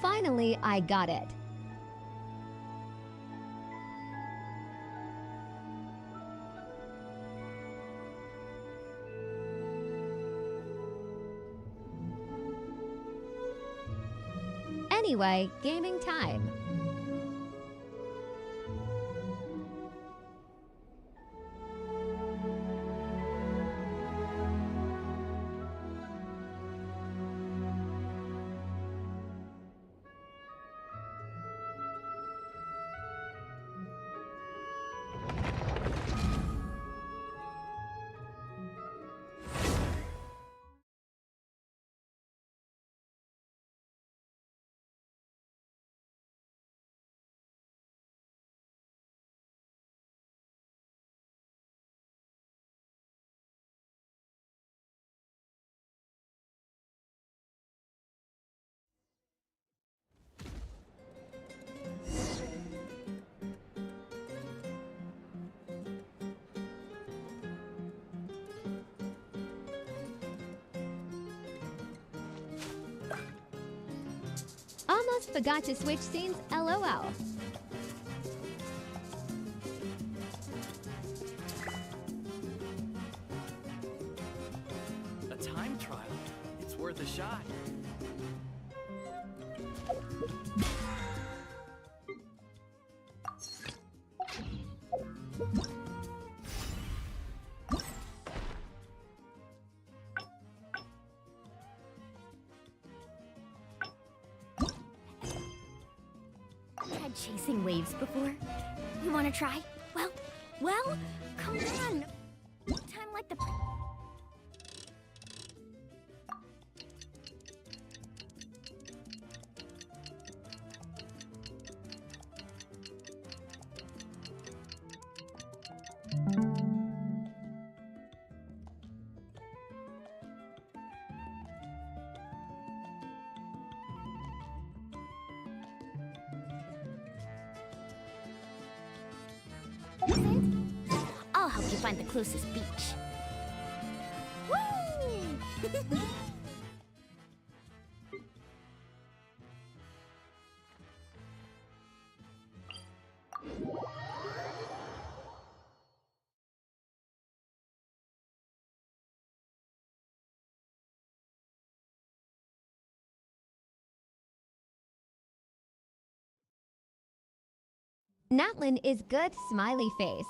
Finally, I got it. Anyway, gaming time. Almost forgot to switch scenes, LOL. A time trial? It's worth a shot. Tried chasing waves before? You wanna try? Well, come on! Time like the... I'll help you find the closest beach. Woo! Natlan is good, smiley face.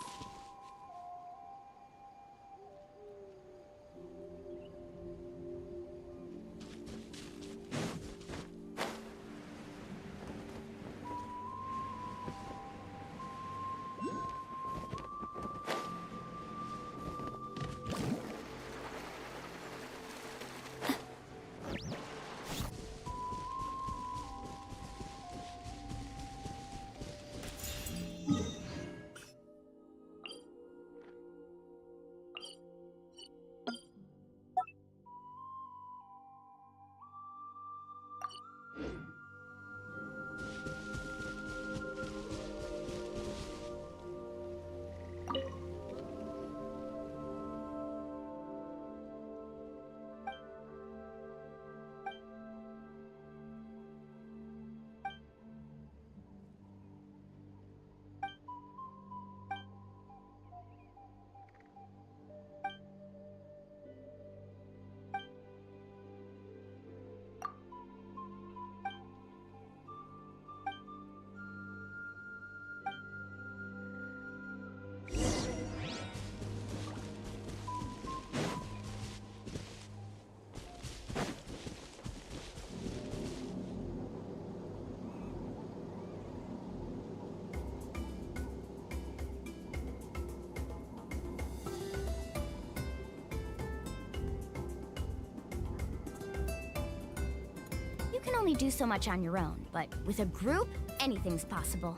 You can only do so much on your own, but with a group, anything's possible.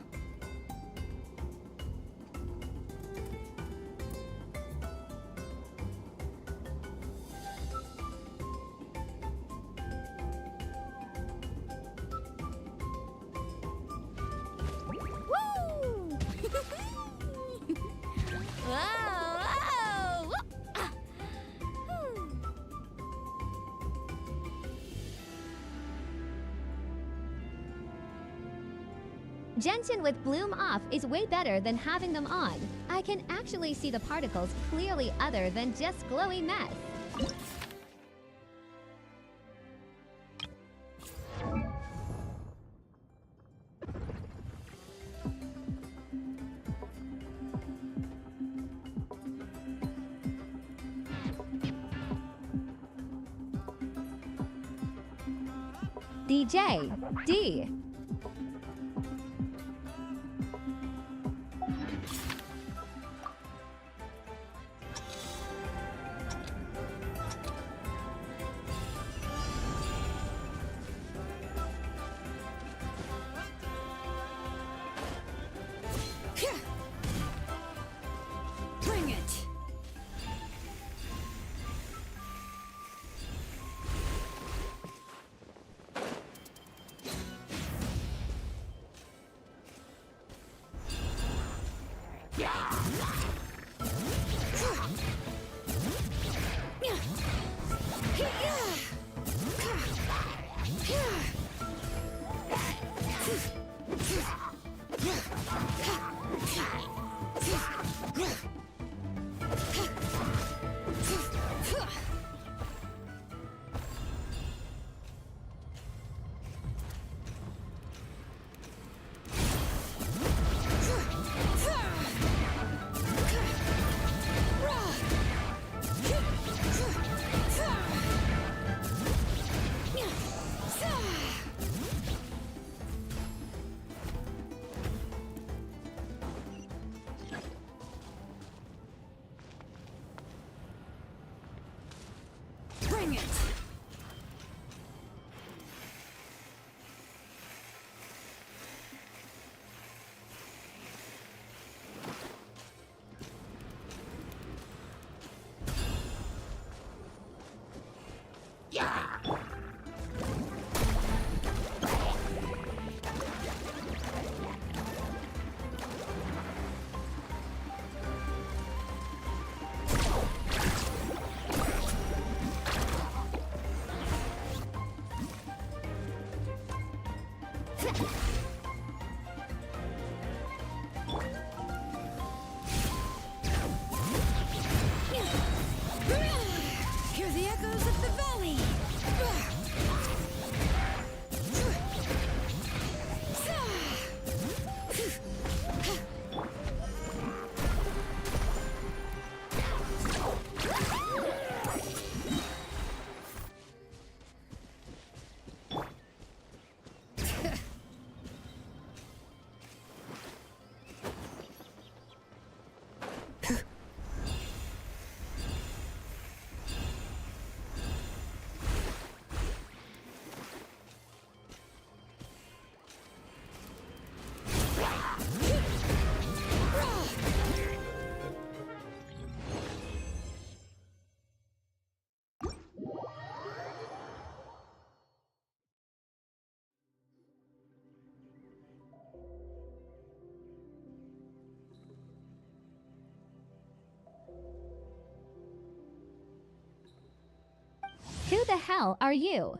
Woo! Whoa, whoa! Ah. Whew. Gentian with bloom off is way better than having them on. I can actually see the particles clearly other than just glowy mess. DJ D. Bring it. Bring it. Hear the echoes of the valley. Who the hell are you?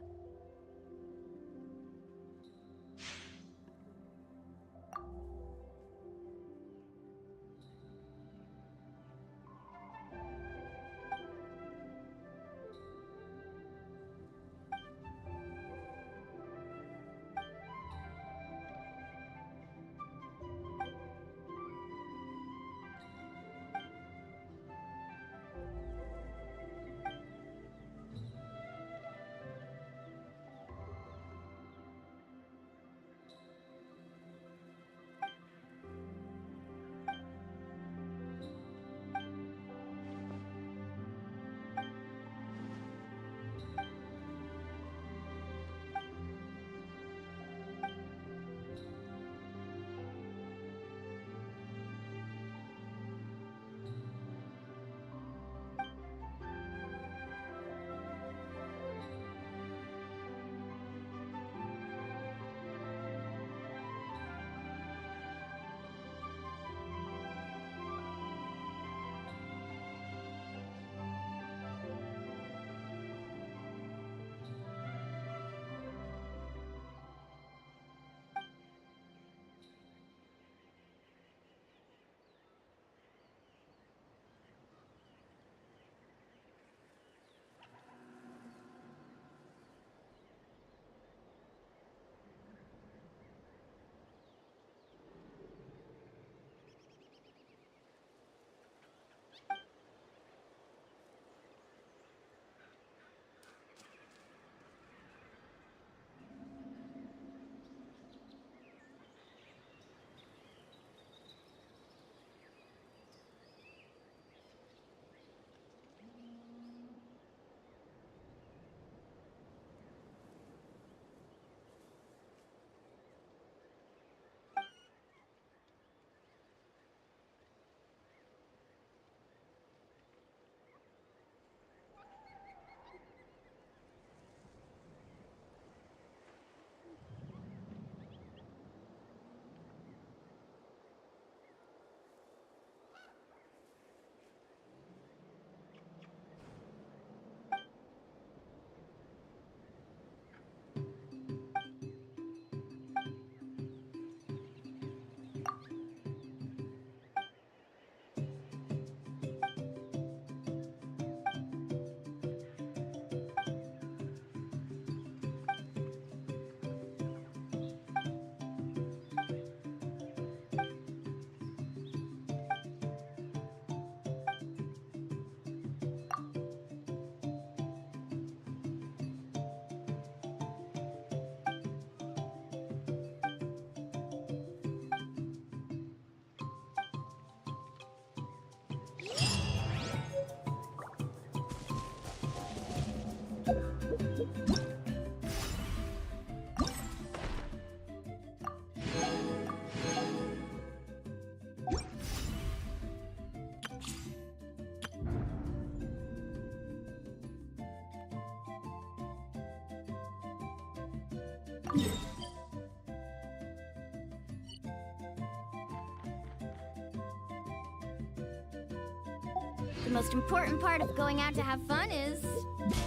The most important part of going out to have fun is,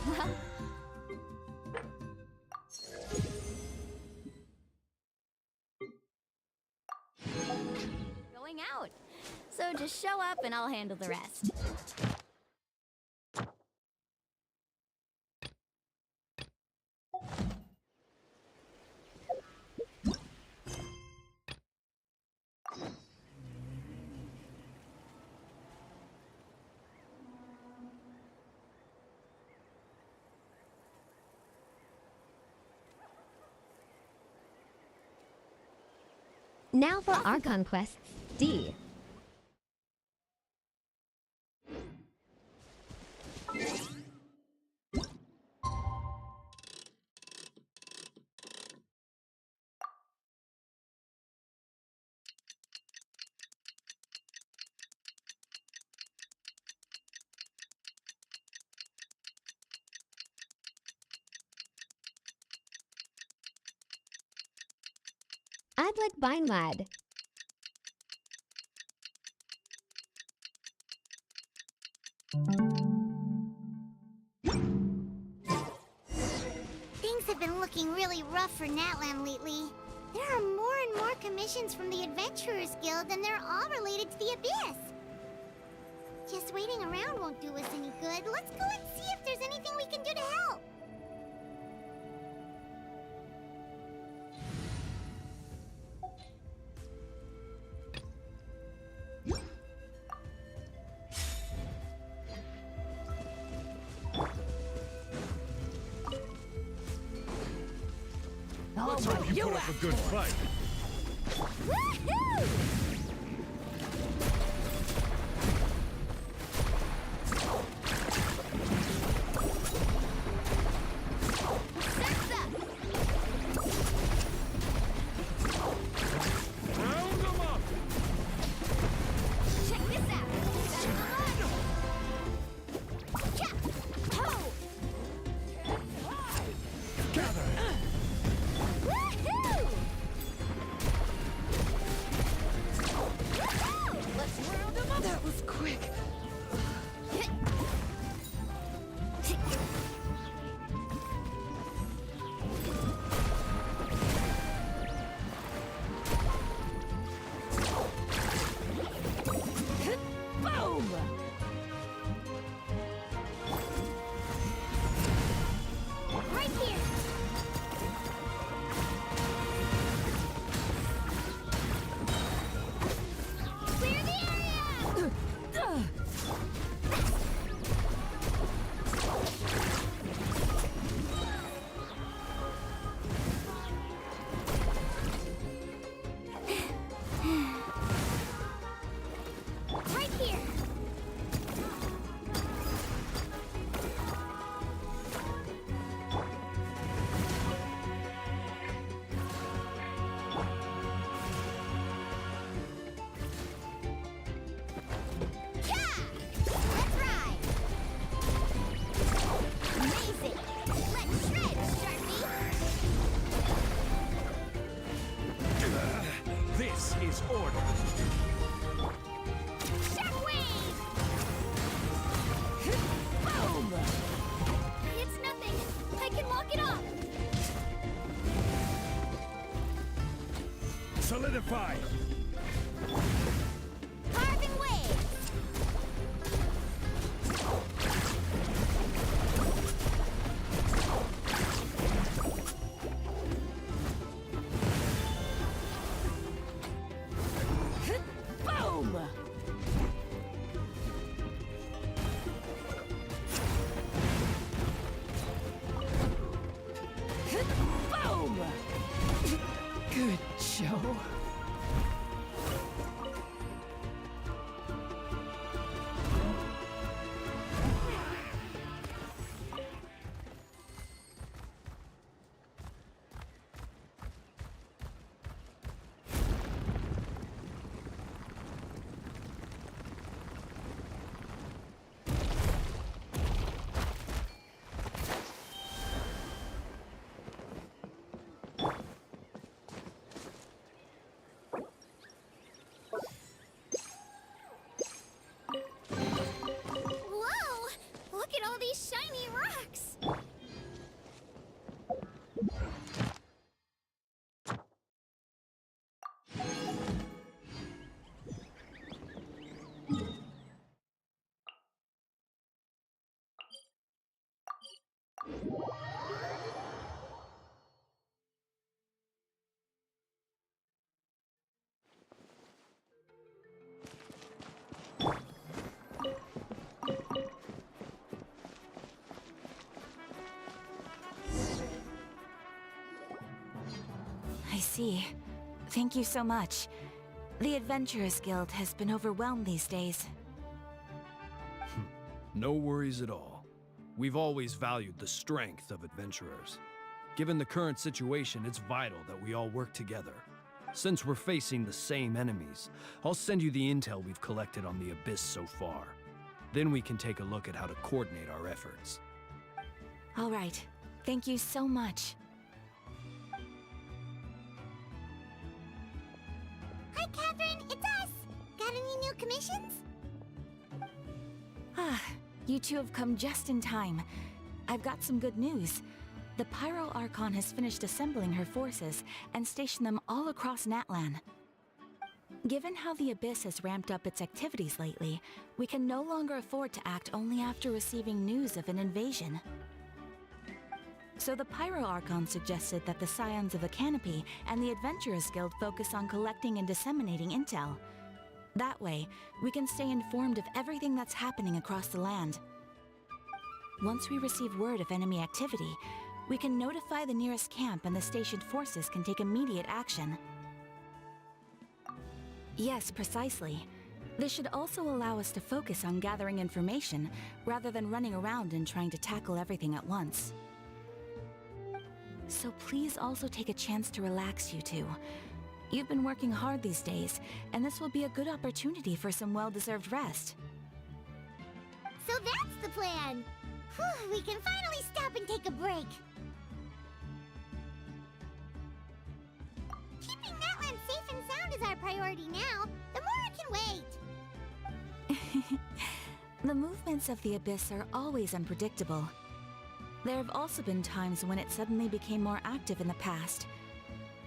well, going out. So just show up and I'll handle the rest. Now for our conquests, D. I'd like Bindlad. Things have been looking really rough for Natlan lately. There are more and more commissions from the Adventurers Guild, and they're all related to the Abyss. Just waiting around won't do us any good. Let's go and see if there's anything we can do to help. Let's hope you put up a good fight. Woohoo! Round them up! Check this out. Ho! Gather! Woohoo! Let's whirl them up. That was quick. Boom! Right here. Clear the area! Right here. Yeah! Let's ride! Amazing! Let's shred, Sharpie! This is order. Shockwave! Boom! It's nothing! I can walk it off! Solidify! Carving waves! Boom! Boom! Good show. see. Thank you so much. The Adventurers Guild has been overwhelmed these days. No worries at all. We've always valued the strength of adventurers. Given the current situation, it's vital that we all work together. Since we're facing the same enemies, I'll send you the intel we've collected on the Abyss so far. Then we can take a look at how to coordinate our efforts. All right. Thank you so much. Hi, Catherine, it's us! Got any new commissions? Ah, you two have come just in time. I've got some good news. The Pyro Archon has finished assembling her forces and stationed them all across Natlan. Given how the Abyss has ramped up its activities lately, we can no longer afford to act only after receiving news of an invasion. So the Pyro Archon suggested that the Scions of the Canopy and the Adventurers Guild focus on collecting and disseminating intel. That way, we can stay informed of everything that's happening across the land. Once we receive word of enemy activity, we can notify the nearest camp and the stationed forces can take immediate action. Yes, precisely. This should also allow us to focus on gathering information rather than running around and trying to tackle everything at once. So please also take a chance to relax, you two. You've been working hard these days, and this will be a good opportunity for some well-deserved rest. So that's the plan! Whew, we can finally stop and take a break! Keeping Natlan safe and sound is our priority now. The more I can wait! The movements of the Abyss are always unpredictable. There have also been times when it suddenly became more active in the past.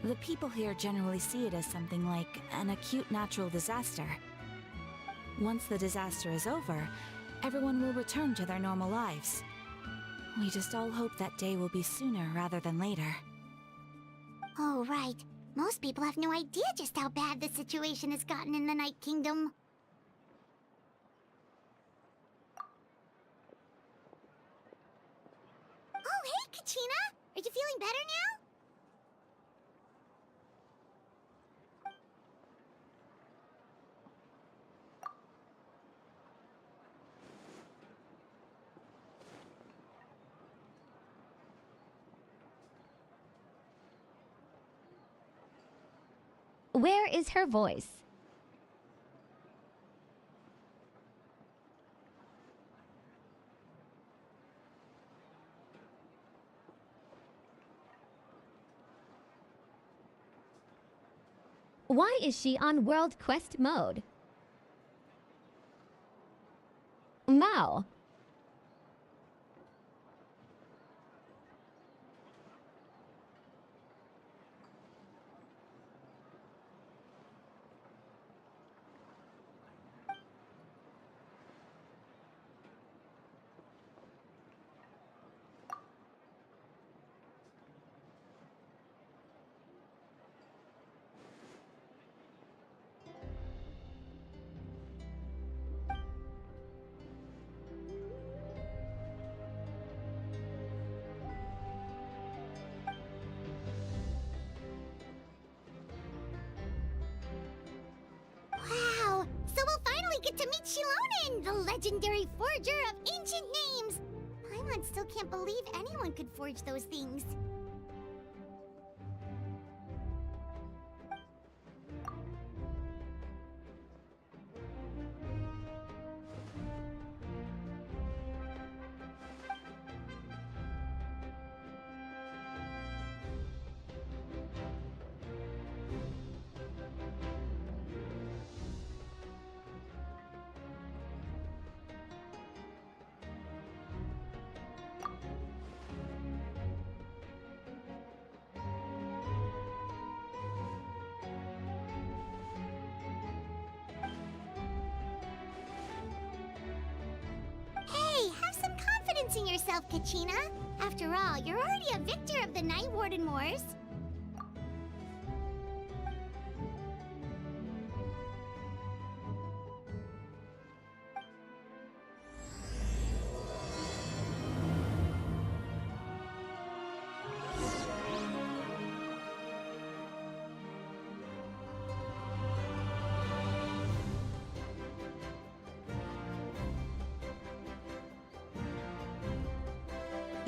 The people here generally see it as something like an acute natural disaster. Once the disaster is over, everyone will return to their normal lives. We just all hope that day will be sooner rather than later. Oh, right. Most people have no idea just how bad the situation has gotten in the Night Kingdom. Oh, hey, Kachina! Are you feeling better now? Where is her voice? Why is she on World Quest mode? Mao. Wow! So we'll finally get to meet Shilonen, the legendary forger of ancient names! Paimon still can't believe anyone could forge those things. Hey, have some confidence in yourself, Kachina. After all, you're already a victor of the Night Warden Wars.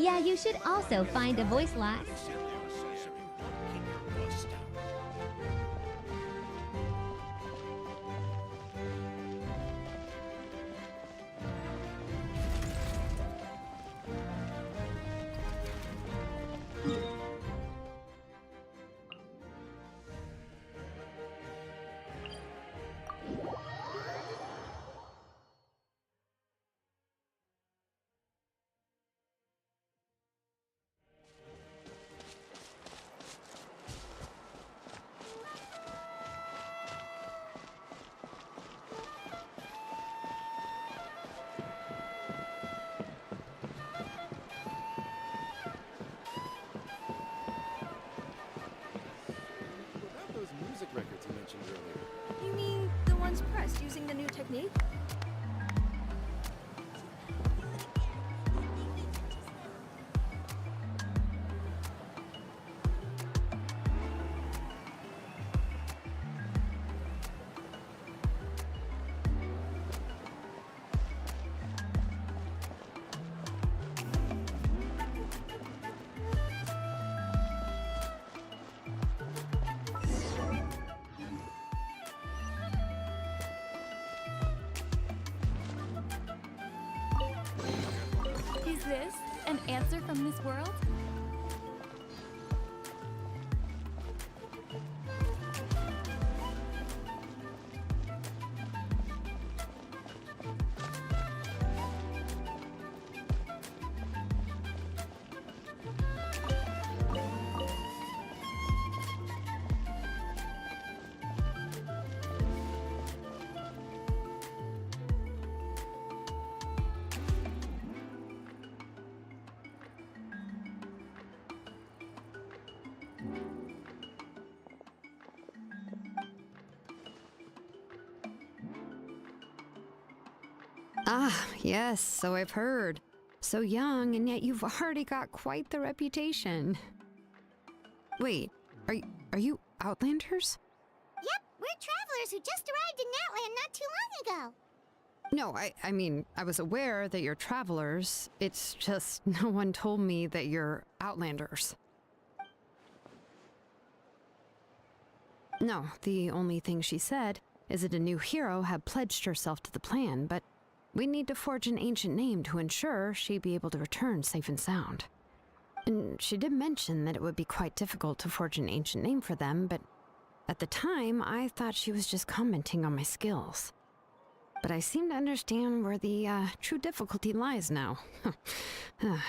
Yeah, you should also find a voice lock. About those music records you mentioned earlier. You mean the ones pressed using the new technique? Is this an answer from this world? Ah, yes, so I've heard. So young, and yet you've already got quite the reputation. Wait, are you Outlanders? Yep, we're travelers who just arrived in Natlan not too long ago. No, I mean, I was aware that you're travelers. It's just no one told me that you're Outlanders. No, the only thing she said is that a new hero had pledged herself to the plan, but we need to forge an ancient name to ensure she'd be able to return safe and sound. And she did mention that it would be quite difficult to forge an ancient name for them, but at the time, I thought she was just commenting on my skills. But I seem to understand where the true difficulty lies now. Oh,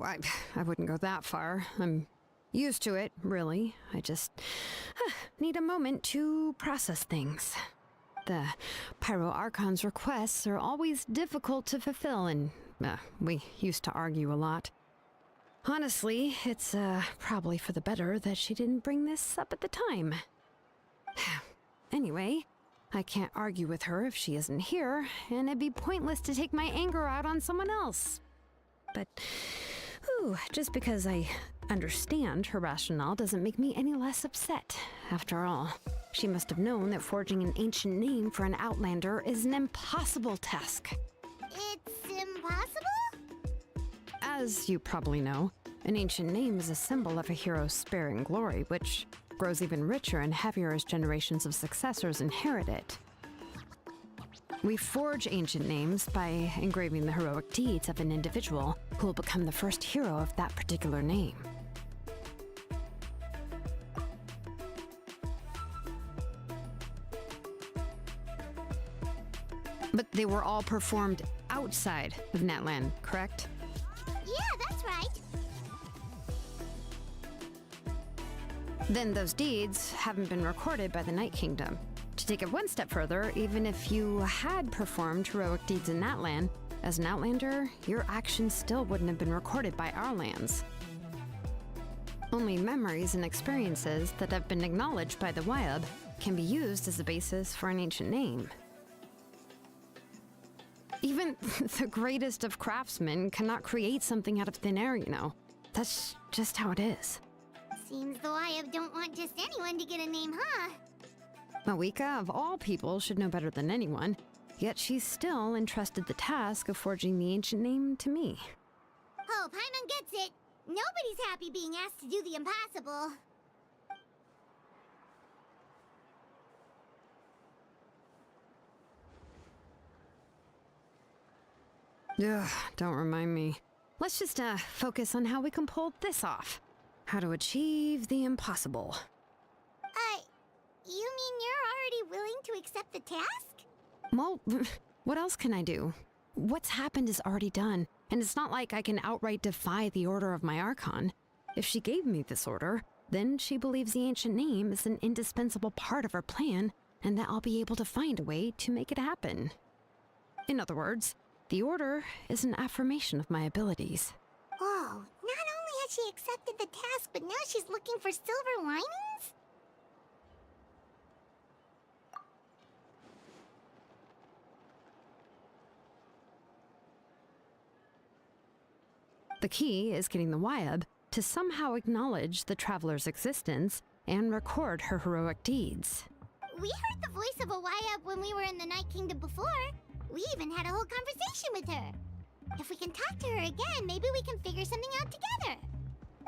I wouldn't go that far. I'm used to it, really. I just need a moment to process things. The Pyro Archon's requests are always difficult to fulfill, and we used to argue a lot. Honestly, it's probably for the better that she didn't bring this up at the time. Anyway, I can't argue with her if she isn't here, and it'd be pointless to take my anger out on someone else. But, just because I understand her rationale doesn't make me any less upset. After all, she must have known that forging an ancient name for an Outlander is an impossible task. It's impossible? As you probably know, an ancient name is a symbol of a hero's spirit and glory, which grows even richer and heavier as generations of successors inherit it. We forge ancient names by engraving the heroic deeds of an individual who will become the first hero of that particular name. But they were all performed outside of Natlan, correct? Yeah, that's right. Then those deeds haven't been recorded by the Night Kingdom. To take it one step further, even if you had performed heroic deeds in Natlan, as an Outlander, your actions still wouldn't have been recorded by our lands. Only memories and experiences that have been acknowledged by the Wyab can be used as a basis for an ancient name. Even the greatest of craftsmen cannot create something out of thin air, you know. That's just how it is. Seems the Wyab don't want just anyone to get a name, huh? Mawika, of all people, should know better than anyone. Yet she's still entrusted the task of forging the ancient name to me. Oh, Paimon gets it. Nobody's happy being asked to do the impossible. Ugh, don't remind me. Let's just focus on how we can pull this off. How to achieve the impossible. You mean you're already willing to accept the task? Well, what else can I do? What's happened is already done, and it's not like I can outright defy the order of my Archon. If she gave me this order, then she believes the ancient name is an indispensable part of her plan, and that I'll be able to find a way to make it happen. In other words, the order is an affirmation of my abilities. Whoa, not only has she accepted the task, but now she's looking for silver linings? The key is getting the Wyab to somehow acknowledge the traveler's existence and record her heroic deeds. We heard the voice of a Wyab when we were in the Night Kingdom before. We even had a whole conversation with her. If we can talk to her again, maybe we can figure something out together.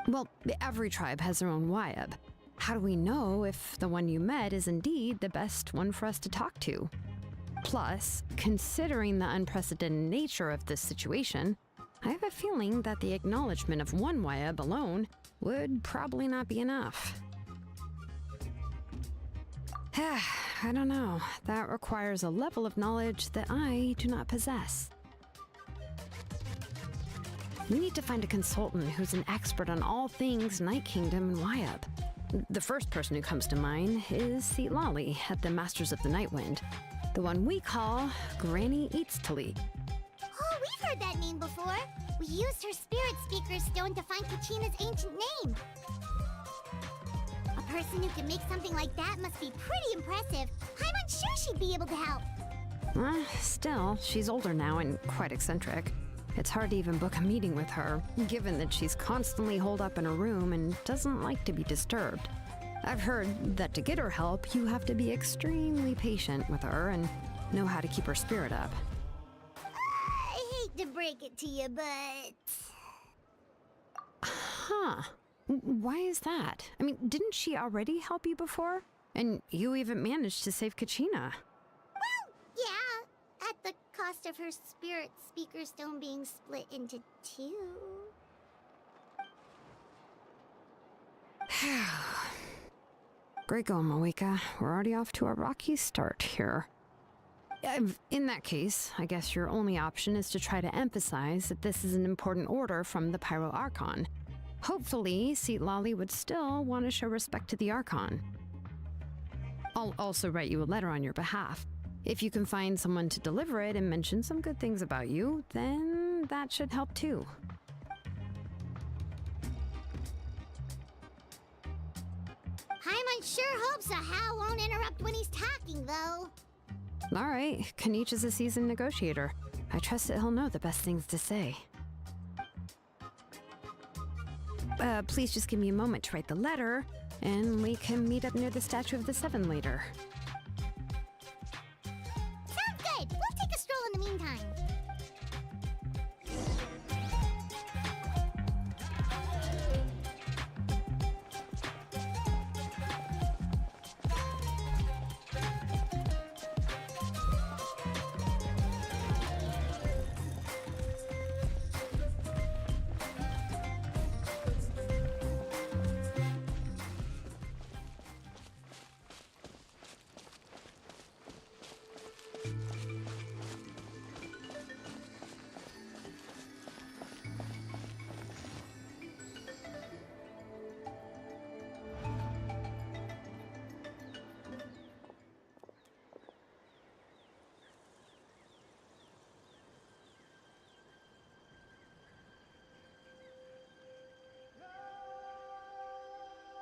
Well, every tribe has their own Wyab. How do we know if the one you met is indeed the best one for us to talk to? Plus, considering the unprecedented nature of this situation, I have a feeling that the acknowledgement of one Wyab alone would probably not be enough. I don't know. That requires a level of knowledge that I do not possess. We need to find a consultant who's an expert on all things Night Kingdom and Wyab. The first person who comes to mind is Lali at the Masters of the Nightwind, the one we call Granny Eats to Lead. Oh, we've heard that name before. We used her Spirit Speaker Stone to find Kachina's ancient name. A person who can make something like that must be pretty impressive. I'm unsure she'd be able to help. Still, she's older now and quite eccentric. It's hard to even book a meeting with her, given that she's constantly holed up in a room and doesn't like to be disturbed. I've heard that to get her help, you have to be extremely patient with her and know how to keep her spirit up. I hate to break it to you, but... Huh. Why is that? I mean, didn't she already help you before? And you even managed to save Kachina. Well, yeah, at the cost of her Spirit Speaker Stone being split into two. Great going, Moeka. We're already off to a rocky start here. In that case, I guess your only option is to try to emphasize that this is an important order from the Pyro Archon. Hopefully, Lali would still want to show respect to the Archon. I'll also write you a letter on your behalf. If you can find someone to deliver it and mention some good things about you, then that should help too. Paimon sure hopes a Hal won't interrupt when he's talking, though. All right, Kanich is a seasoned negotiator. I trust that he'll know the best things to say. Please just give me a moment to write the letter, and we can meet up near the Statue of the Seven later. Sounds good. We'll take a stroll in the meantime.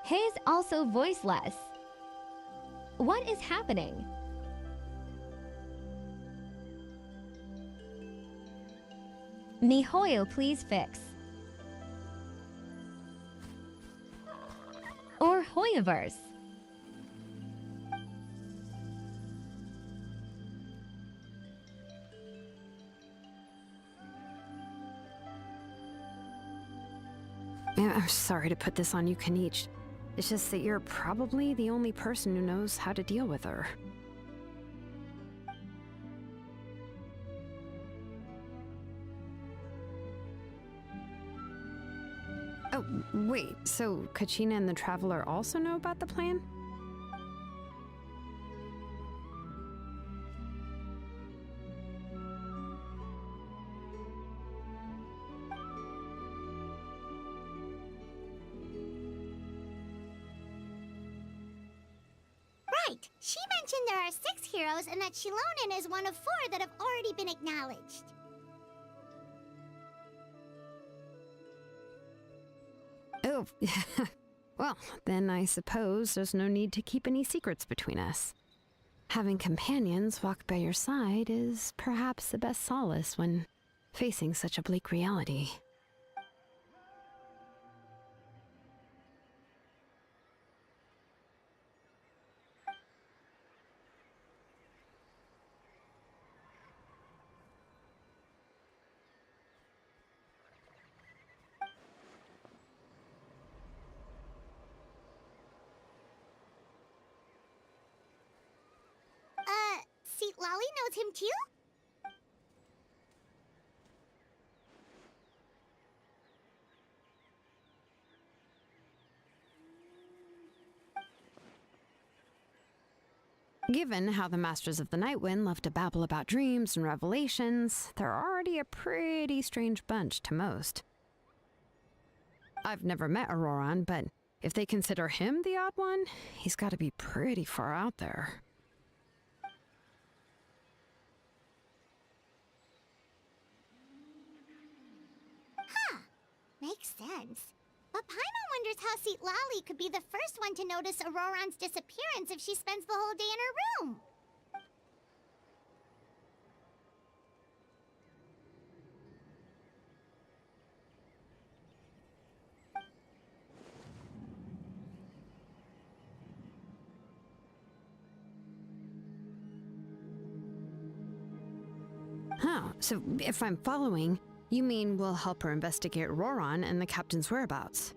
He's also voiceless. What is happening? Mihoyo, please fix. Or Hoyoverse. I'm sorry to put this on you, Kanichi. It's just that you're probably the only person who knows how to deal with her. Oh, wait, so Kachina and the Traveler also know about the plan? Right. She mentioned there are 6 heroes and that Shilonen is one of 4 that have already been acknowledged. Oh, well, then I suppose there's no need to keep any secrets between us. Having companions walk by your side is perhaps the best solace when facing such a bleak reality. See, Lolly knows him too? Given how the Masters of the Nightwind love to babble about dreams and revelations, they're already a pretty strange bunch to most. I've never met Auroran, but if they consider him the odd one, he's got to be pretty far out there. Makes sense. But Paimon wonders how Seat Lolly could be the first one to notice Auroran's disappearance if she spends the whole day in her room. Oh, so if I'm following, you mean we'll help her investigate Auroran and the captain's whereabouts?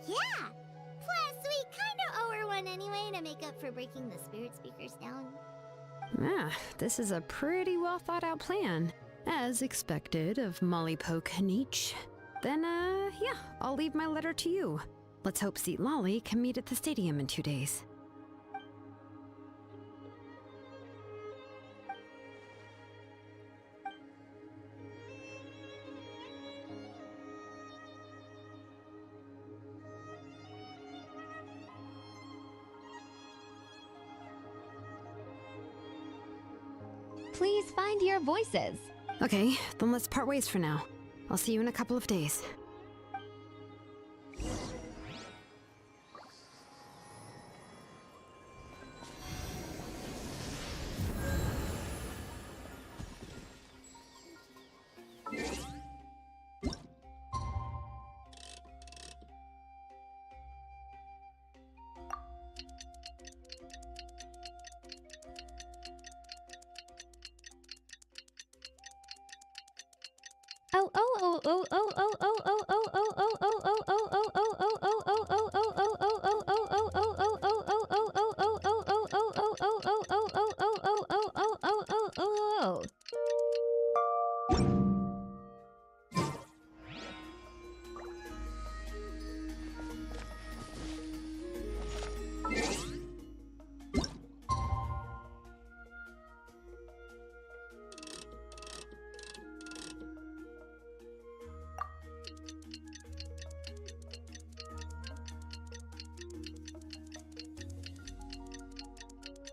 Yeah! Plus, we kinda owe her one anyway to make up for breaking the spirit speakers down. Ah, this is a pretty well thought out plan. As expected of Molly Poke Kanichi. Then, yeah, I'll leave my letter to you. Let's hope Seat Lolly can meet at the stadium in 2 days. Please find your voices. Okay, then let's part ways for now. I'll see you in a couple of days.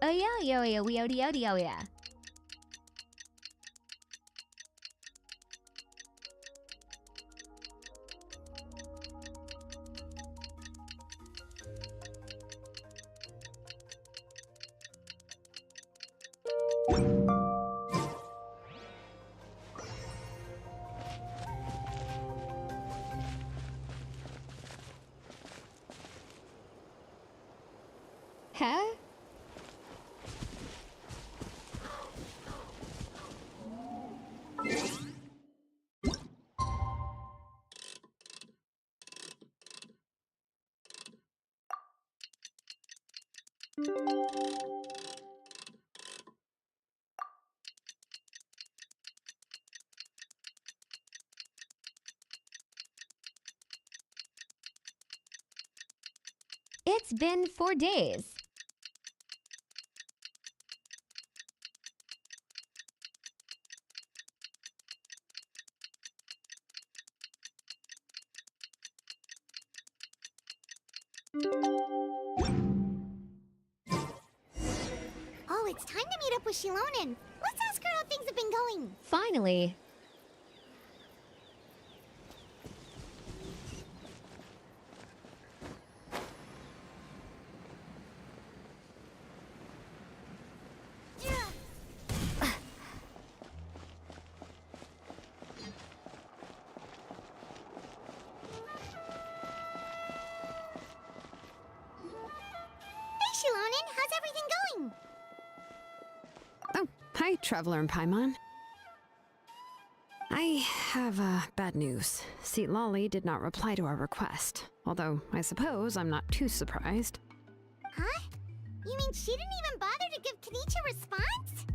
Oh yeah, yeah. Huh? It's been 4 days. Oh, it's time to meet up with Shilonen. Let's ask her how things have been going. Finally. Hey, Shilonen, how's everything going? Oh, hi, Traveler and Paimon. I have bad news. Lolly did not reply to our request, although I suppose I'm not too surprised. Huh? You mean she didn't even bother to give Kenichi a response?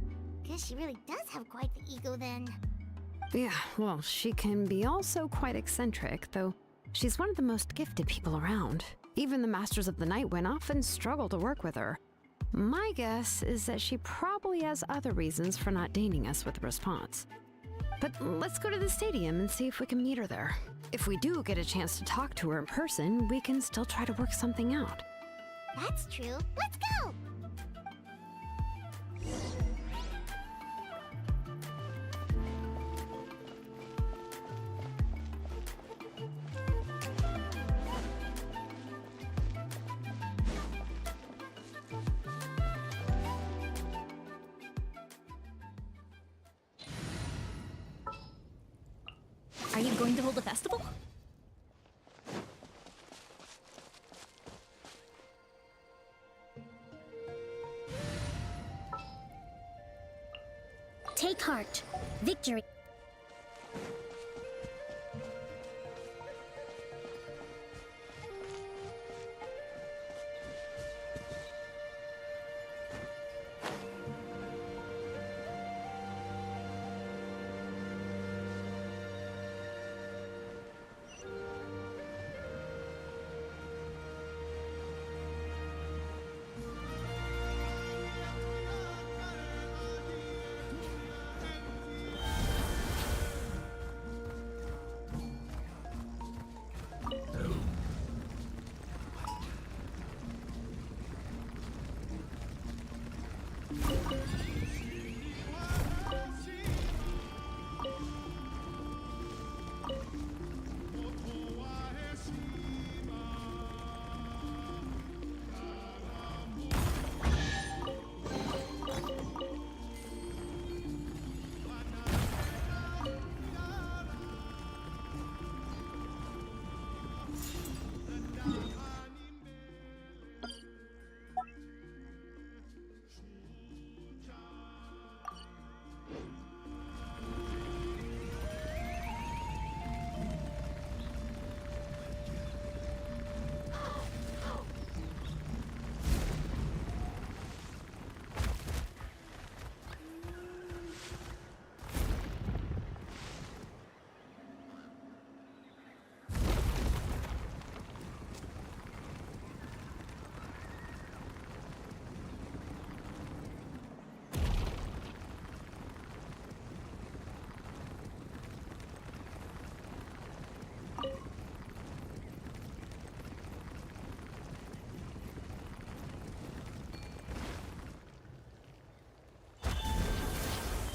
Guess she really does have quite the ego then. Yeah, well, she can be also quite eccentric, though she's one of the most gifted people around. Even the Masters of the Nightwind often struggle to work with her. My guess is that she probably has other reasons for not deigning us with a response. But let's go to the stadium and see if we can meet her there. If we do get a chance to talk to her in person, we can still try to work something out. That's true. Let's go! Are you going to hold a festival? Take heart. Victory.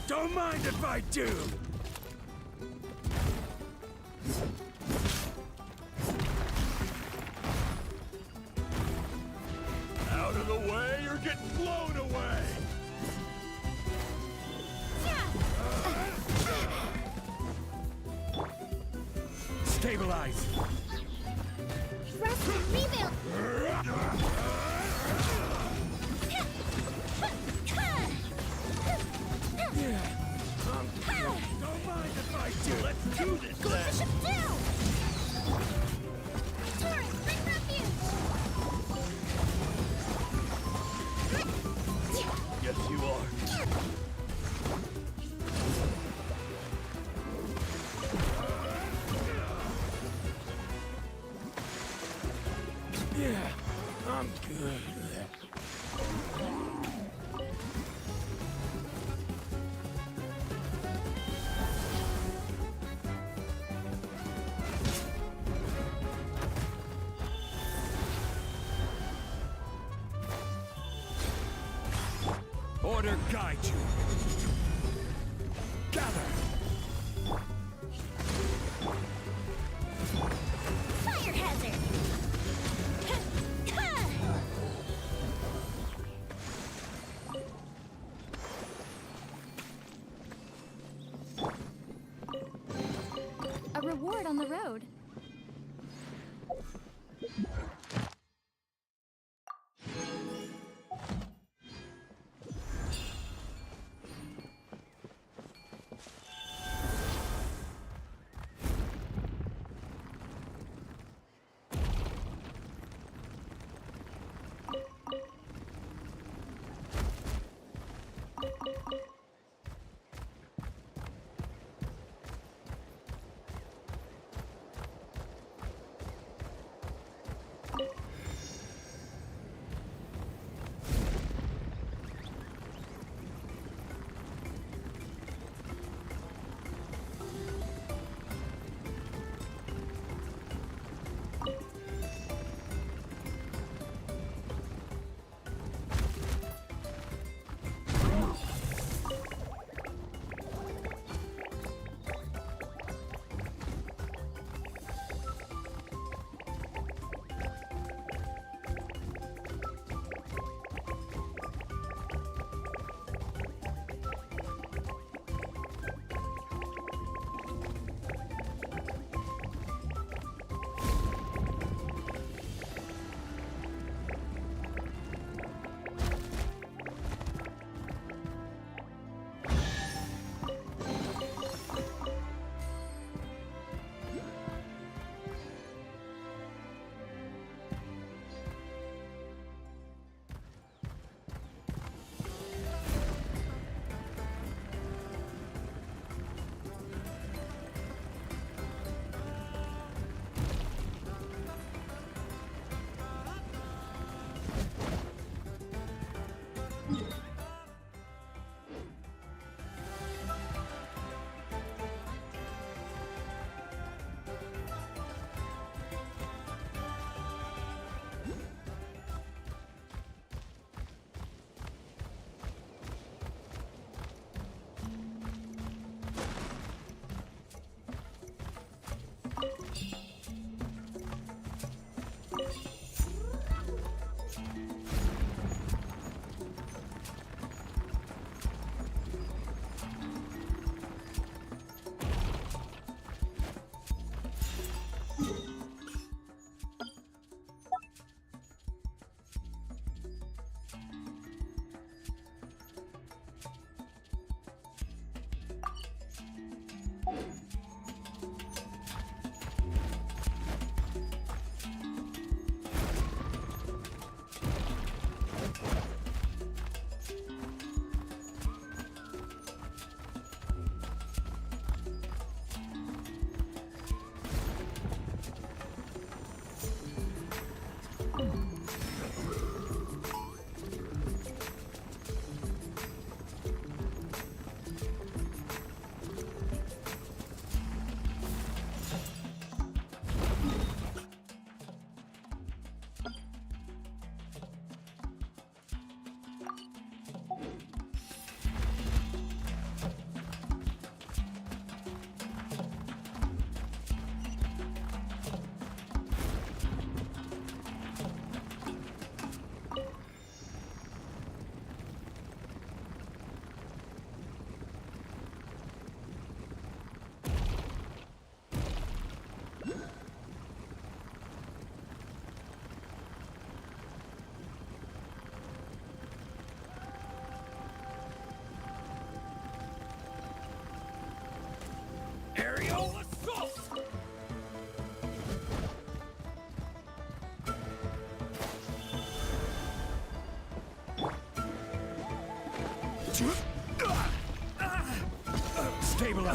Don't mind if I do! Out of the way or get blown away! Stabilize! Rest and rebuild! Let's do this Go then! Bishop down! Torrent, bring refuge! Yes, you are. Yeah, I'm good. Order guide you. Gather. Fire hazard! A reward on the road.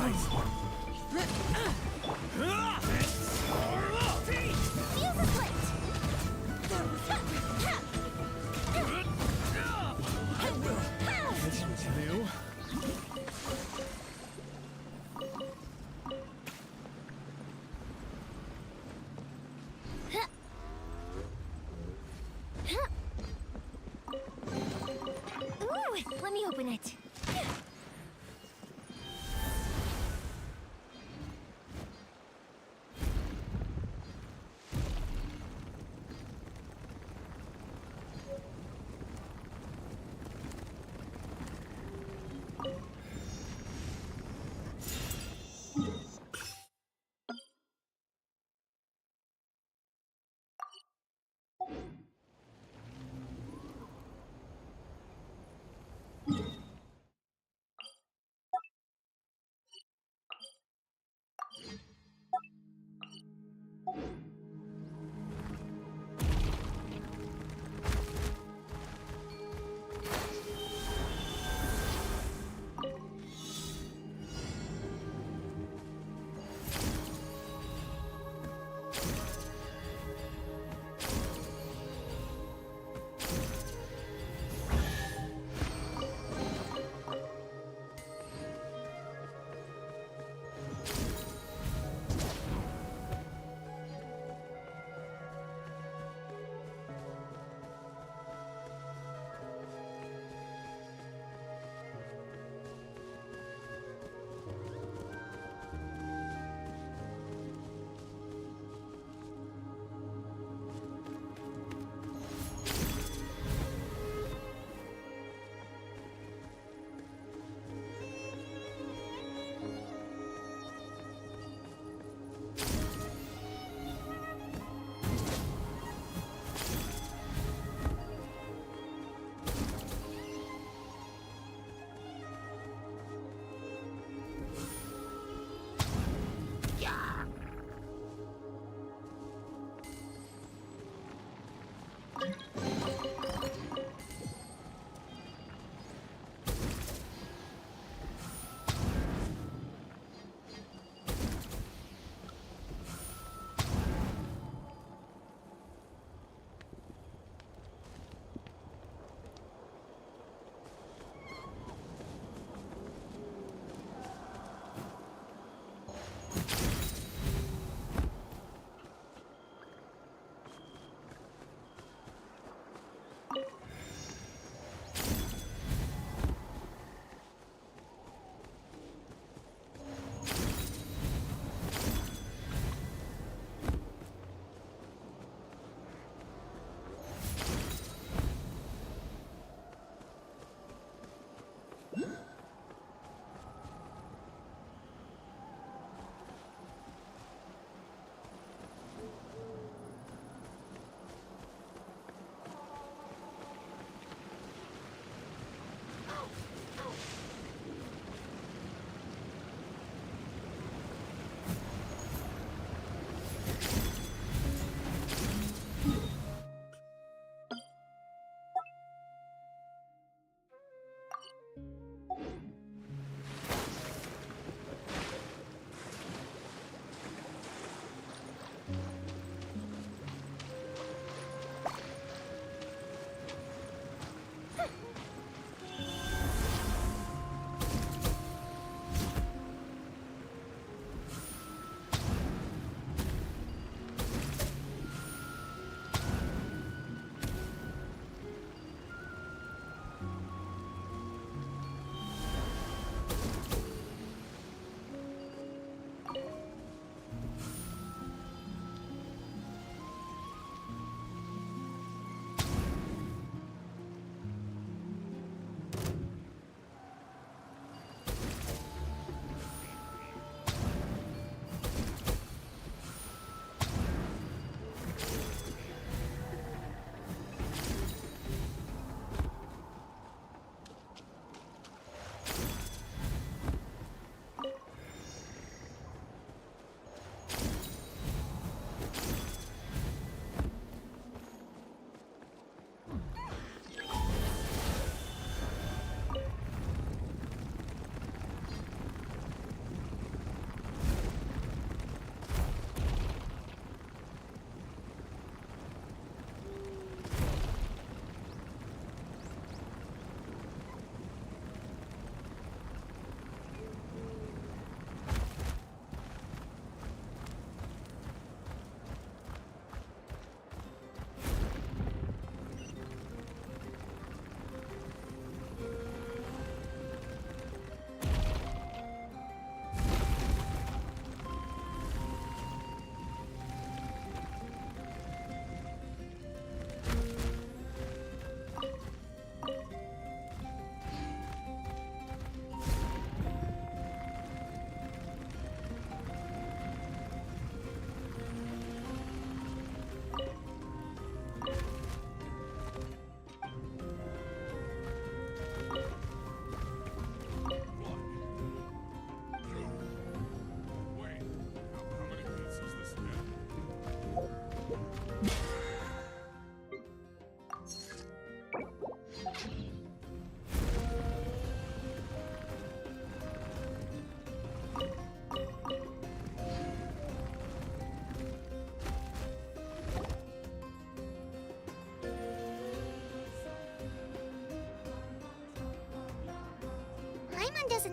This was new. Ooh, let me open it.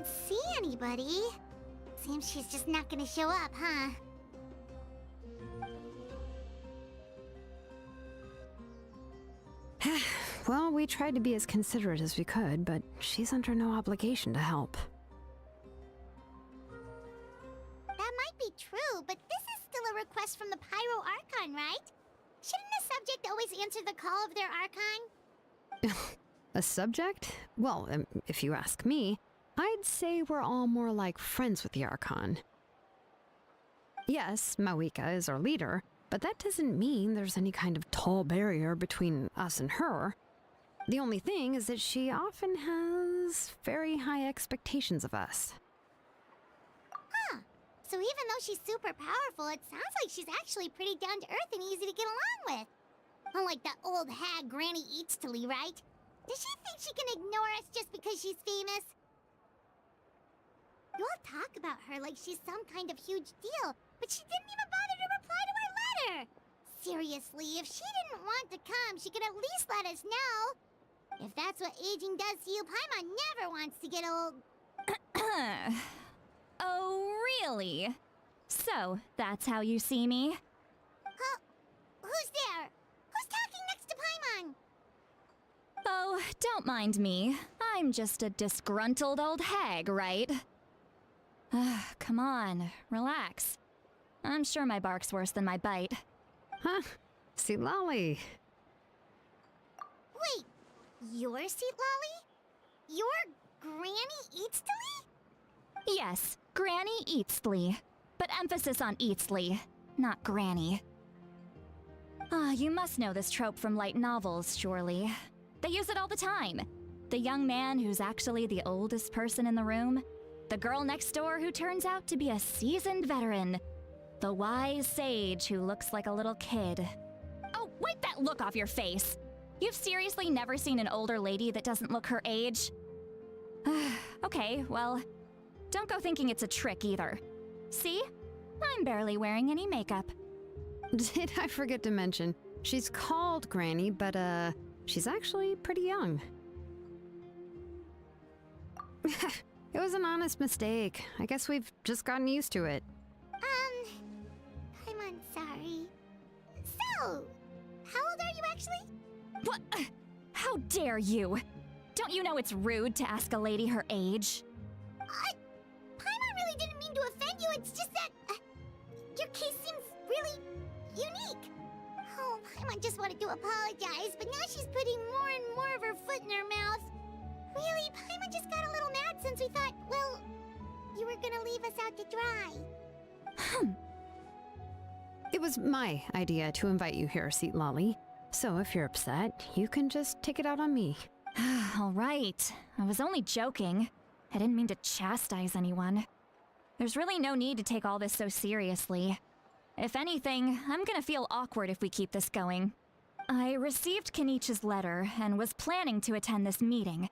don't see anybody. Seems she's just not gonna show up, huh? Well, we tried to be as considerate as we could, but she's under no obligation to help. That might be true, but this is still a request from the Pyro Archon, right? Shouldn't a subject always answer the call of their Archon? A subject? Well, if you ask me, I'd say we're all more like friends with the Archon. Yes, Mawika is our leader, but that doesn't mean there's any kind of tall barrier between us and her. The only thing is that she often has very high expectations of us. Huh. So even though she's super powerful, it sounds like she's actually pretty down to earth and easy to get along with. Unlike that old hag Granny Eatstily, right? Does she think she can ignore us just because she's famous? You all talk about her like she's some kind of huge deal, but she didn't even bother to reply to our letter! Seriously, if she didn't want to come, she could at least let us know. If that's what aging does to you, Paimon never wants to get old. Oh, really? So, that's how you see me? Huh? Who's there? Who's talking next to Paimon? Oh, don't mind me. I'm just a disgruntled old hag, right? Come on, relax. I'm sure my bark's worse than my bite. Huh? See, Lolly. Wait, you're Seat Lolly? You're Granny Eatstily? Yes, Granny Eatsley. But emphasis on Eatsley, not Granny. You must know this trope from light novels, surely. They use it all the time. The young man who's actually the oldest person in the room. The girl next door who turns out to be a seasoned veteran. The wise sage who looks like a little kid. Oh, wipe that look off your face! You've seriously never seen an older lady that doesn't look her age? Okay, well, don't go thinking it's a trick either. See? I'm barely wearing any makeup. Did I forget to mention, she's called Granny, but she's actually pretty young. It was an honest mistake. I guess we've just gotten used to it. I'm sorry. So, how old are you actually? What? How dare you? Don't you know it's rude to ask a lady her age? Paimon really didn't mean to offend you, it's just that, your case seems really unique. Oh, Paimon just wanted to apologize, but now she's putting more and more of her foot in her mouth. Really, Paimon just got a little mad since we thought, well, you were gonna leave us out to dry. It was my idea to invite you here, Seat Lolly. So if you're upset, you can just take it out on me. All right. I was only joking. I didn't mean to chastise anyone. There's really no need to take all this so seriously. If anything, I'm gonna feel awkward if we keep this going. I received Kenichi's letter and was planning to attend this meeting.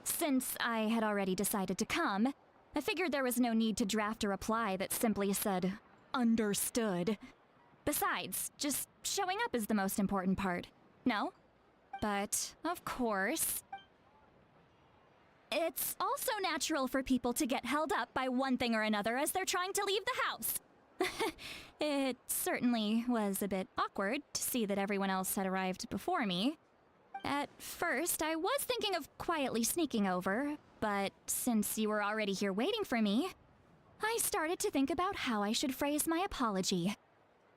Since I had already decided to come, I figured there was no need to draft a reply that simply said, "Understood." Besides, just showing up is the most important part. No? But, of course, it's also natural for people to get held up by one thing or another as they're trying to leave the house. It certainly was a bit awkward to see that everyone else had arrived before me. At first, I was thinking of quietly sneaking over, but since you were already here waiting for me, I started to think about how I should phrase my apology.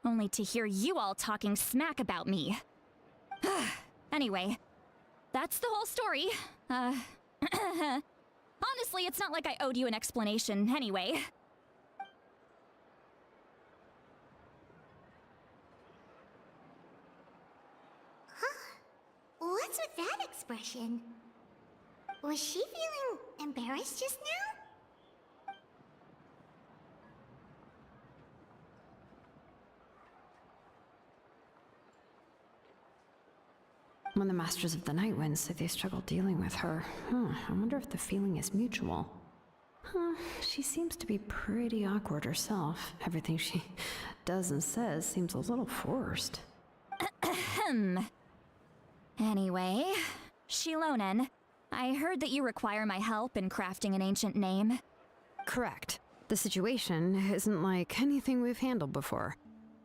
Only to hear you all talking smack about me. Anyway, that's the whole story. Honestly, it's not like I owed you an explanation anyway. What's with that expression? Was she feeling embarrassed just now? When the Masters of the Night Wind say they struggle dealing with her, I wonder if the feeling is mutual. She seems to be pretty awkward herself. Everything she does and says seems a little forced. Anyway, Shilonen, I heard that you require my help in crafting an ancient name. Correct. The situation isn't like anything we've handled before.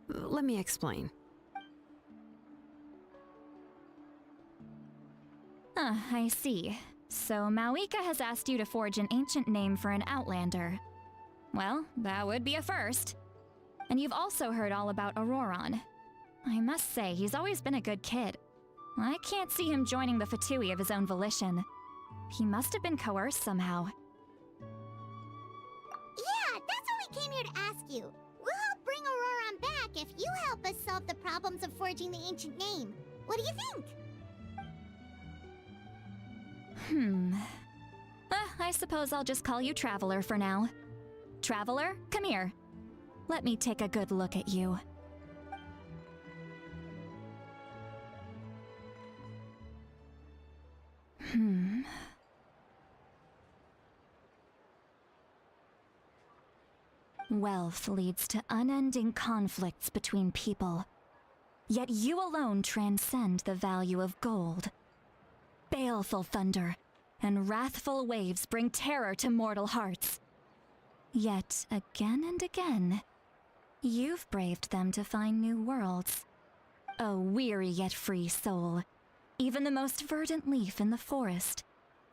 Let me explain. I see. So Mawika has asked you to forge an ancient name for an outlander. Well, that would be a first. And you've also heard all about Auroron. I must say, he's always been a good kid. I can't see him joining the Fatui of his own volition. He must have been coerced somehow. Yeah, that's what we came here to ask you. We'll help bring Auroron back if you help us solve the problems of forging the ancient name. What do you think? I suppose I'll just call you Traveler for now. Traveler, come here. Let me take a good look at you. Wealth leads to unending conflicts between people. Yet you alone transcend the value of gold. Baleful thunder and wrathful waves bring terror to mortal hearts. Yet, again and again, you've braved them to find new worlds. A weary yet free soul, even the most verdant leaf in the forest,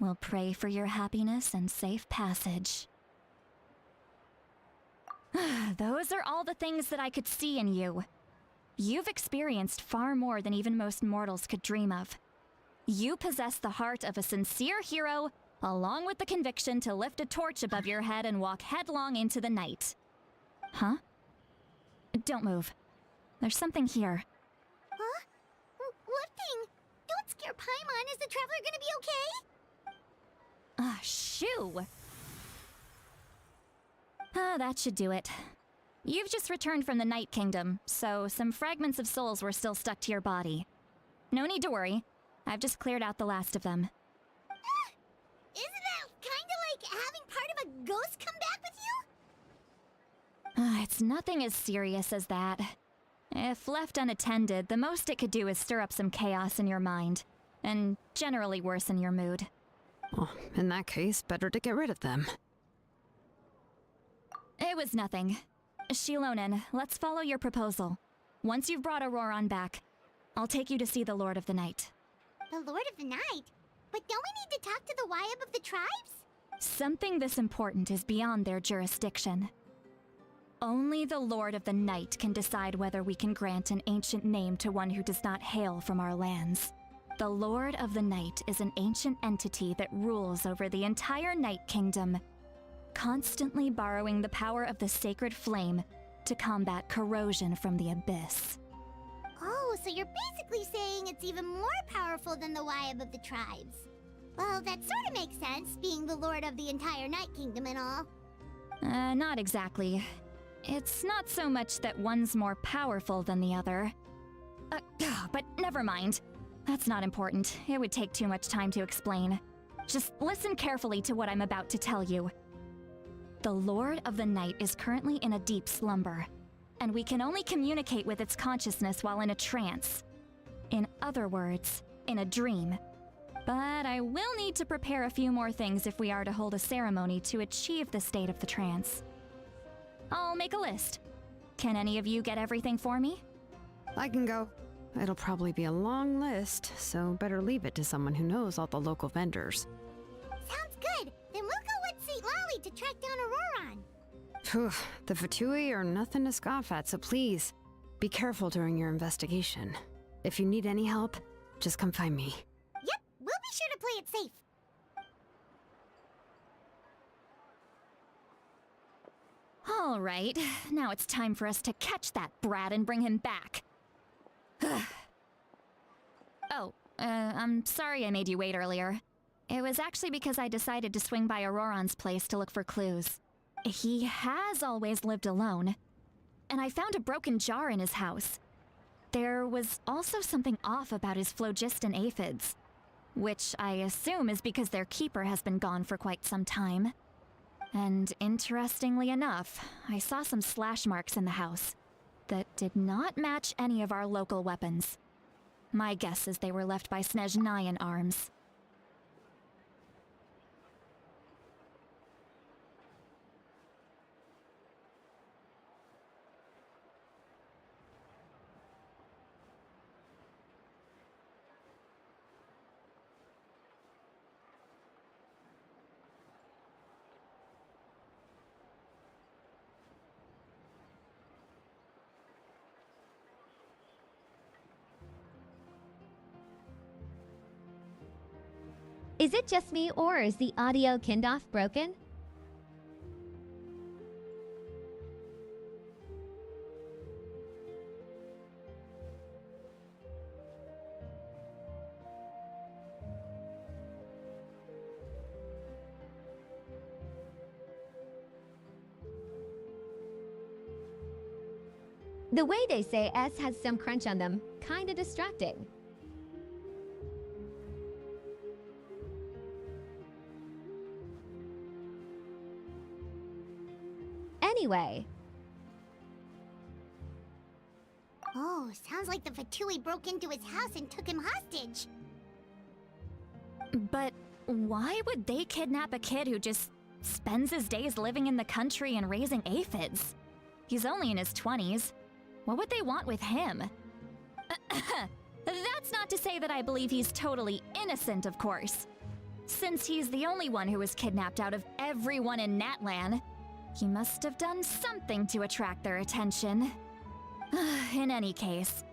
will pray for your happiness and safe passage. Those are all the things that I could see in you. You've experienced far more than even most mortals could dream of. You possess the heart of a sincere hero, along with the conviction to lift a torch above your head and walk headlong into the night. Huh? Don't move. There's something here. Huh? What thing? Don't scare Paimon. Is the Traveler gonna be okay? Shoo! That should do it. You've just returned from the Night Kingdom, so some fragments of souls were still stuck to your body. No need to worry. I've just cleared out the last of them. Isn't that kinda like having part of a ghost come back with you? It's nothing as serious as that. If left unattended, the most it could do is stir up some chaos in your mind, and generally worsen your mood. Well, in that case, better to get rid of them. It was nothing. Shilonen, let's follow your proposal. Once you've brought Auroron back, I'll take you to see the Lord of the Night. The Lord of the Night? But don't we need to talk to the Wyab of the tribes? Something this important is beyond their jurisdiction. Only the Lord of the Night can decide whether we can grant an ancient name to one who does not hail from our lands. The Lord of the Night is an ancient entity that rules over the entire Night Kingdom, constantly borrowing the power of the sacred flame to combat corrosion from the abyss. Oh, so you're basically saying it's even more powerful than the Wyab of the tribes. Well, that sort of makes sense, being the lord of the entire Night Kingdom and all. Not exactly. It's not so much that one's more powerful than the other. But never mind. That's not important. It would take too much time to explain. Just listen carefully to what I'm about to tell you. The Lord of the Night is currently in a deep slumber, and we can only communicate with its consciousness while in a trance. In other words, in a dream. But I will need to prepare a few more things if we are to hold a ceremony to achieve the state of the trance. I'll make a list. Can any of you get everything for me? I can go. It'll probably be a long list, so better leave it to someone who knows all the local vendors. Sounds good. Then we'll go with St. Lolly to track down Auroron. Phew, the Fatui are nothing to scoff at, so please, be careful during your investigation. If you need any help, just come find me. Yep, we'll be sure to play it safe. All right, now it's time for us to catch that brat and bring him back. I'm sorry I made you wait earlier. It was actually because I decided to swing by Auroron's place to look for clues. He has always lived alone, and I found a broken jar in his house. There was also something off about his phlogiston aphids, which I assume is because their keeper has been gone for quite some time. And interestingly enough, I saw some slash marks in the house that did not match any of our local weapons. My guess is they were left by Snezhnayan arms. Is it just me, or is the audio kindoff broken? The way they say S has some crunch on them, kinda distracting. Anyway. Oh, sounds like the Fatui broke into his house and took him hostage. But why would they kidnap a kid who just spends his days living in the country and raising aphids? He's only in his 20s. What would they want with him? That's not to say that I believe he's totally innocent, of course. Since he's the only one who was kidnapped out of everyone in Natlan, he must have done something to attract their attention. In any case,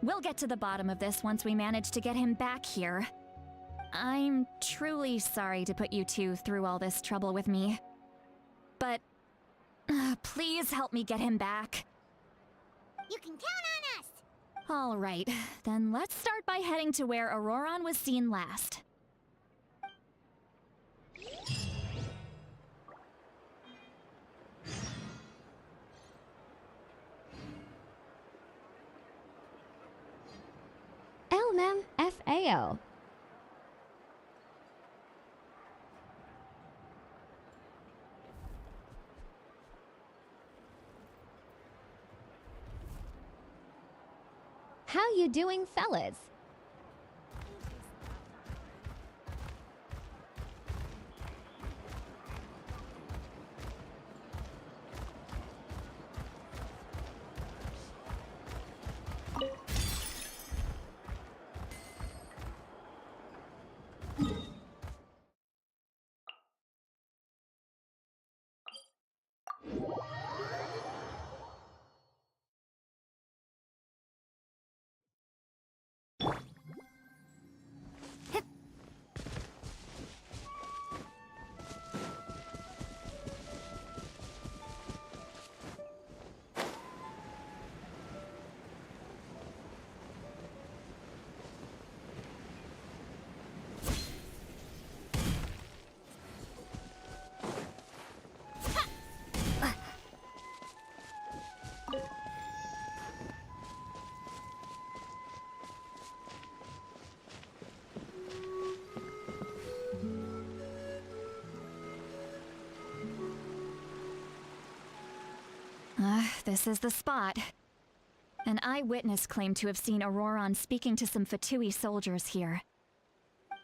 we'll get to the bottom of this once we manage to get him back here. I'm truly sorry to put you two through all this trouble with me. But please help me get him back. You can count on us! All right, then let's start by heading to where Auroron was seen last. LMFAO. How you doing, fellas? This is the spot. An eyewitness claimed to have seen Auroron speaking to some Fatui soldiers here.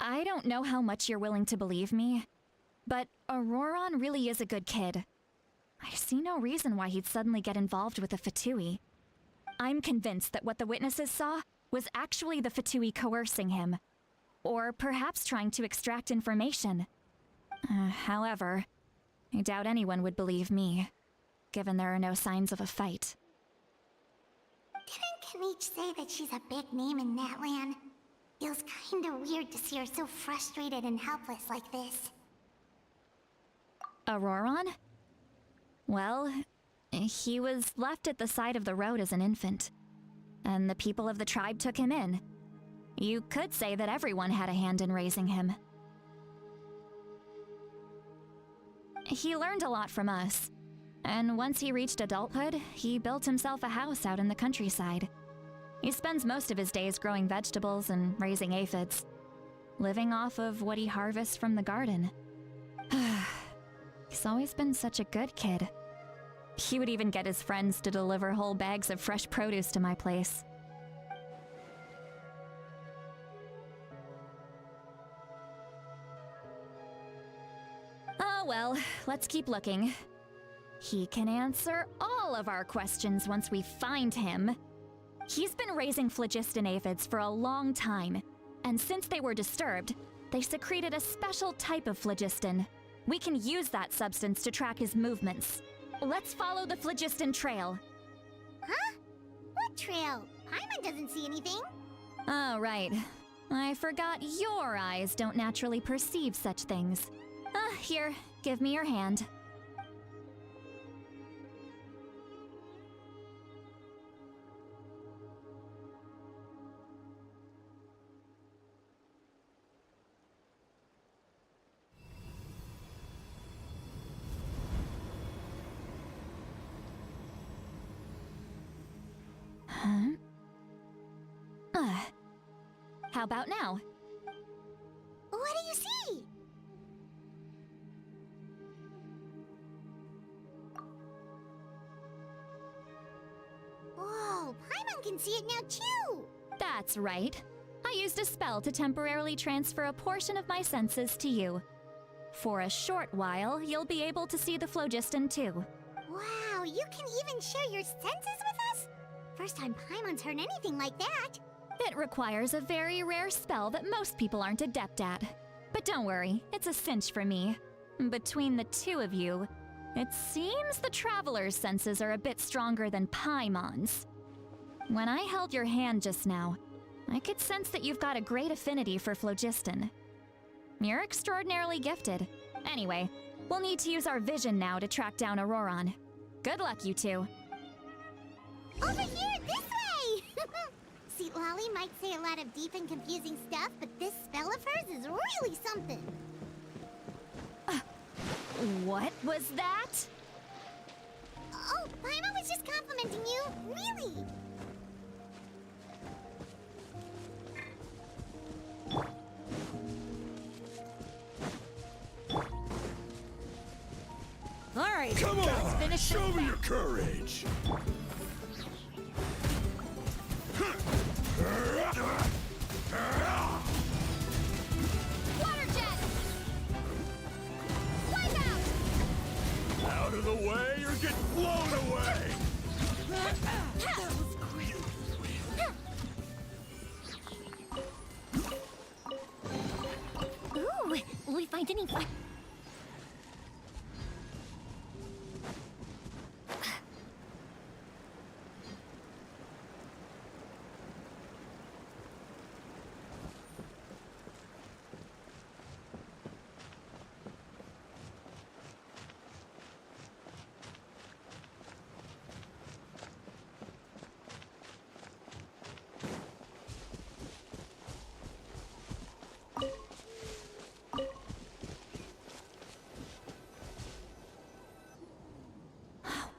I don't know how much you're willing to believe me, but Auroron really is a good kid. I see no reason why he'd suddenly get involved with the Fatui. I'm convinced that what the witnesses saw was actually the Fatui coercing him, or perhaps trying to extract information. However, I doubt anyone would believe me, given there are no signs of a fight. Didn't Kanich say that she's a big name in Natlan? Feels kinda weird to see her so frustrated and helpless like this. Auroron? Well, he was left at the side of the road as an infant, and the people of the tribe took him in. You could say that everyone had a hand in raising him. He learned a lot from us, and once he reached adulthood, he built himself a house out in the countryside. He spends most of his days growing vegetables and raising aphids, living off of what he harvests from the garden. He's always been such a good kid. He would even get his friends to deliver whole bags of fresh produce to my place. Oh well, let's keep looking. He can answer all of our questions once we find him. He's been raising phlogiston aphids for a long time, and since they were disturbed, they secreted a special type of phlogiston. We can use that substance to track his movements. Let's follow the phlogiston trail. Huh? What trail? Paimon doesn't see anything. Oh, right. I forgot your eyes don't naturally perceive such things. Here, give me your hand. Huh? How about now? What do you see? Whoa, Paimon can see it now too! That's right. I used a spell to temporarily transfer a portion of my senses to you. For a short while, you'll be able to see the phlogiston too. Wow, you can even share your senses with us? First time Paimon's heard anything like that. It requires a very rare spell that most people aren't adept at. But don't worry, it's a cinch for me. Between the two of you, it seems the Traveler's senses are a bit stronger than Paimon's. When I held your hand just now, I could sense that you've got a great affinity for phlogiston. You're extraordinarily gifted. Anyway, we'll need to use our vision now to track down Auroron. Good luck, you two. Over here, this way! See, Lolly might say a lot of deep and confusing stuff, but this spell of hers is really something. What was that? Oh, Paimon was just complimenting you. Really. All right, Come on! finish Show this me back. your courage! Water jet! Wipe out! Out of the way or get blown away! That was great. Ooh, will we find any fun?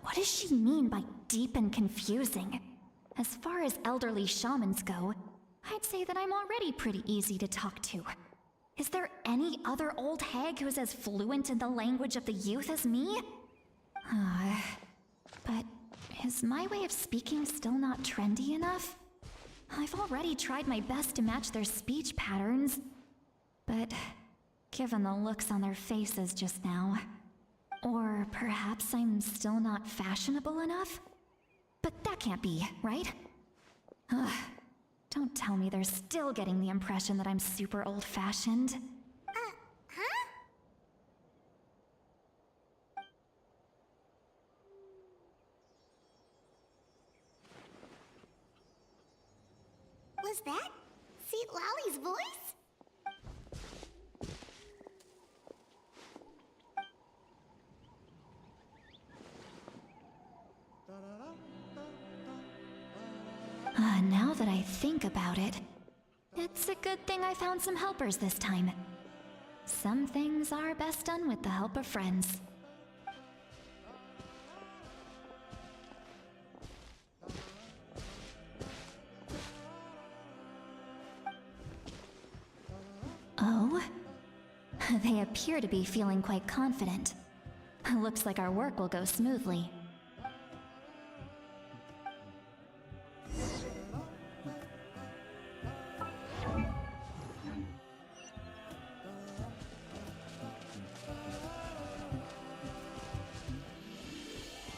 What does she mean by deep and confusing? As far as elderly shamans go, I'd say that I'm already pretty easy to talk to. Is there any other old hag who's as fluent in the language of the youth as me? But is my way of speaking still not trendy enough? I've already tried my best to match their speech patterns, but given the looks on their faces just now, or perhaps I'm still not fashionable enough? But that can't be, right? Ugh. Don't tell me they're still getting the impression that I'm super old-fashioned. Huh? Was that Seat Lolly's voice? Now that I think about it, it's a good thing I found some helpers this time. Some things are best done with the help of friends. Oh? They appear to be feeling quite confident. Looks like our work will go smoothly.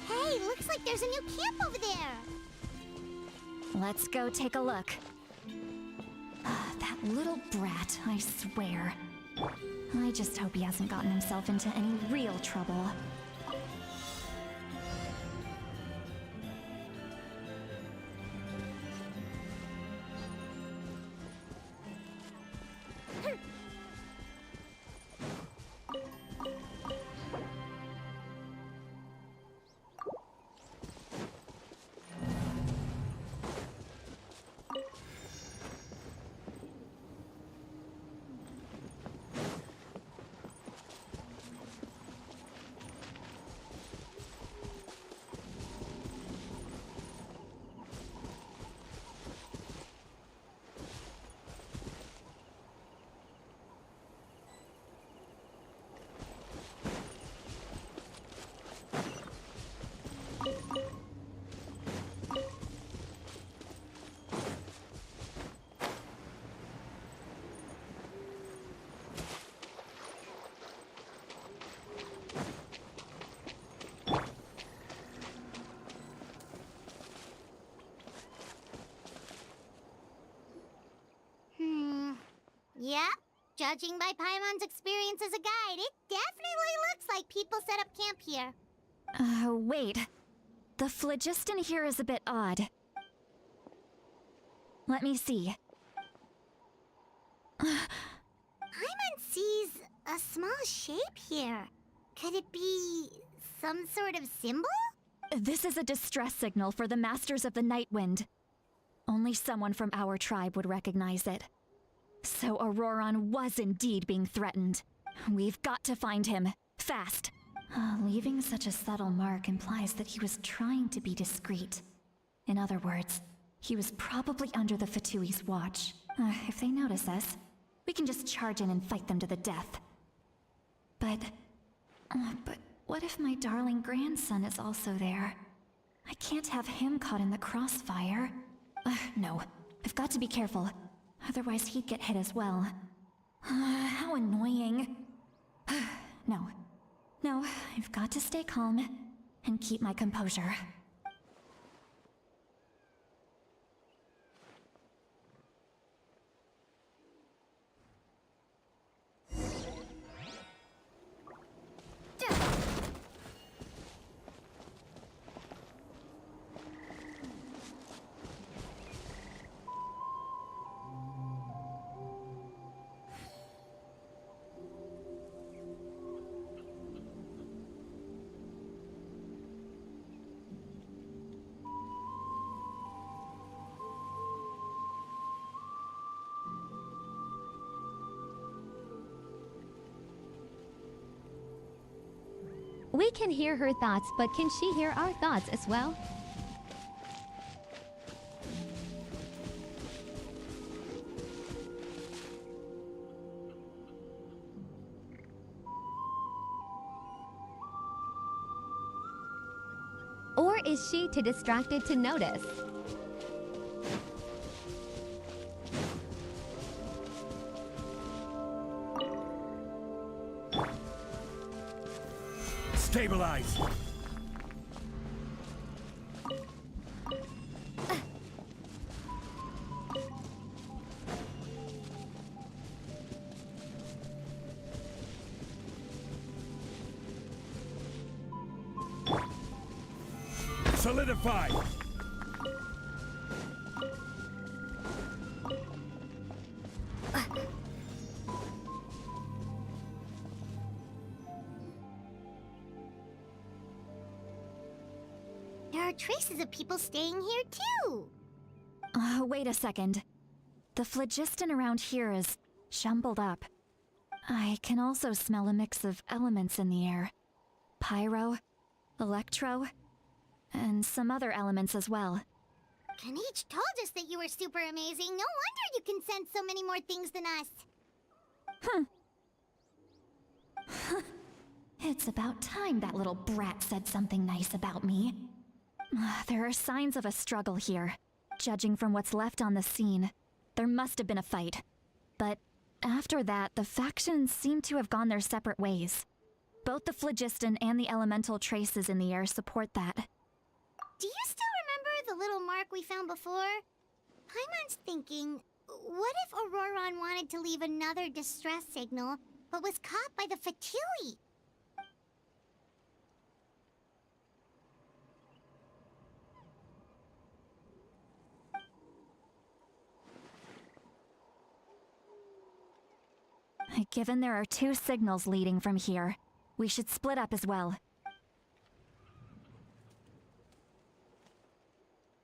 Hey, looks like there's a new camp over there. Let's go take a look. That little brat, I swear. I just hope he hasn't gotten himself into any real trouble. Judging by Paimon's experience as a guide, it definitely looks like people set up camp here. Wait. The phlogiston here is a bit odd. Let me see. Paimon sees a small shape here. Could it be some sort of symbol? This is a distress signal for the Masters of the Night Wind. Only someone from our tribe would recognize it. So Auroron was indeed being threatened. We've got to find him. Fast. Leaving such a subtle mark implies that he was trying to be discreet. In other words, he was probably under the Fatui's watch. If they notice us, we can just charge in and fight them to the death. But what if my darling grandson is also there? I can't have him caught in the crossfire. No, I've got to be careful. Otherwise he'd get hit as well. How annoying. No, I've got to stay calm and keep my composure. We can hear her thoughts, but can she hear our thoughts as well? Or is she too distracted to notice? Stabilize! Solidify! There are traces of people staying here too. Wait a second. The phlogiston around here is jumbled up. I can also smell a mix of elements in the air. Pyro, electro, and some other elements as well. Kanich told us that you were super amazing. No wonder you can sense so many more things than us. It's about time that little brat said something nice about me. There are signs of a struggle here. Judging from what's left on the scene, there must have been a fight. But after that, the factions seem to have gone their separate ways. Both the phlogiston and the elemental traces in the air support that. Do you still remember the little mark we found before? Paimon's thinking, what if Auroron wanted to leave another distress signal, but was caught by the Fatui? Given there are two signals leading from here, we should split up as well.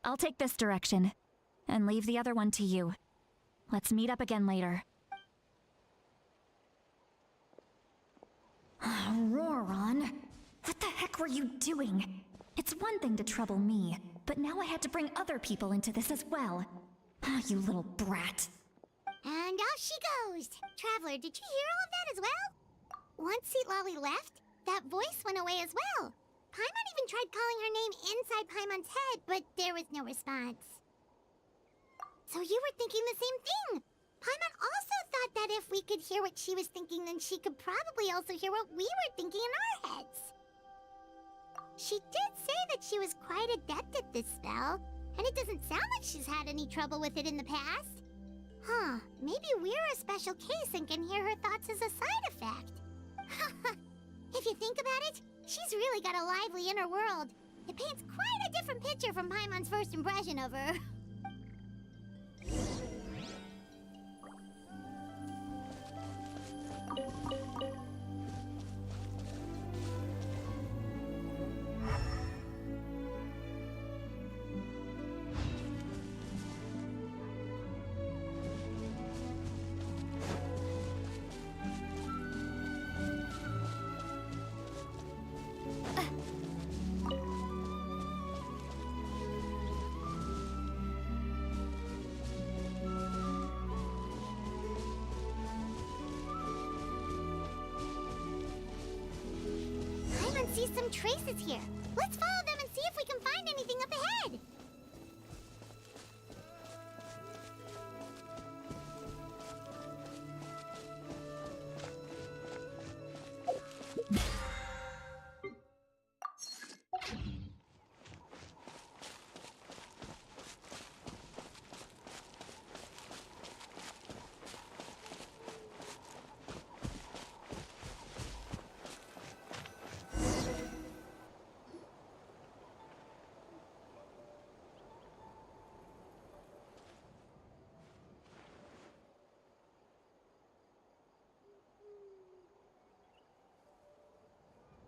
I'll take this direction, and leave the other one to you. Let's meet up again later. Auroron, what the heck were you doing? It's one thing to trouble me, but now I had to bring other people into this as well. You little brat. And off she goes! Traveler, did you hear all of that as well? Once Lolly left, that voice went away as well. Paimon even tried calling her name inside Paimon's head, but there was no response. So you were thinking the same thing! Paimon also thought that if we could hear what she was thinking, then she could probably also hear what we were thinking in our heads. She did say that she was quite adept at this spell, and it doesn't sound like she's had any trouble with it in the past. Huh, maybe we're a special case and can hear her thoughts as a side effect. If you think about it, she's really got a lively inner world. It paints quite a different picture from Paimon's first impression of her. Paimon sees some traces here. Let's follow them and see if we can find anything up ahead.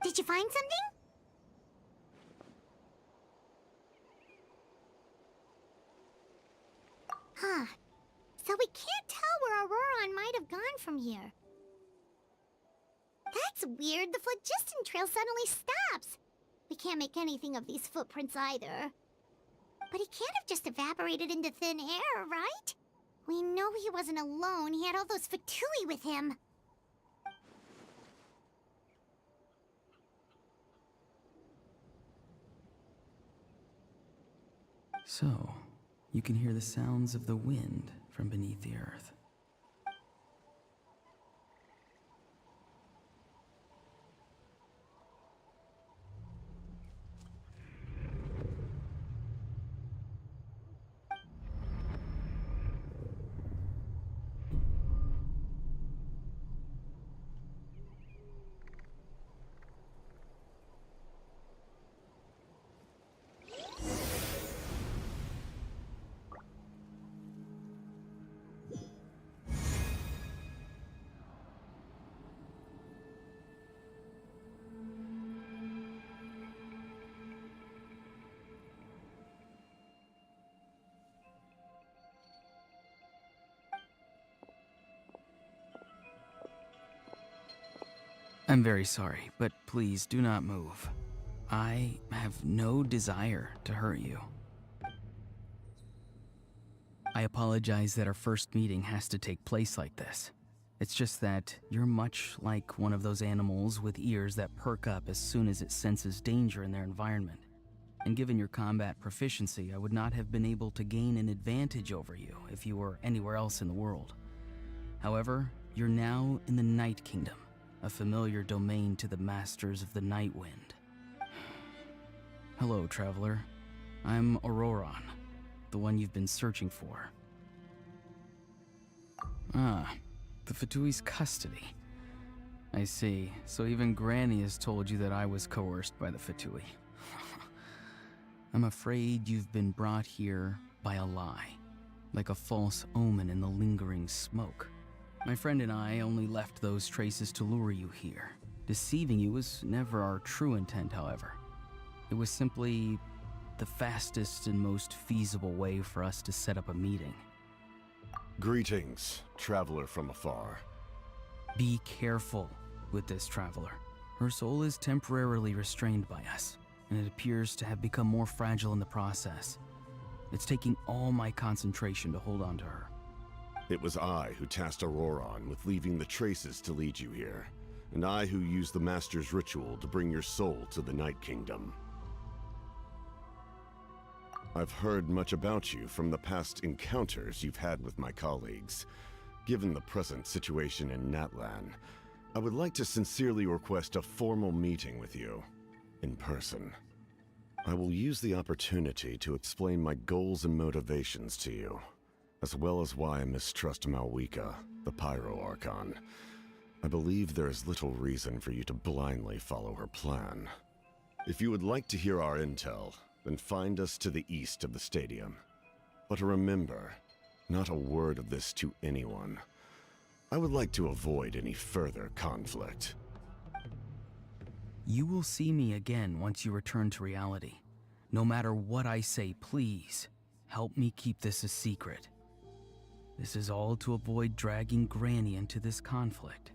Did you find something? Huh. So we can't tell where Auroron might have gone from here. That's weird. The phlogiston trail suddenly stops. We can't make anything of these footprints either. But he can't have just evaporated into thin air, right? We know he wasn't alone. He had all those Fatui with him. So, you can hear the sounds of the wind from beneath the earth. I'm very sorry, but please do not move. I have no desire to hurt you. I apologize that our first meeting has to take place like this. It's just that you're much like one of those animals with ears that perk up as soon as it senses danger in their environment. And given your combat proficiency, I would not have been able to gain an advantage over you if you were anywhere else in the world. However, you're now in the Night Kingdom, a familiar domain to the masters of the Night Wind. Hello, traveler. I'm Auroron, the one you've been searching for. Ah, the Fatui's custody. I see. So even Granny has told you that I was coerced by the Fatui. I'm afraid you've been brought here by a lie, like a false omen in the lingering smoke. My friend and I only left those traces to lure you here. Deceiving you was never our true intent, however. It was simply the fastest and most feasible way for us to set up a meeting. Greetings, traveler from afar. Be careful with this traveler. Her soul is temporarily restrained by us, and it appears to have become more fragile in the process. It's taking all my concentration to hold on to her. It was I who tasked Auroron with leaving the traces to lead you here, and I who used the Master's ritual to bring your soul to the Night Kingdom. I've heard much about you from the past encounters you've had with my colleagues. Given the present situation in Natlan, I would like to sincerely request a formal meeting with you, in person. I will use the opportunity to explain my goals and motivations to you. as well as why I mistrust Malwika, the Pyro Archon. I believe there is little reason for you to blindly follow her plan. If you would like to hear our intel, then find us to the east of the stadium. But remember, not a word of this to anyone. I would like to avoid any further conflict. You will see me again once you return to reality. No matter what I say, please, help me keep this a secret. This is all to avoid dragging Granny into this conflict.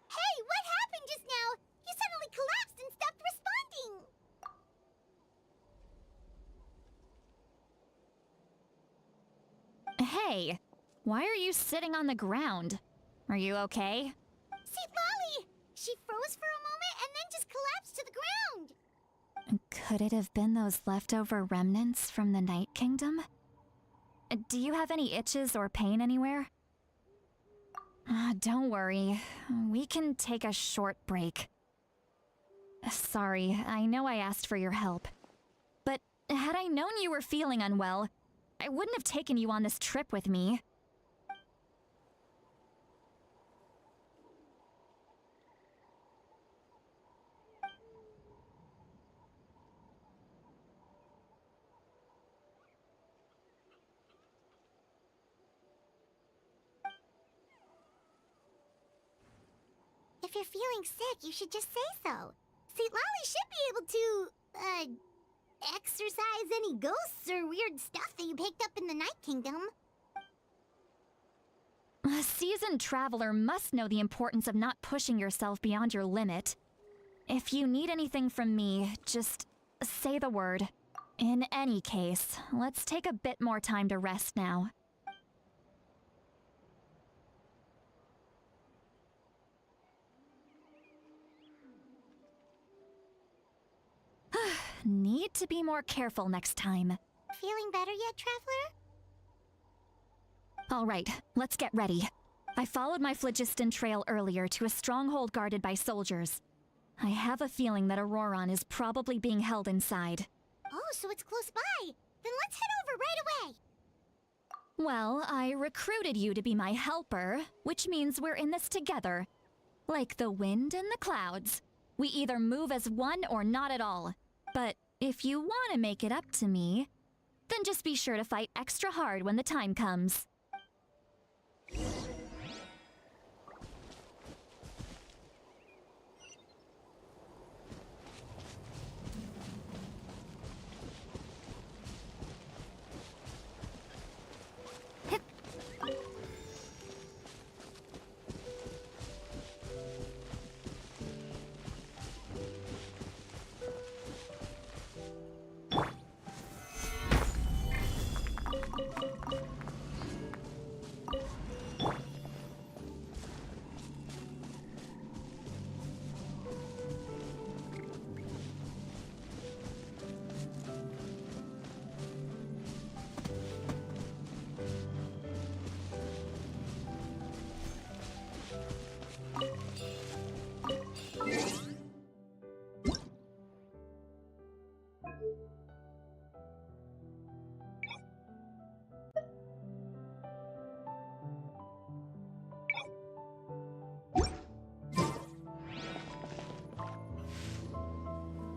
Hey, what happened just now? You suddenly collapsed and stopped responding. Hey, why are you sitting on the ground? Are you okay? See, Lolly! She froze for a moment and then just collapsed to the ground. Could it have been those leftover remnants from the Night Kingdom? Do you have any itches or pain anywhere? Don't worry. We can take a short break. Sorry, I know I asked for your help. But had I known you were feeling unwell, I wouldn't have taken you on this trip with me. If you're feeling sick, you should just say so. See, Lolly should be able to, exorcise any ghosts or weird stuff that you picked up in the Night Kingdom. A seasoned traveler must know the importance of not pushing yourself beyond your limit. If you need anything from me, just say the word. In any case, let's take a bit more time to rest now. Need to be more careful next time. Feeling better yet, Traveler? All right, let's get ready. I followed my phlogiston trail earlier to a stronghold guarded by soldiers. I have a feeling that Auroron is probably being held inside. Oh, so it's close by. Then let's head over right away. Well, I recruited you to be my helper, which means we're in this together. Like the wind and the clouds. We either move as one or not at all. But if you want to make it up to me, then just be sure to fight extra hard when the time comes.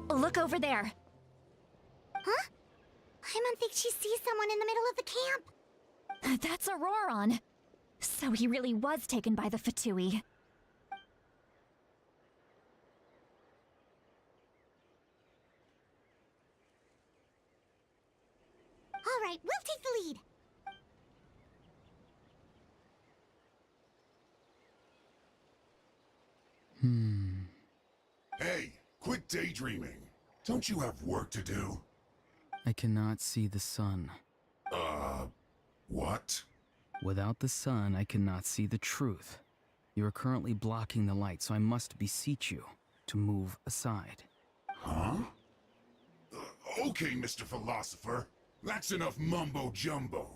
Look over there. Huh? Paimon thinks she sees someone in the middle of the camp. That's Auroron. So he really was taken by the Fatui. All right, we'll take the lead. Hey, quit daydreaming. Don't you have work to do? I cannot see the sun. What? Without the sun, I cannot see the truth. You are currently blocking the light, so I must beseech you to move aside. Huh? Okay, Mr. Philosopher. That's enough mumbo-jumbo.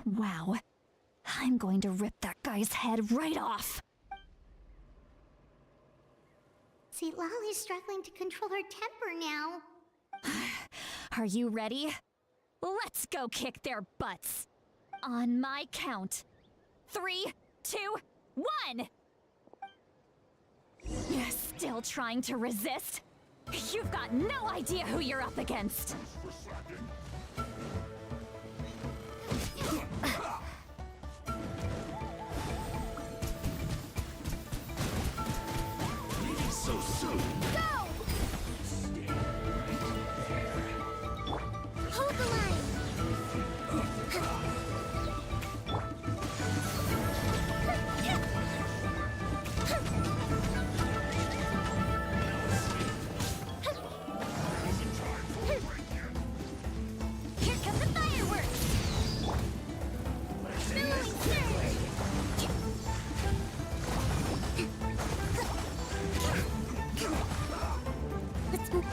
Wow. I'm going to rip that guy's head right off. See, Lolly's struggling to control her temper now. Are you ready? Let's go kick their butts. On my count. 3, 2, 1! You're still trying to resist? You've got no idea who you're up against. So soon. Go! Hold the line. Here come the fireworks! Billowing surge. Let's move.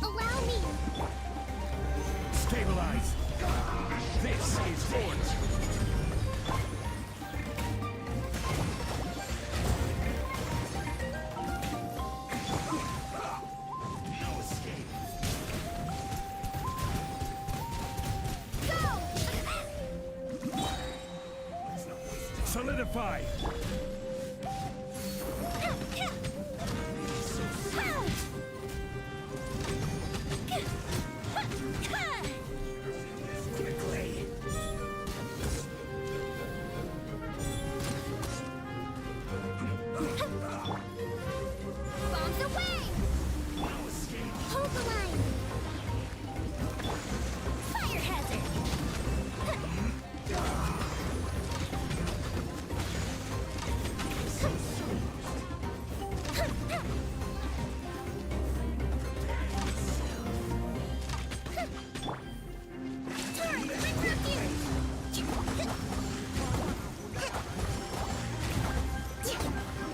Allow me. Stabilize! This is it! Solidify! Bombs away. Hold the line. Fire hazard.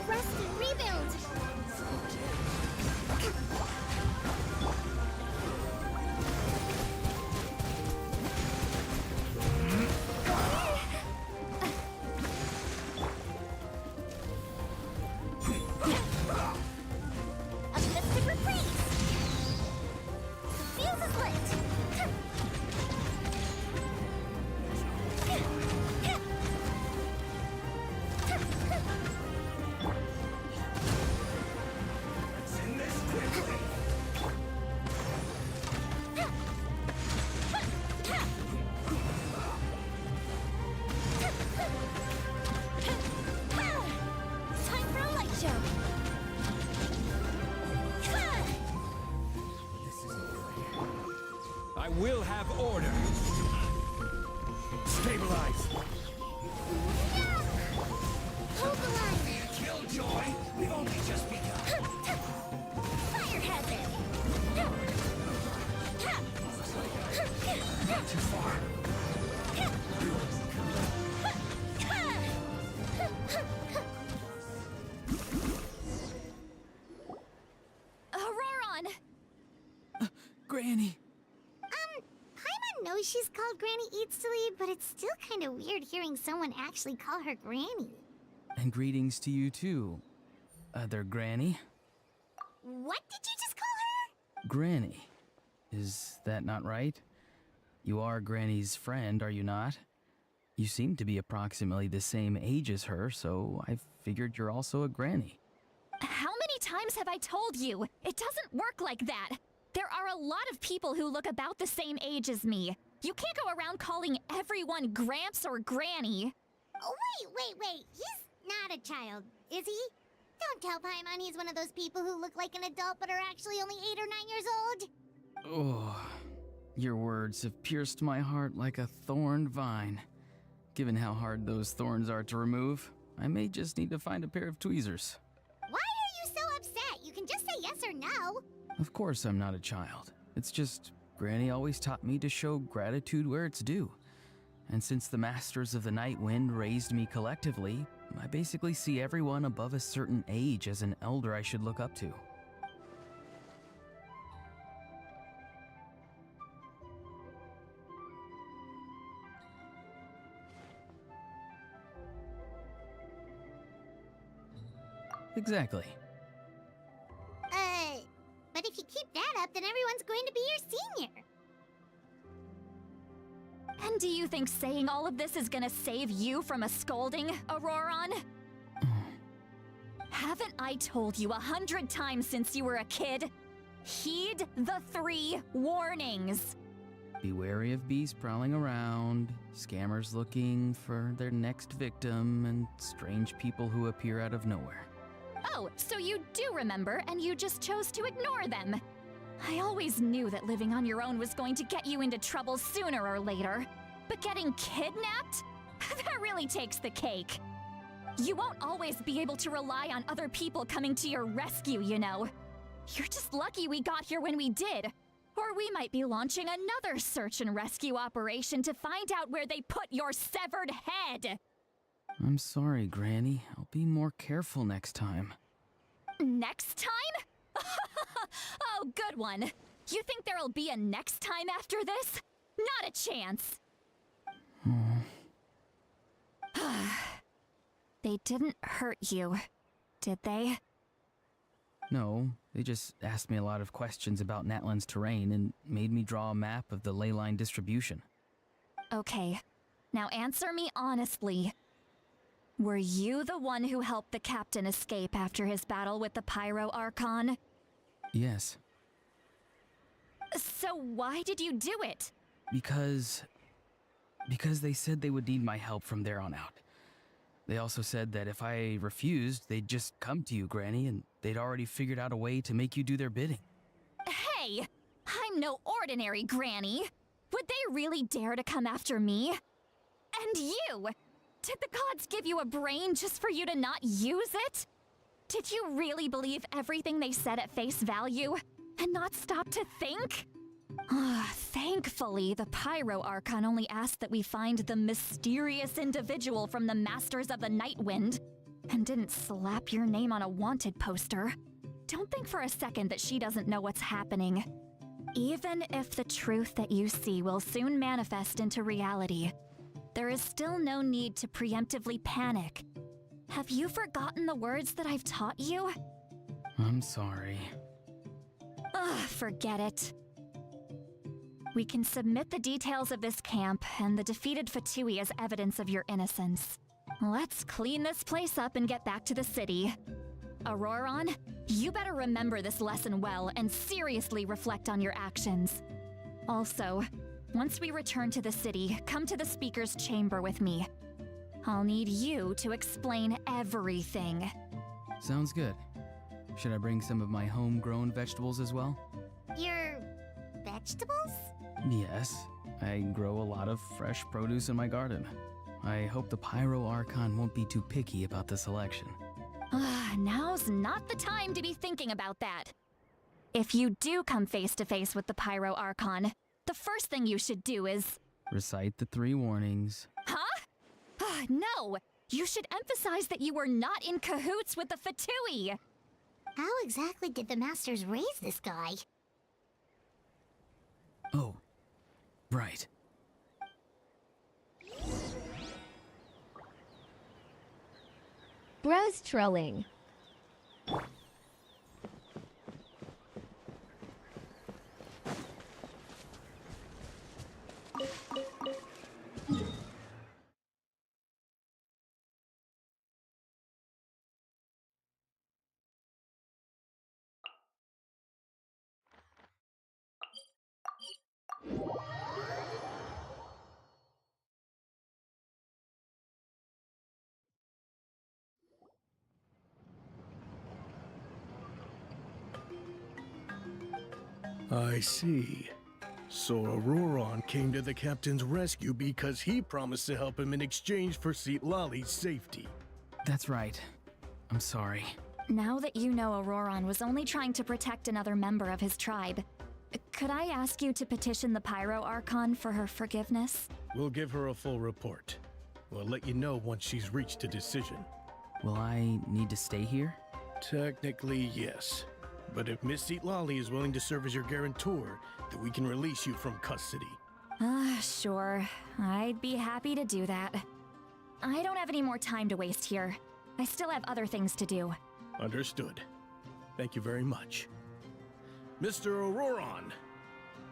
Rest and rebuild. Uplifted reprise. Fuse is lit. Time for a light show. I will have order! Stabilize! Hold the line. Killjoy! We've only just begun! Fire hazard. Not too far! Auroron! Granny! Paimon knows she's called Granny Eatsley, but it's still kind of weird hearing someone actually call her Granny. And greetings to you too, other Granny. What did you just call her? Granny. Is that not right? You are Granny's friend, are you not? You seem to be approximately the same age as her, so I figured you're also a Granny. How many times have I told you? It doesn't work like that. There are a lot of people who look about the same age as me. You can't go around calling everyone Gramps or Granny. Oh, wait. He's not a child, is he? Don't tell Paimon he's one of those people who look like an adult but are actually only 8 or 9 years old. Oh, your words have pierced my heart like a thorned vine. Given how hard those thorns are to remove, I may just need to find a pair of tweezers. Why are you so upset? You can just say yes or no. Of course I'm not a child. It's just Granny always taught me to show gratitude where it's due. And since the Masters of the Night Wind raised me collectively, I basically see everyone above a certain age as an elder I should look up to. Exactly. But if you keep that up, then everyone's going to be your senior. And do you think saying all of this is gonna save you from a scolding, Auroron? Haven't I told you 100 times since you were a kid? Heed the 3 warnings. Be wary of bees prowling around, scammers looking for their next victim, and strange people who appear out of nowhere. Oh, so you do remember, and you just chose to ignore them. I always knew that living on your own was going to get you into trouble sooner or later. But getting kidnapped? That really takes the cake. You won't always be able to rely on other people coming to your rescue, you know. You're just lucky we got here when we did. Or we might be launching another search and rescue operation to find out where they put your severed head. I'm sorry, Granny. I'll be more careful next time. Next time? Oh, good one. You think there'll be a next time after this? Not a chance. They didn't hurt you, did they? No, they just asked me a lot of questions about Natlan's terrain and made me draw a map of the ley line distribution. Okay, now answer me honestly. Were you the one who helped the captain escape after his battle with the Pyro Archon? Yes. So why did you do it? Because they said they would need my help from there on out. They also said that if I refused, they'd just come to you, Granny, and they'd already figured out a way to make you do their bidding. Hey, I'm no ordinary Granny. Would they really dare to come after me? And you! Did the gods give you a brain just for you to not use it? Did you really believe everything they said at face value and not stop to think? Thankfully, the Pyro Archon only asked that we find the mysterious individual from the Masters of the Nightwind and didn't slap your name on a wanted poster. Don't think for a second that she doesn't know what's happening. Even if the truth that you see will soon manifest into reality, there is still no need to preemptively panic. Have you forgotten the words that I've taught you? I'm sorry. Forget it. We can submit the details of this camp and the defeated Fatui as evidence of your innocence. Let's clean this place up and get back to the city. Auroron, you better remember this lesson well and seriously reflect on your actions. Also, once we return to the city, come to the speaker's chamber with me. I'll need you to explain everything. Sounds good. Should I bring some of my homegrown vegetables as well? Your vegetables? Yes, I grow a lot of fresh produce in my garden. I hope the Pyro Archon won't be too picky about the selection. Now's not the time to be thinking about that. If you do come face to face with the Pyro Archon, the first thing you should do is... Recite the 3 warnings. Huh? No! You should emphasize that you were not in cahoots with the Fatui! How exactly did the Masters raise this guy? Oh, right. Bros trolling. I see. So Auroron came to the captain's rescue because he promised to help him in exchange for Lali's safety. That's right. I'm sorry. Now that you know Auroron was only trying to protect another member of his tribe, could I ask you to petition the Pyro Archon for her forgiveness? We'll give her a full report. We'll let you know once she's reached a decision. Will I need to stay here? Technically, yes. But if Miss Lally is willing to serve as your guarantor, then we can release you from custody. Sure. I'd be happy to do that. I don't have any more time to waste here. I still have other things to do. Understood. Thank you very much. Mr. Auroron,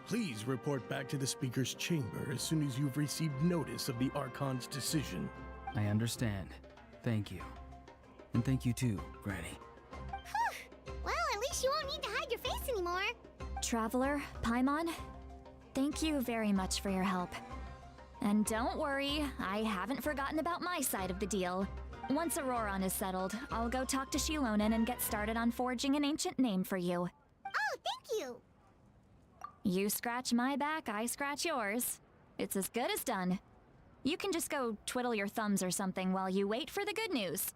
please report back to the Speaker's chamber as soon as you've received notice of the Archon's decision. I understand. Thank you. And thank you too, Granny. Well, at least you won't need to hide your face anymore. Traveler, Paimon, thank you very much for your help. And don't worry, I haven't forgotten about my side of the deal. Once Auroron is settled, I'll go talk to Shilonen and get started on forging an ancient name for you. Oh, thank you. You scratch my back, I scratch yours. It's as good as done. You can just go twiddle your thumbs or something while you wait for the good news.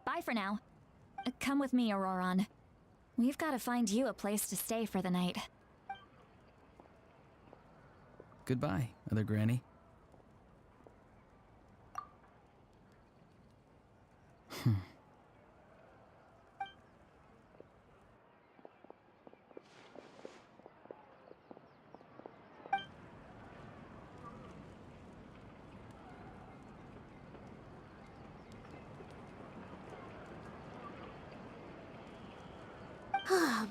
Bye for now. Come with me, Auroron. We've got to find you a place to stay for the night. Goodbye, Other Granny.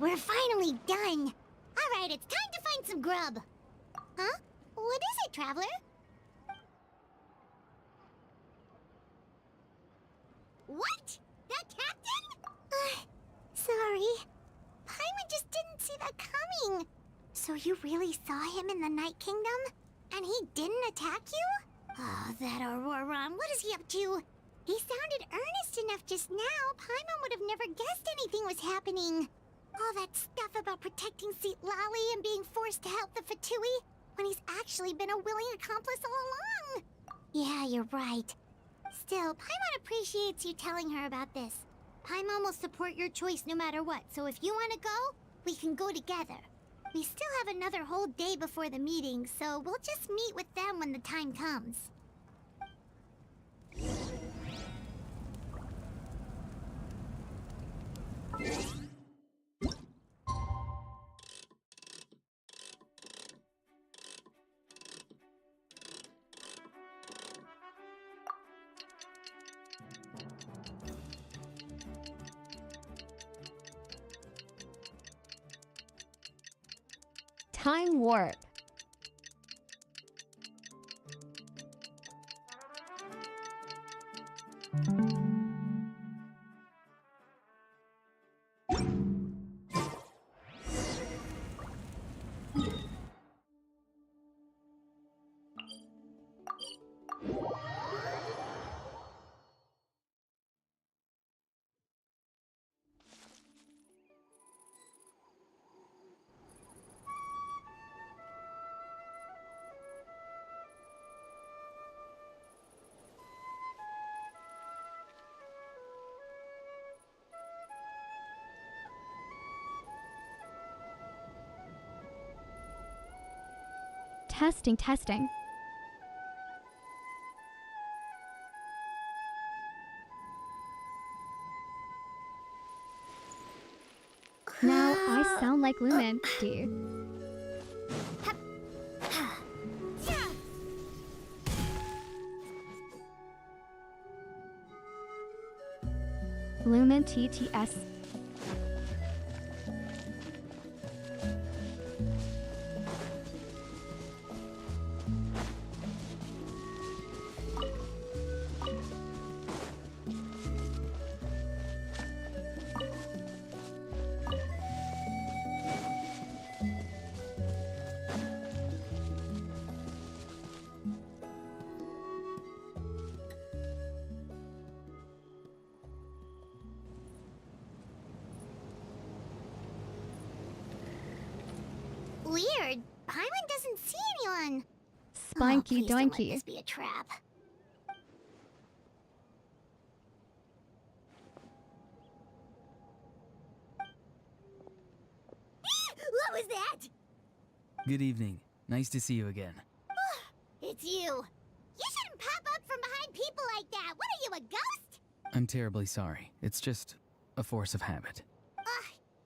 We're finally done. All right, it's time to find some grub. Huh? What is it, Traveler? What? That captain? Sorry. Paimon just didn't see that coming. So you really saw him in the Night Kingdom? And he didn't attack you? Oh, that Auroron, what is he up to? He sounded earnest enough just now. Paimon would have never guessed anything was happening. All that stuff about protecting Seat Lally and being forced to help the Fatui, when he's actually been a willing accomplice all along. Yeah, you're right. Still, Paimon appreciates you telling her about this. Paimon will support your choice no matter what, so if you want to go, we can go together. We still have another whole day before the meeting, so we'll just meet with them when the time comes. Time warp. Testing, testing. Now I sound like Lumen, do you? Lumen TTS. Weird. Paimon doesn't see anyone. Spinky Please don't let doinky. this be a trap. What was that? Good evening. Nice to see you again. It's you. You shouldn't pop up from behind people like that. What are you, a ghost? I'm terribly sorry. It's just a force of habit. Ugh,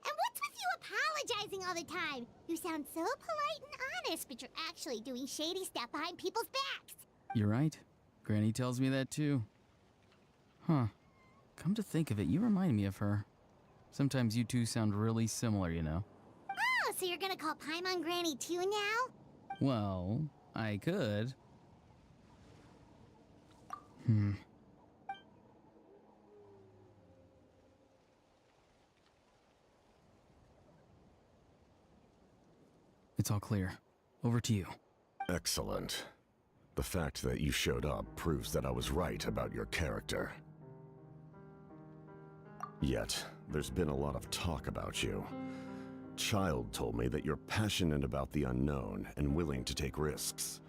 and what's with you apologizing all the time? You sound so polite and honest, but you're actually doing shady stuff behind people's backs. You're right. Granny tells me that too. Huh. Come to think of it, you remind me of her. Sometimes you two sound really similar, you know. Oh, so you're gonna call Paimon Granny too now? Well, I could. It's all clear. Over to you. Excellent. The fact that you showed up proves that I was right about your character. Yet, there's been a lot of talk about you. Child told me that you're passionate about the unknown and willing to take risks.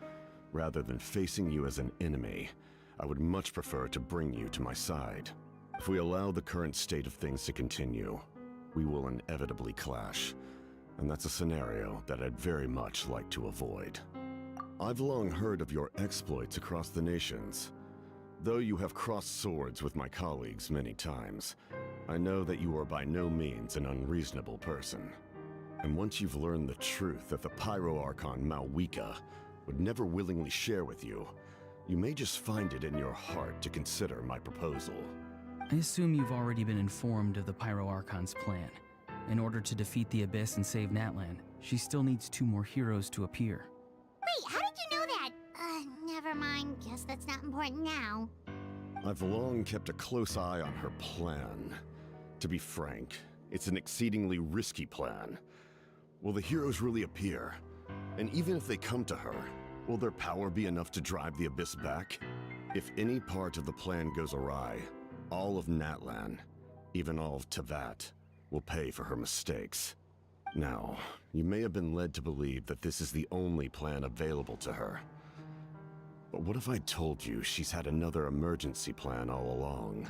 Rather than facing you as an enemy, I would much prefer to bring you to my side. If we allow the current state of things to continue, we will inevitably clash, and that's a scenario that I'd very much like to avoid. I've long heard of your exploits across the nations. Though you have crossed swords with my colleagues many times, I know that you are by no means an unreasonable person. And once you've learned the truth that the Pyro Archon Malwika would never willingly share with you, you may just find it in your heart to consider my proposal. I assume you've already been informed of the Pyro Archon's plan. In order to defeat the Abyss and save Natlan, she still needs 2 more heroes to appear. Wait, how did you know that? Never mind. Guess that's not important now. I've long kept a close eye on her plan. To be frank, it's an exceedingly risky plan. Will the heroes really appear? And even if they come to her, will their power be enough to drive the Abyss back? If any part of the plan goes awry, all of Natlan, even all of Tevat, will pay for her mistakes. Now, you may have been led to believe that this is the only plan available to her. But what if I told you she's had another emergency plan all along,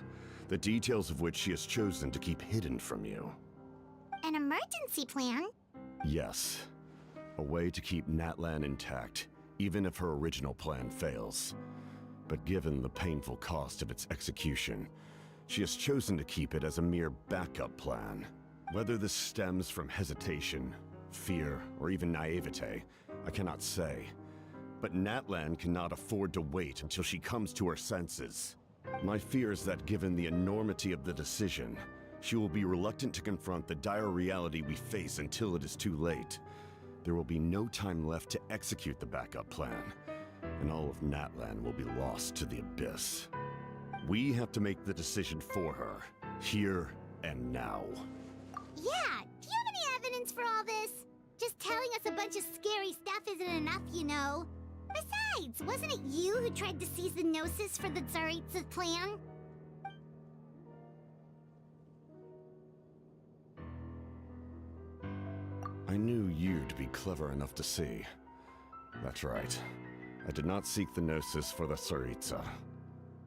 the details of which she has chosen to keep hidden from you? An emergency plan? Yes. A way to keep Natlan intact, even if her original plan fails. But given the painful cost of its execution, she has chosen to keep it as a mere backup plan. Whether this stems from hesitation, fear, or even naivete, I cannot say. But Natlan cannot afford to wait until she comes to her senses. My fear is that given the enormity of the decision, she will be reluctant to confront the dire reality we face until it is too late. There will be no time left to execute the backup plan, and all of Natlan will be lost to the Abyss. We have to make the decision for her, here and now. Yeah, do you have any evidence for all this? Just telling us a bunch of scary stuff isn't enough, you know. Besides, wasn't it you who tried to seize the Gnosis for the Tsaritsa's plan? I knew you to be clever enough to see. That's right. I did not seek the Gnosis for the Tsaritsa.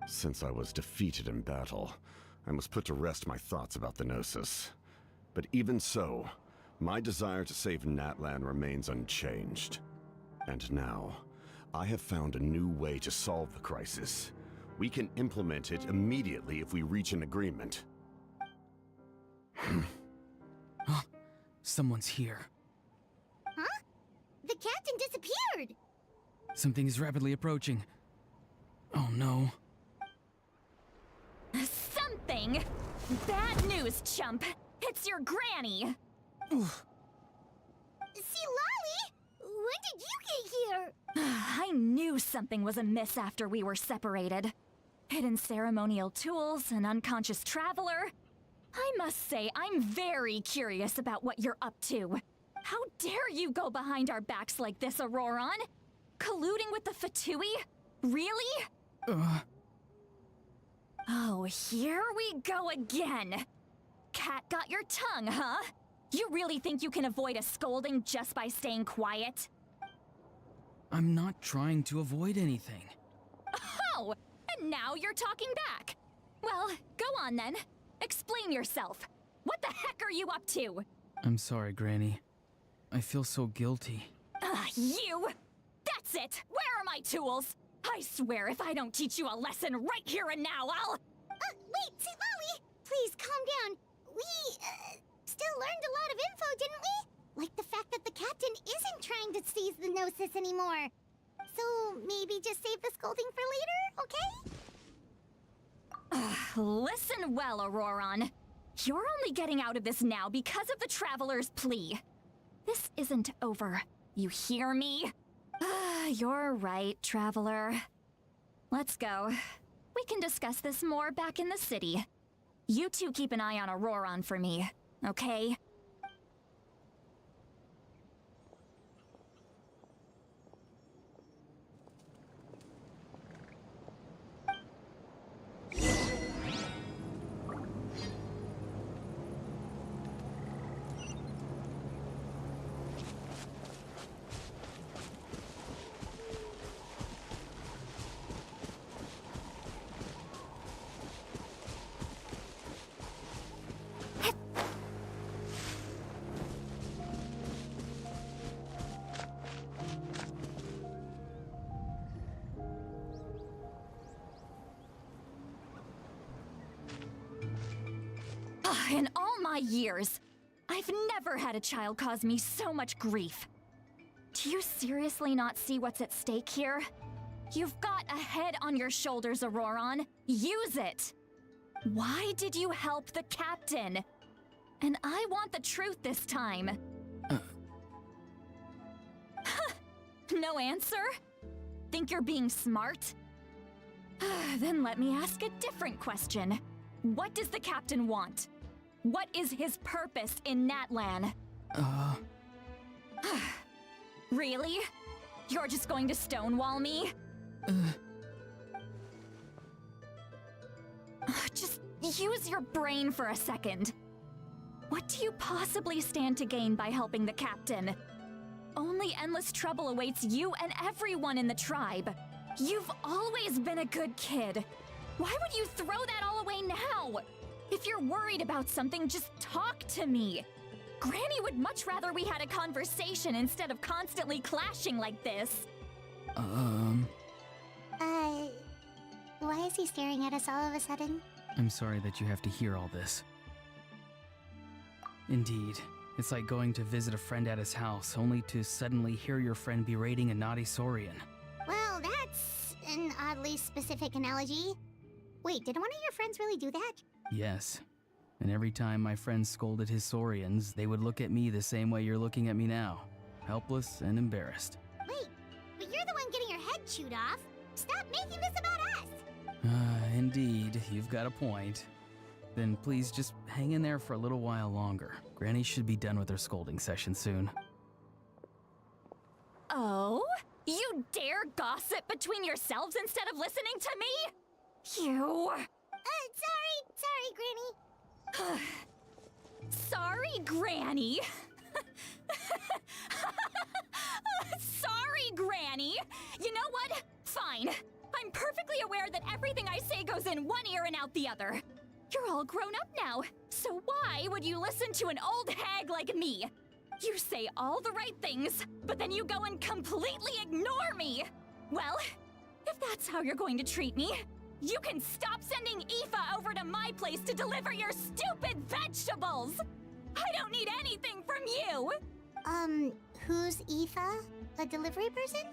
Since I was defeated in battle, I must put to rest my thoughts about the Gnosis. But even so, my desire to save Natlan remains unchanged. And now, I have found a new way to solve the crisis. We can implement it immediately if we reach an agreement. Someone's here. Huh? The captain disappeared! Something is rapidly approaching. Oh no. Something? Bad news, chump! It's your granny! See, Lolly? When did you get here? I knew something was amiss after we were separated. Hidden ceremonial tools, an unconscious traveler. I must say, I'm very curious about what you're up to. How dare you go behind our backs like this, Auroron? Colluding with the Fatui? Really? Oh, here we go again. Cat got your tongue, huh? You really think you can avoid a scolding just by staying quiet? I'm not trying to avoid anything. Oh, and now you're talking back. Well, go on then. Explain yourself. What the heck are you up to? I'm sorry, Granny. I feel so guilty. You! That's it! Where are my tools? I swear if I don't teach you a lesson right here and now, I'll... Wait, see, Molly! Please, calm down. We, still learned a lot of info, didn't we? Like the fact that the captain isn't trying to seize the Gnosis anymore. So, maybe just save the scolding for later, okay? Listen well, Auroron. You're only getting out of this now because of the Traveler's plea. This isn't over. You hear me? You're right, Traveler. Let's go. We can discuss this more back in the city. You two keep an eye on Auroron for me, okay? In all my years, I've never had a child cause me so much grief. Do you seriously not see what's at stake here? You've got a head on your shoulders, Auroron. Use it! Why did you help the captain? And I want the truth this time. No answer? Think you're being smart? Then let me ask a different question. What does the captain want? What is his purpose in Natlan? Really? You're just going to stonewall me? Just use your brain for a second. What do you possibly stand to gain by helping the captain? Only endless trouble awaits you and everyone in the tribe. You've always been a good kid. Why would you throw that all away now? If you're worried about something, just talk to me. Granny would much rather we had a conversation instead of constantly clashing like this. Why is he staring at us all of a sudden? I'm sorry that you have to hear all this. Indeed, it's like going to visit a friend at his house, only to suddenly hear your friend berating a naughty Saurian. Well, that's an oddly specific analogy. Wait, did one of your friends really do that? Yes. And every time my friend scolded his Saurians, they would look at me the same way you're looking at me now. Helpless and embarrassed. Wait, but you're the one getting your head chewed off. Stop making this about us! Indeed, you've got a point. Then please just hang in there for a little while longer. Granny should be done with her scolding session soon. Oh? You dare gossip between yourselves instead of listening to me? You... Sorry, Granny. Sorry, Granny. Sorry, Granny. You know what? Fine. I'm perfectly aware that everything I say goes in one ear and out the other. You're all grown up now, so why would you listen to an old hag like me? You say all the right things, but then you go and completely ignore me. Well, if that's how you're going to treat me, you can stop sending Aoife over to my place to deliver your stupid vegetables! I don't need anything from you! Who's Aoife? A delivery person?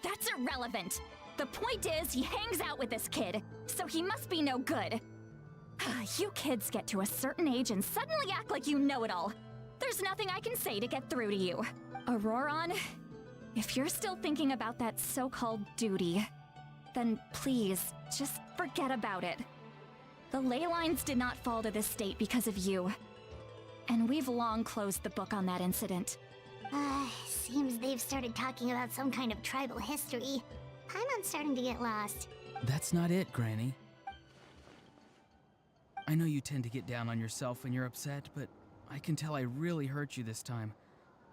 That's irrelevant. The point is, he hangs out with this kid, so he must be no good. You kids get to a certain age and suddenly act like you know it all. There's nothing I can say to get through to you. Auroron, if you're still thinking about that so-called duty, then please, just forget about it. The ley lines did not fall to this state because of you. And we've long closed the book on that incident. Seems they've started talking about some kind of tribal history. I'm starting to get lost. That's not it, Granny. I know you tend to get down on yourself when you're upset, but I can tell I really hurt you this time.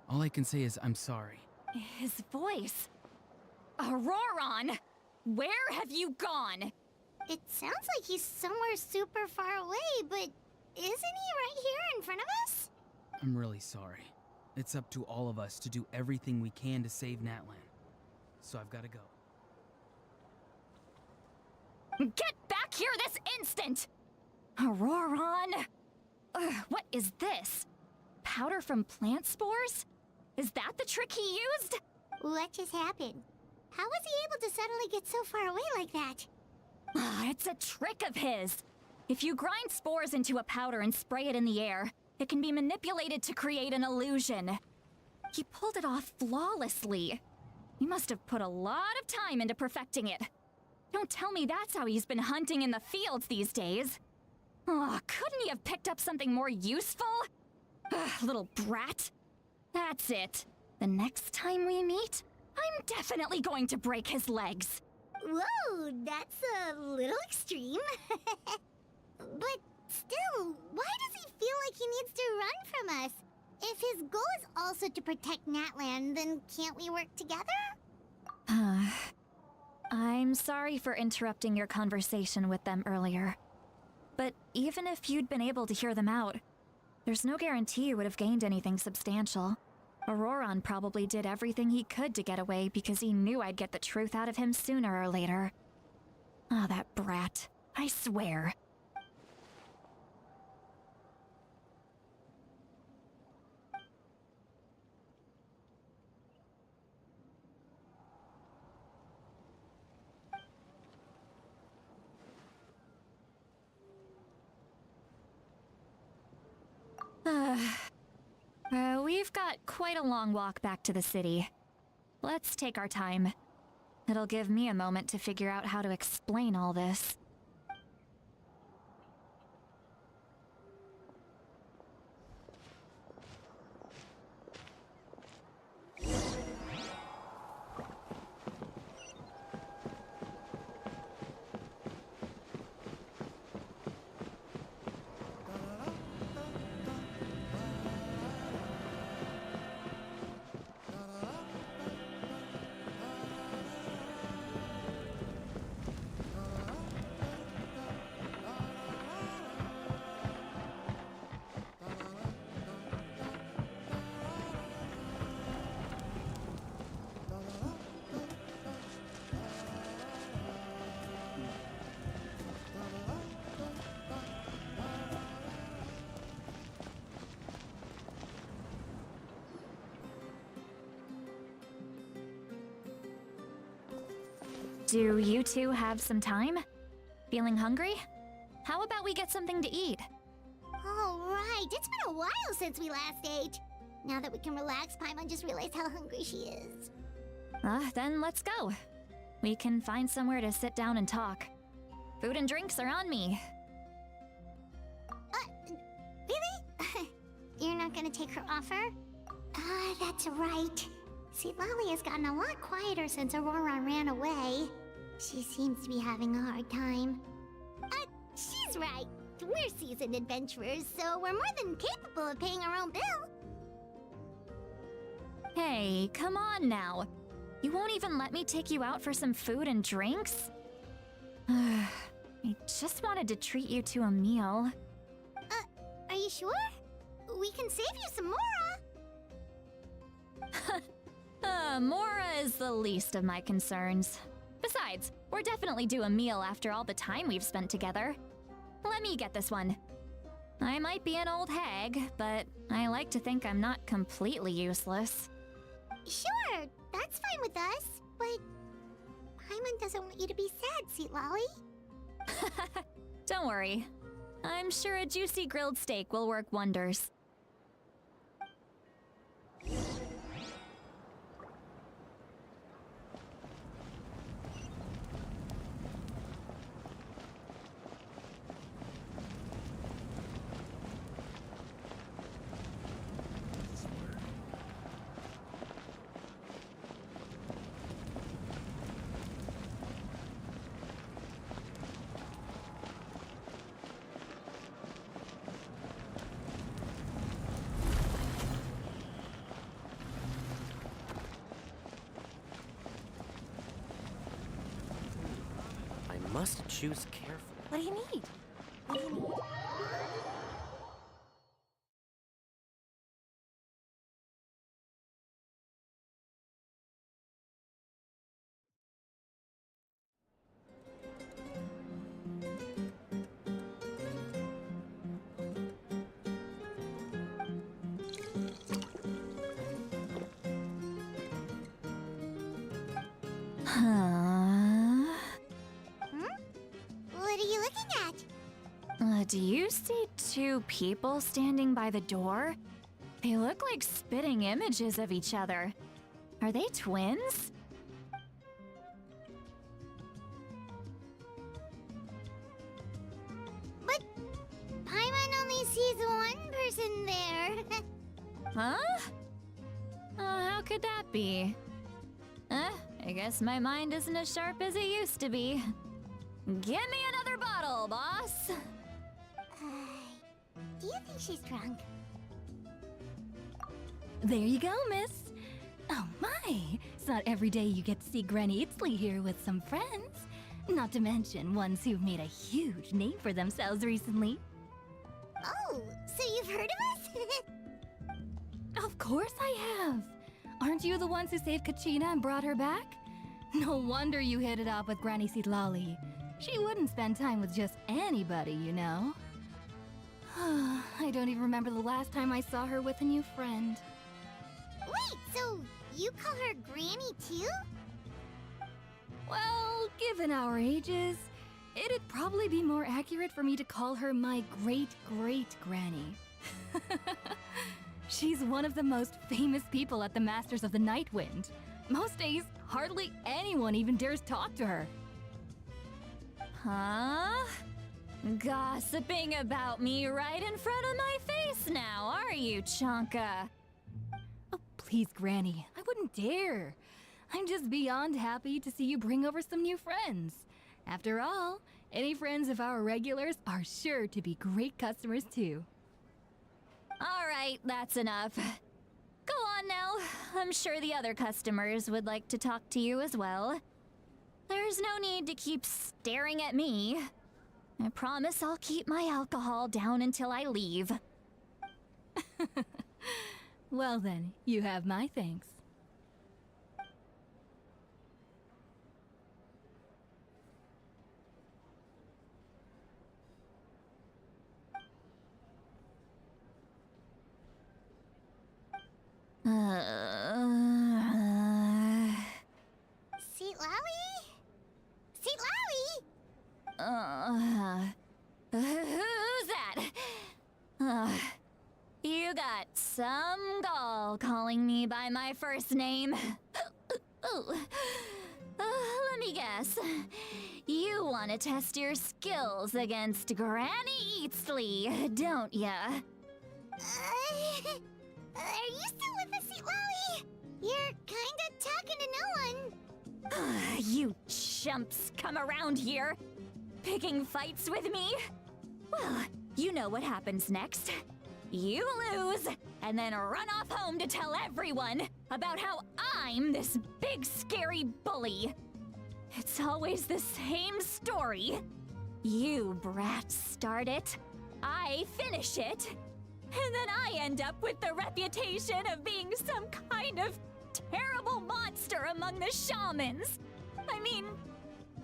All I can say is I'm sorry. His voice. Auroron! Where have you gone? It sounds like he's somewhere super far away, but isn't he right here in front of us? I'm really sorry. It's up to all of us to do everything we can to save Natlan. So I've got to go. Get back here this instant! Auroron! Ugh, what is this? Powder from plant spores? Is that the trick he used? What just happened? How was he able to suddenly get so far away like that? It's a trick of his. If you grind spores into a powder and spray it in the air, it can be manipulated to create an illusion. He pulled it off flawlessly. He must have put a lot of time into perfecting it. Don't tell me that's how he's been hunting in the fields these days. Oh, couldn't he have picked up something more useful? Ugh, little brat. That's it. The next time we meet, I'm definitely going to break his legs. Whoa, that's a little extreme. But still, why does he feel like he needs to run from us? If his goal is also to protect Natlan, then can't we work together? I'm sorry for interrupting your conversation with them earlier. But even if you'd been able to hear them out, there's no guarantee you would have gained anything substantial. Auroron probably did everything he could to get away because he knew I'd get the truth out of him sooner or later. Ah, that brat. I swear. We've got quite a long walk back to the city. Let's take our time. It'll give me a moment to figure out how to explain all this. Do you two have some time? Feeling hungry? How about we get something to eat? All right, it's been a while since we last ate. Now that we can relax, Paimon just realized how hungry she is. Then let's go. We can find somewhere to sit down and talk. Food and drinks are on me. Really? You're not gonna take her offer? That's right. See, Lolly has gotten a lot quieter since Aurora ran away. She seems to be having a hard time. She's right. We're seasoned adventurers, so we're more than capable of paying our own bill. Hey, come on now. You won't even let me take you out for some food and drinks? I just wanted to treat you to a meal. Are you sure? We can save you some more. Mora is the least of my concerns. Besides, we're definitely due a meal after all the time we've spent together. Let me get this one. I might be an old hag, but I like to think I'm not completely useless. Sure, that's fine with us, but Paimon doesn't want you to be sad, sweet Lolly. Don't worry. I'm sure a juicy grilled steak will work wonders. Must choose carefully. What do you need? What do you need? What are you looking at? Do you see two people standing by the door? They look like spitting images of each other. Are they twins? But Paimon only sees one person there. Huh? How could that be? I guess my mind isn't as sharp as it used to be. Give me another bottle, boss! Do you think she's drunk? There you go, miss. Oh my! It's not every day you get to see Granny Itzley here with some friends. Not to mention ones who've made a huge name for themselves recently. Oh, so you've heard of us? Of course I have! Aren't you the ones who saved Kachina and brought her back? No wonder you hit it off with Granny Sitlali. She wouldn't spend time with just anybody, you know. I don't even remember the last time I saw her with a new friend. Wait, so you call her Granny too? Well, given our ages, it'd probably be more accurate for me to call her my great-great-granny. She's one of the most famous people at the Masters of the Night Wind. Most days, hardly anyone even dares talk to her. Huh? Gossiping about me right in front of my face now, are you, Chonka? Oh, please, Granny, I wouldn't dare. I'm just beyond happy to see you bring over some new friends. After all, any friends of our regulars are sure to be great customers too. All right, that's enough. Go on now. I'm sure the other customers would like to talk to you as well. There's no need to keep staring at me. I promise I'll keep my alcohol down until I leave. Well then, you have my thanks. Seatlawi? Seatlawi? Who's that? You got some gall calling me by my first name. Let me guess. You want to test your skills against Granny Eatsley, don't ya? Are you still with us, Seatlawi? You're kinda talking to no one. You chumps come around here, picking fights with me? Well, you know what happens next. You lose, and then run off home to tell everyone about how I'm this big scary bully. It's always the same story. You brats start it, I finish it, and then I end up with the reputation of being some kind of terrible monster among the shamans. I mean,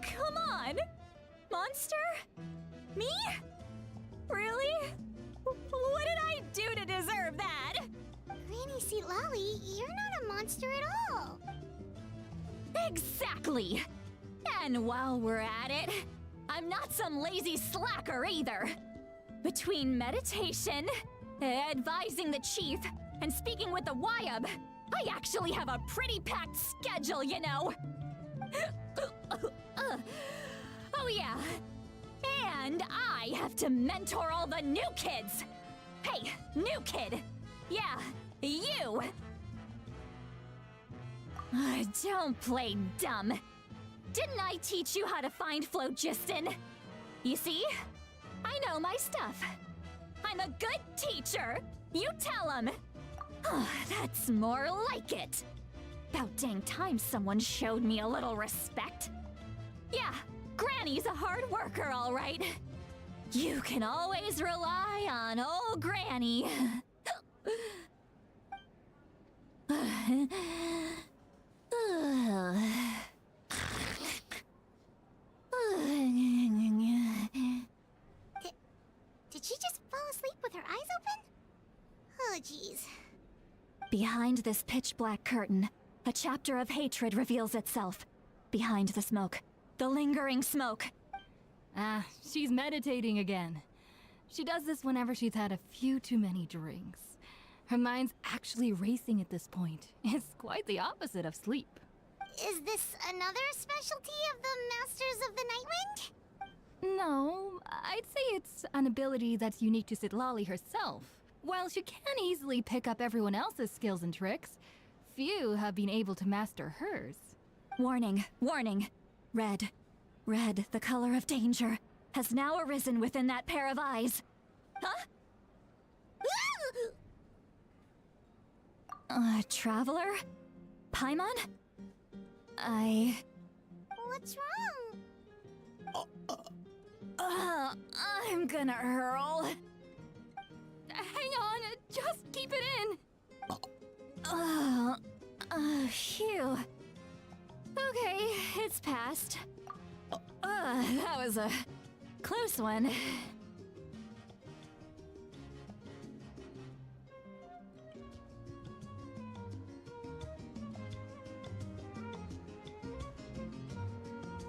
come on. Monster? Me? Really? What did I do to deserve that? Granny Seatlawi, you're not a monster at all. Exactly. And while we're at it, I'm not some lazy slacker either. Between meditation, advising the chief, and speaking with the Wyab, I actually have a pretty packed schedule, you know. Oh yeah. And I have to mentor all the new kids. Hey, new kid. Yeah, you. Don't play dumb. Didn't I teach you how to find phlogiston? You see? I know my stuff. I'm a good teacher. You tell him. That's more like it. About dang time someone showed me a little respect. Yeah, Granny's a hard worker, all right. You can always rely on old Granny. Did she just fall asleep with her eyes open? Oh, jeez. Behind this pitch-black curtain, a chapter of hatred reveals itself. behind the smoke. The lingering smoke. Ah, she's meditating again. She does this whenever she's had a few too many drinks. Her mind's actually racing at this point. It's quite the opposite of sleep. Is this another specialty of the Masters of the Nightwind? No, I'd say it's an ability that's unique to Citlali herself. While she can easily pick up everyone else's skills and tricks, few have been able to master hers. Warning, warning. Red, the color of danger, has now arisen within that pair of eyes. Huh? Traveler? Paimon? What's wrong? I'm gonna hurl. Hang on, just keep it in. Phew. Okay, it's passed. That was a close one.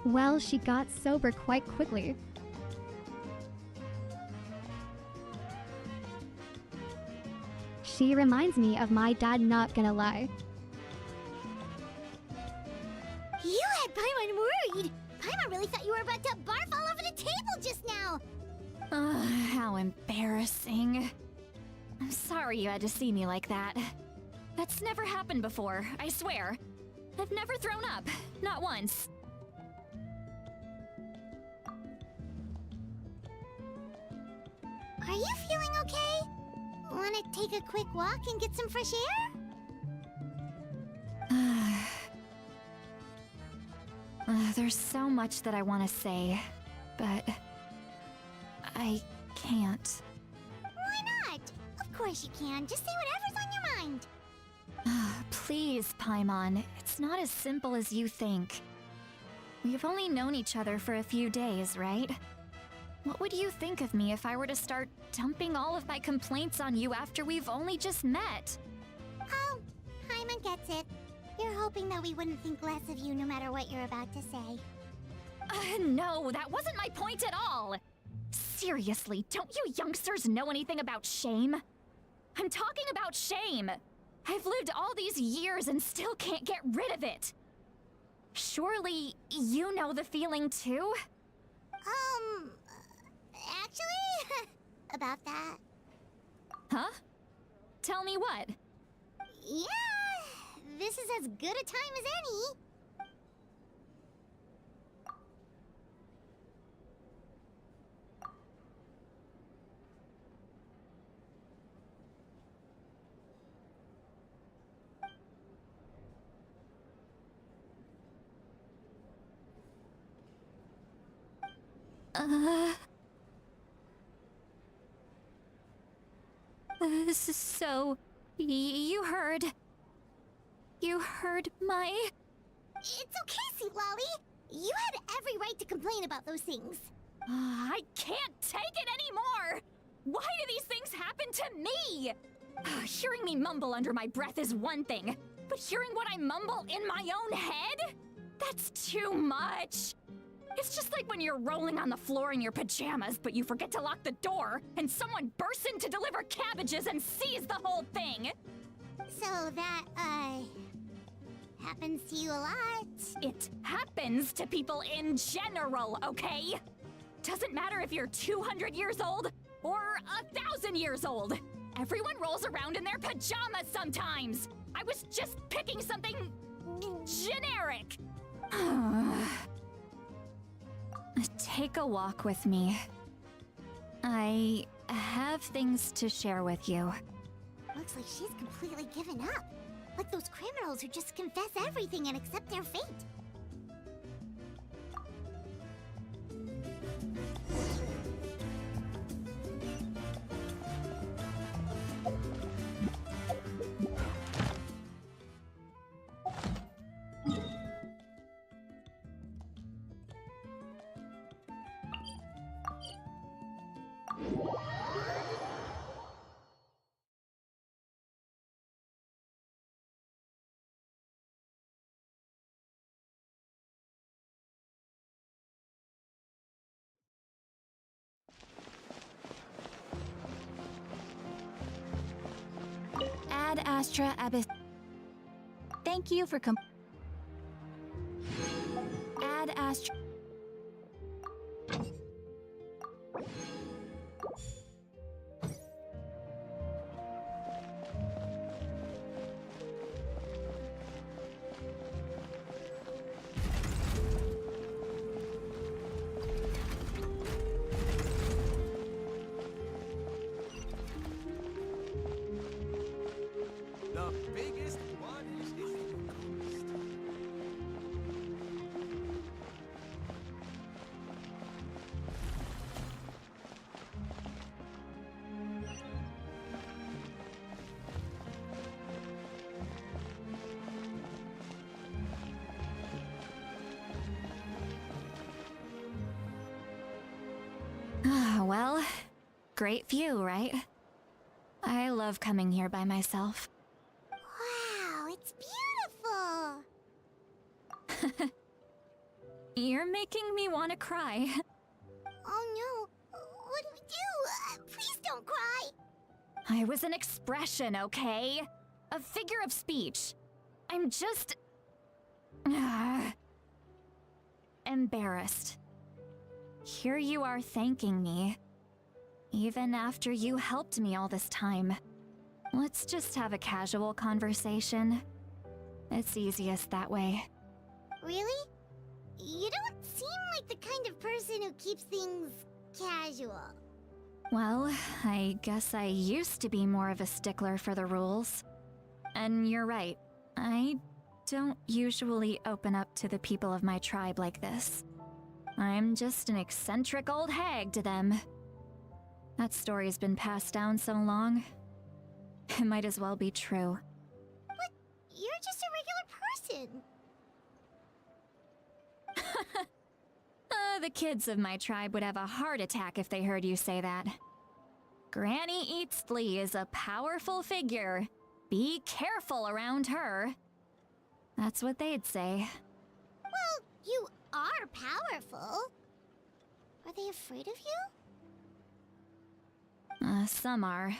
Well, she got sober quite quickly. She reminds me of my dad, not gonna lie. You had Paimon worried! Paimon really thought you were about to barf all over the table just now! How embarrassing. I'm sorry you had to see me like that. That's never happened before, I swear. I've never thrown up, not once. Are you feeling okay? Wanna take a quick walk and get some fresh air? There's so much that I want to say, but I can't. Why not? Of course you can. Just say whatever's on your mind. Please, Paimon, it's not as simple as you think. We've only known each other for a few days, right? What would you think of me if I were to start dumping all of my complaints on you after we've only just met? Oh, Paimon gets it. You're hoping that we wouldn't think less of you no matter what you're about to say. No, that wasn't my point at all! Seriously, don't you youngsters know anything about shame? I'm talking about shame! I've lived all these years and still can't get rid of it! Surely, you know the feeling too? Actually, about that. Huh? Tell me what? Yeah, this is as good a time as any. So, you heard my... It's okay, Citlali. You had every right to complain about those things. I can't take it anymore! Why do these things happen to me? Hearing me mumble under my breath is one thing, but hearing what I mumble in my own head? That's too much! It's just like when you're rolling on the floor in your pajamas, but you forget to lock the door, and someone bursts in to deliver cabbages and sees the whole thing! So that, happens to you a lot. It happens to people in general, okay? Doesn't matter if you're 200 years old or 1,000 years old. Everyone rolls around in their pajamas sometimes. I was just picking something generic. Take a walk with me. I have things to share with you. Looks like she's completely given up. Like those criminals who just confess everything and accept their fate. Ad Astra Abyss. Thank you for Ad Astra. The biggest one is the coolest. Well, great view, right? I love coming here by myself. Wow, it's beautiful! You're making me want to cry. Oh no, what do we do? Please don't cry! I was an expression, okay? A figure of speech. I'm just... embarrassed. Here you are thanking me. Even after you helped me all this time. Let's just have a casual conversation. It's easiest that way. Really? You don't seem like the kind of person who keeps things casual. Well, I guess I used to be more of a stickler for the rules. And you're right, I don't usually open up to the people of my tribe like this. I'm just an eccentric old hag to them. That story's been passed down so long, it might as well be true. But you're just a regular person. The kids of my tribe would have a heart attack if they heard you say that. Granny Eatsley is a powerful figure. Be careful around her. That's what they'd say. Well, you are powerful. Are they afraid of you? Some are.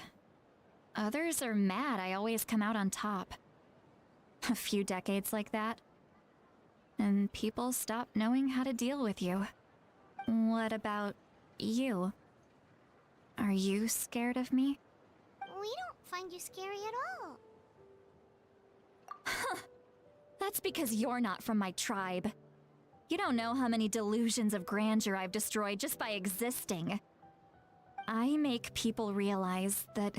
Others are mad I always come out on top. A few decades like that, and people stop knowing how to deal with you. What about you? Are you scared of me? We don't find you scary at all. That's because you're not from my tribe. You don't know how many delusions of grandeur I've destroyed just by existing. I make people realize that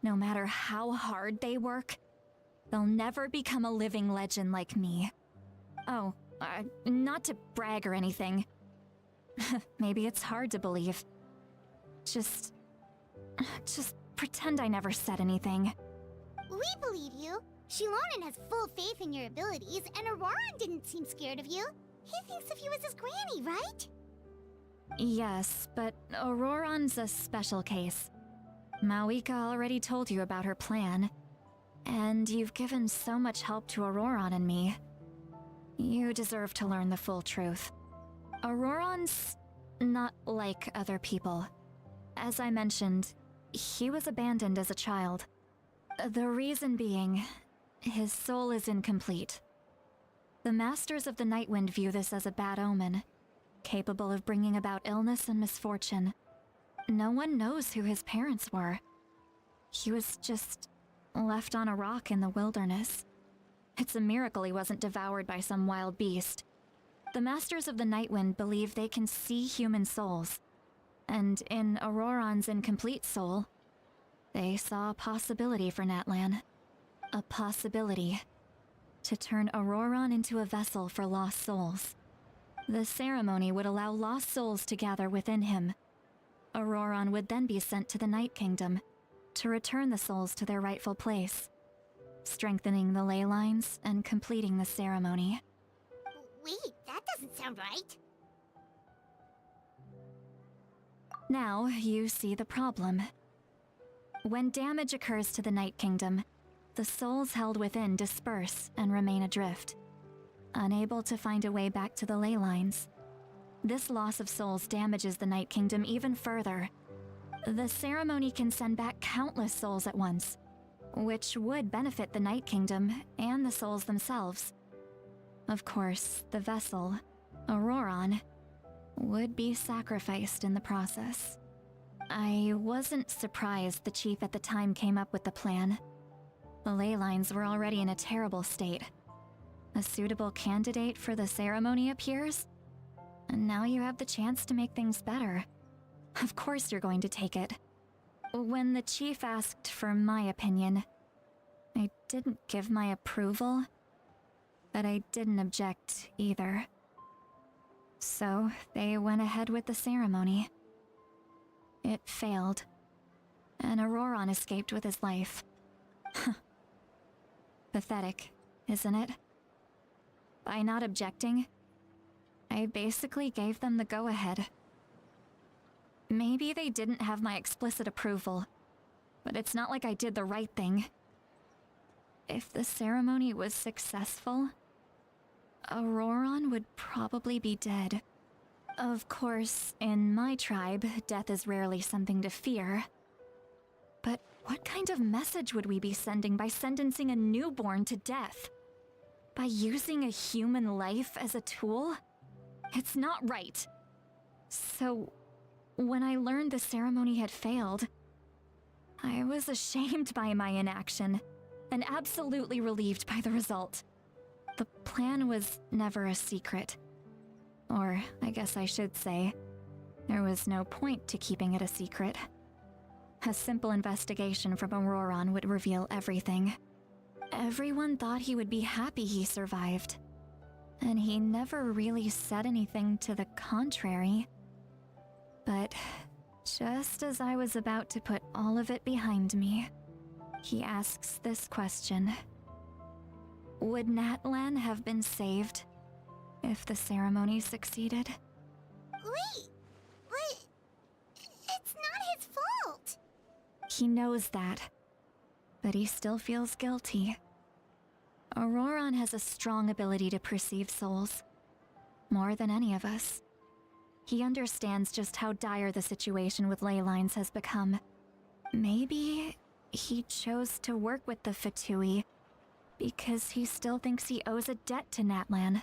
no matter how hard they work, they'll never become a living legend like me. Oh, not to brag or anything. Maybe it's hard to believe. Just pretend I never said anything. We believe you. Shilonen has full faith in your abilities, and Auroran didn't seem scared of you. He thinks of you as his granny, right? Yes, but Auroran's a special case. Mawika already told you about her plan. And you've given so much help to Auroran and me. You deserve to learn the full truth. Auroran's not like other people. As I mentioned, he was abandoned as a child. The reason being, his soul is incomplete. The Masters of the Nightwind view this as a bad omen, capable of bringing about illness and misfortune. No one knows who his parents were. He was just left on a rock in the wilderness. It's a miracle he wasn't devoured by some wild beast. The Masters of the Nightwind believe they can see human souls. And in Auroran's incomplete soul, they saw a possibility for Natlan. A possibility to turn Auroran into a vessel for lost souls. The ceremony would allow lost souls to gather within him. Auroran would then be sent to the Night Kingdom to return the souls to their rightful place, strengthening the ley lines and completing the ceremony. Wait, that doesn't sound right. Now you see the problem. When damage occurs to the Night Kingdom, the souls held within disperse and remain adrift, unable to find a way back to the ley lines. This loss of souls damages the Night Kingdom even further. The ceremony can send back countless souls at once, which would benefit the Night Kingdom and the souls themselves. Of course, the vessel, Auroron, would be sacrificed in the process. I wasn't surprised the chief at the time came up with the plan. The ley lines were already in a terrible state. A suitable candidate for the ceremony appears, and now you have the chance to make things better. Of course you're going to take it. When the chief asked for my opinion, I didn't give my approval, but I didn't object either. So they went ahead with the ceremony. It failed, and Auroron escaped with his life. Pathetic, isn't it? By not objecting, I basically gave them the go-ahead. Maybe they didn't have my explicit approval, but it's not like I did the right thing. If the ceremony was successful, Auroron would probably be dead. Of course, in my tribe, death is rarely something to fear. But what kind of message would we be sending by sentencing a newborn to death? By using a human life as a tool? It's not right. So, when I learned the ceremony had failed, I was ashamed by my inaction, and absolutely relieved by the result. The plan was never a secret. Or, I guess I should say, there was no point to keeping it a secret. A simple investigation from Auroron would reveal everything. Everyone thought he would be happy he survived, and he never really said anything to the contrary. But just as I was about to put all of it behind me, he asks this question. Would Natlan have been saved if the ceremony succeeded? Wait, but it's not his fault. He knows that, but he still feels guilty. Auroron has a strong ability to perceive souls, more than any of us. He understands just how dire the situation with ley lines has become. Maybe he chose to work with the Fatui because he still thinks he owes a debt to Natlan.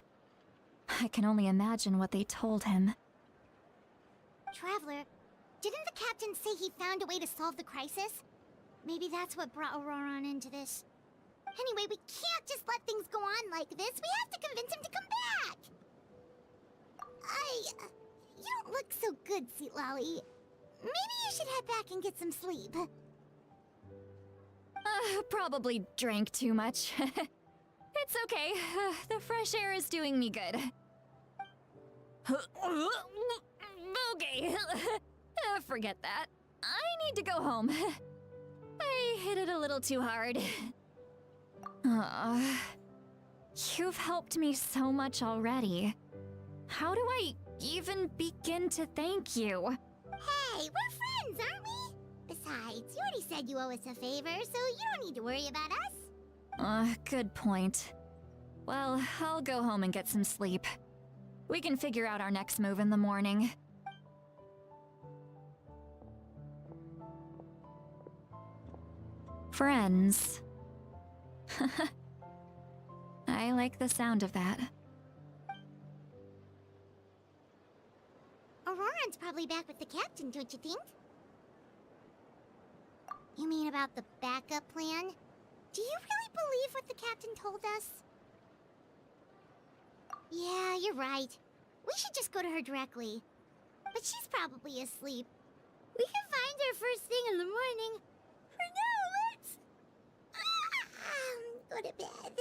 I can only imagine what they told him. Traveler, didn't the captain say he found a way to solve the crisis? Maybe that's what brought Auroron into this. Anyway, we can't just let things go on like this. We have to convince him to come back. You don't look so good, Lolly. Maybe you should head back and get some sleep. Probably drank too much. It's okay. The fresh air is doing me good. Okay. Forget that. I need to go home. I hit it a little too hard. You've helped me so much already. How do I even begin to thank you? Hey, we're friends, aren't we? Besides, you already said you owe us a favor, so you don't need to worry about us. Good point. Well, I'll go home and get some sleep. We can figure out our next move in the morning. Friends. I like the sound of that. Auroron's probably back with the captain, don't you think? You mean about the backup plan? Do you really believe what the captain told us? Yeah, you're right. We should just go to her directly. But she's probably asleep. We can find her first thing in the morning. For now, let's... go to bed.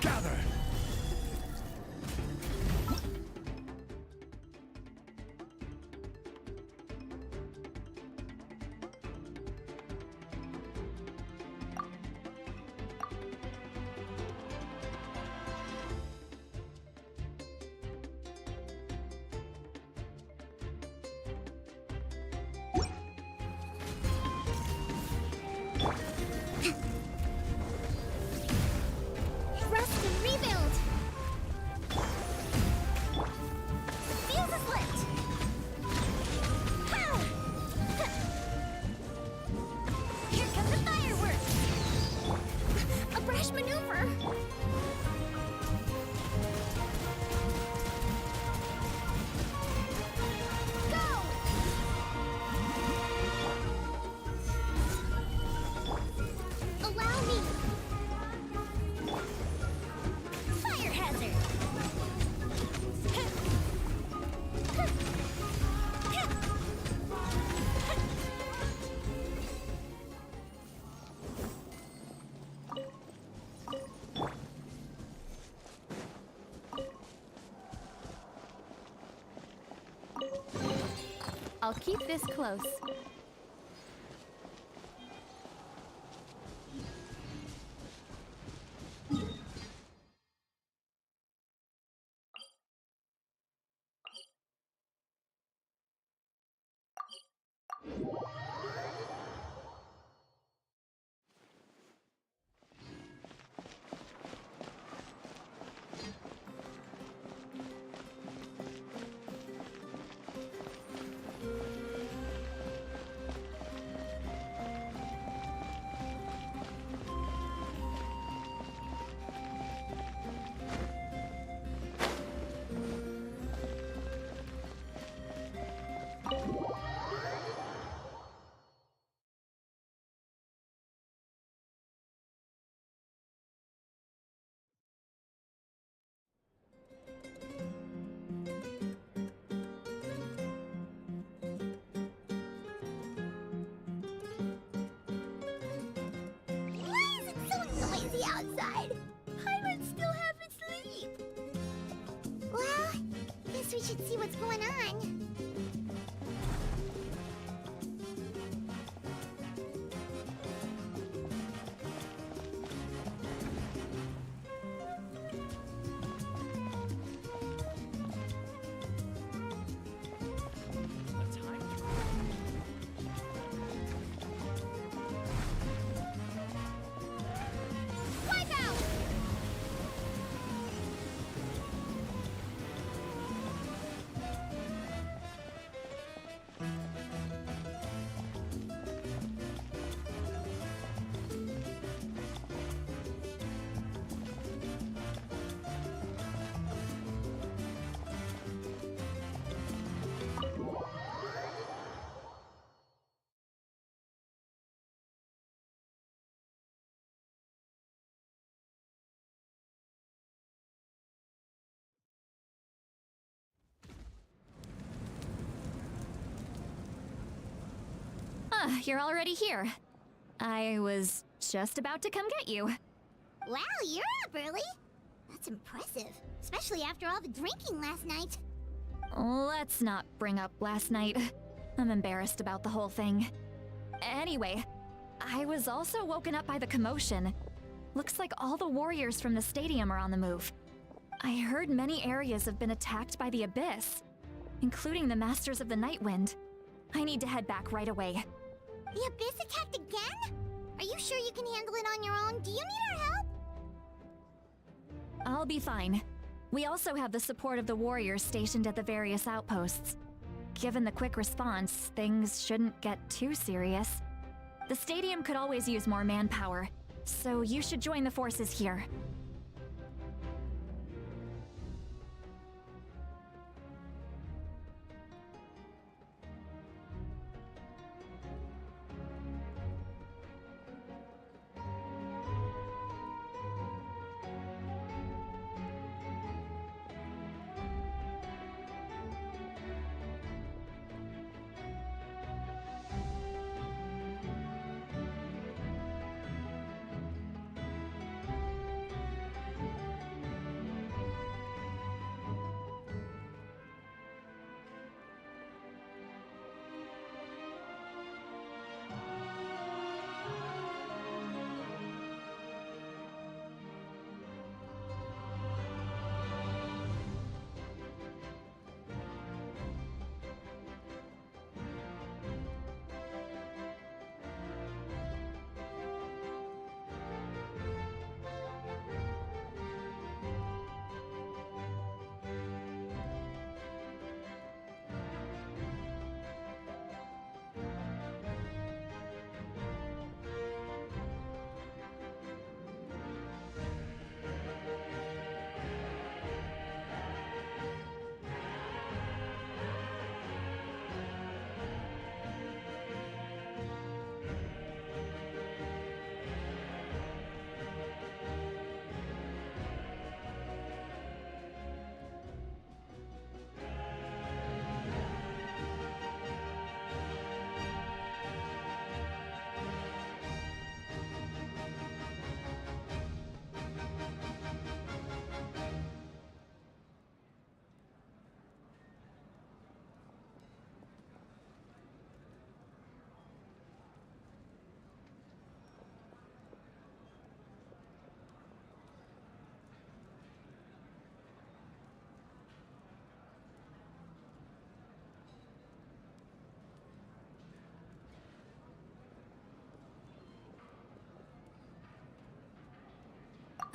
Gather! I'll keep this close. Why is it so noisy outside? Pirates still haven't sleep. Well, guess we should see what's going on. Ah, you're already here. I was just about to come get you. Wow, you're up early. That's impressive, especially after all the drinking last night. Let's not bring up last night. I'm embarrassed about the whole thing. Anyway, I was also woken up by the commotion. Looks like all the warriors from the stadium are on the move. I heard many areas have been attacked by the Abyss, including the Masters of the Nightwind. I need to head back right away. The Abyss attacked again? Are you sure you can handle it on your own? Do you need our help? I'll be fine. We also have the support of the warriors stationed at the various outposts. Given the quick response, things shouldn't get too serious. The stadium could always use more manpower, so you should join the forces here.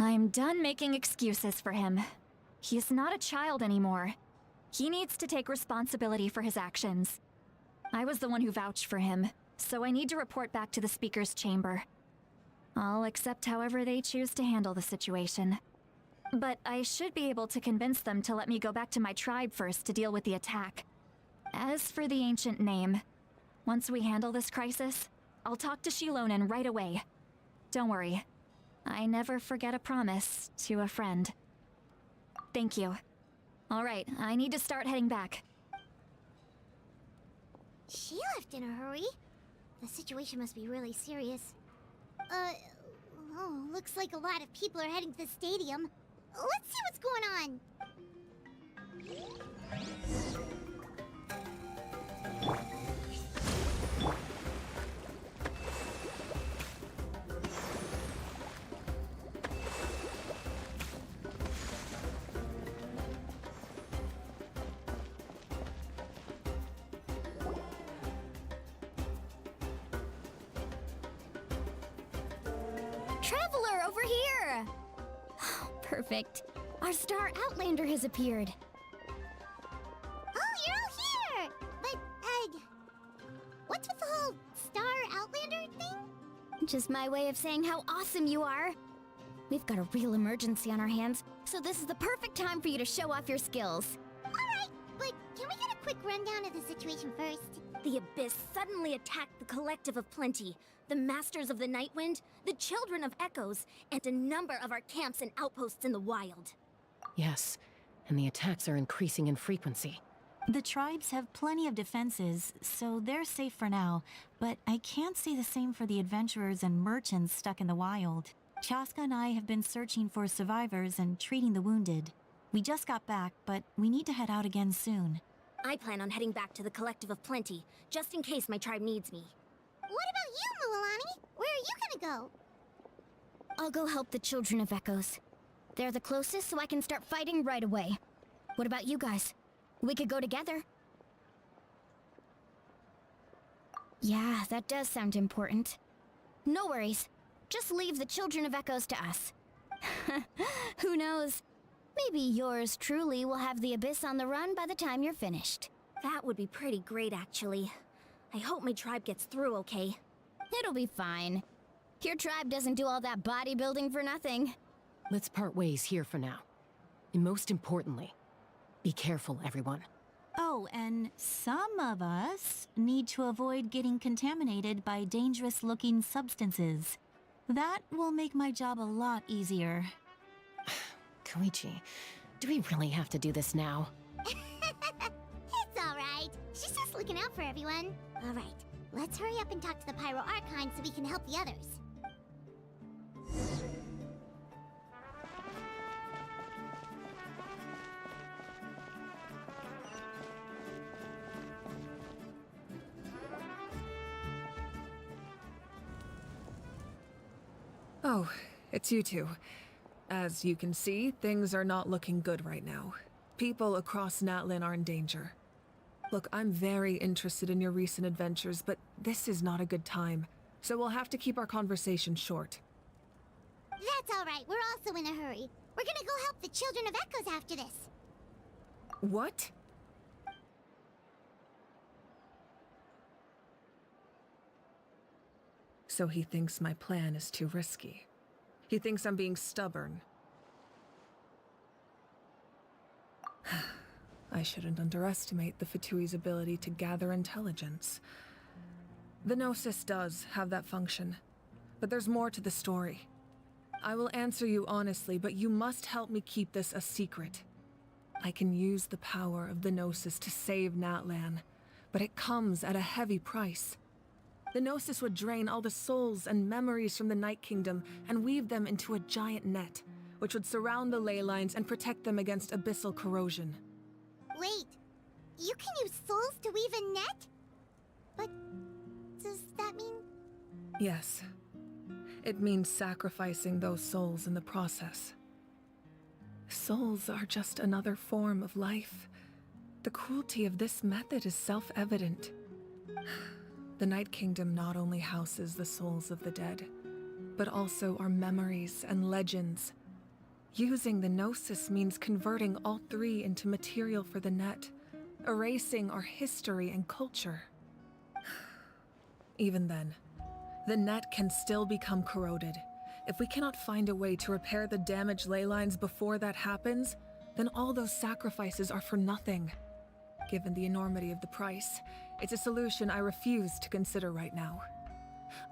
I'm done making excuses for him. He's not a child anymore. He needs to take responsibility for his actions. I was the one who vouched for him, so I need to report back to the Speaker's chamber. I'll accept however they choose to handle the situation. But I should be able to convince them to let me go back to my tribe first to deal with the attack. As for the ancient name, once we handle this crisis, I'll talk to Shilonen right away. Don't worry. I never forget a promise to a friend. Thank you. All right, I need to start heading back. She left in a hurry. The situation must be really serious. Oh, looks like a lot of people are heading to the stadium. Let's see what's going on. Traveler, over here! Perfect. Our star Outlander has appeared. Oh, you're all here! But, what's with the whole Star Outlander thing? Just my way of saying how awesome you are. We've got a real emergency on our hands, so this is the perfect time for you to show off your skills. Alright, but can we get a quick rundown of the situation first? The Abyss suddenly attacked the Collective of Plenty, the Masters of the Night Wind, the Children of Echoes, and a number of our camps and outposts in the wild. Yes, and the attacks are increasing in frequency. The tribes have plenty of defenses, so they're safe for now, but I can't say the same for the adventurers and merchants stuck in the wild. Chaska and I have been searching for survivors and treating the wounded. We just got back, but we need to head out again soon. I plan on heading back to the Collective of Plenty, just in case my tribe needs me. What about you, Mualani? Where are you gonna go? I'll go help the Children of Echoes. They're the closest, so I can start fighting right away. What about you guys? We could go together. Yeah, that does sound important. No worries. Just leave the Children of Echoes to us. Who knows? Maybe yours truly will have the Abyss on the run by the time you're finished. That would be pretty great, actually. I hope my tribe gets through okay. It'll be fine. Your tribe doesn't do all that bodybuilding for nothing. Let's part ways here for now. And most importantly, be careful, everyone. Oh, and some of us need to avoid getting contaminated by dangerous-looking substances. That will make my job a lot easier. Koichi, do we really have to do this now? It's alright. She's just looking out for everyone. Alright, let's hurry up and talk to the Pyro Archon so we can help the others. Oh, it's you two. As you can see, things are not looking good right now. People across Natlan are in danger. Look, I'm very interested in your recent adventures, but this is not a good time, so we'll have to keep our conversation short. That's alright, we're also in a hurry. We're gonna go help the Children of Echoes after this. What? So he thinks my plan is too risky. He thinks I'm being stubborn. I shouldn't underestimate the Fatui's ability to gather intelligence. The Gnosis does have that function, but there's more to the story. I will answer you honestly, but you must help me keep this a secret. I can use the power of the Gnosis to save Natlan, but it comes at a heavy price. The Gnosis would drain all the souls and memories from the Night Kingdom and weave them into a giant net, which would surround the ley lines and protect them against abyssal corrosion. Wait, you can use souls to weave a net? But does that mean... Yes. It means sacrificing those souls in the process. Souls are just another form of life. The cruelty of this method is self-evident. The Night Kingdom not only houses the souls of the dead, but also our memories and legends, Using the Gnosis means converting all three into material for the net, erasing our history and culture. Even then, the net can still become corroded. If we cannot find a way to repair the damaged ley lines before that happens, then all those sacrifices are for nothing. Given the enormity of the price, it's a solution I refuse to consider right now.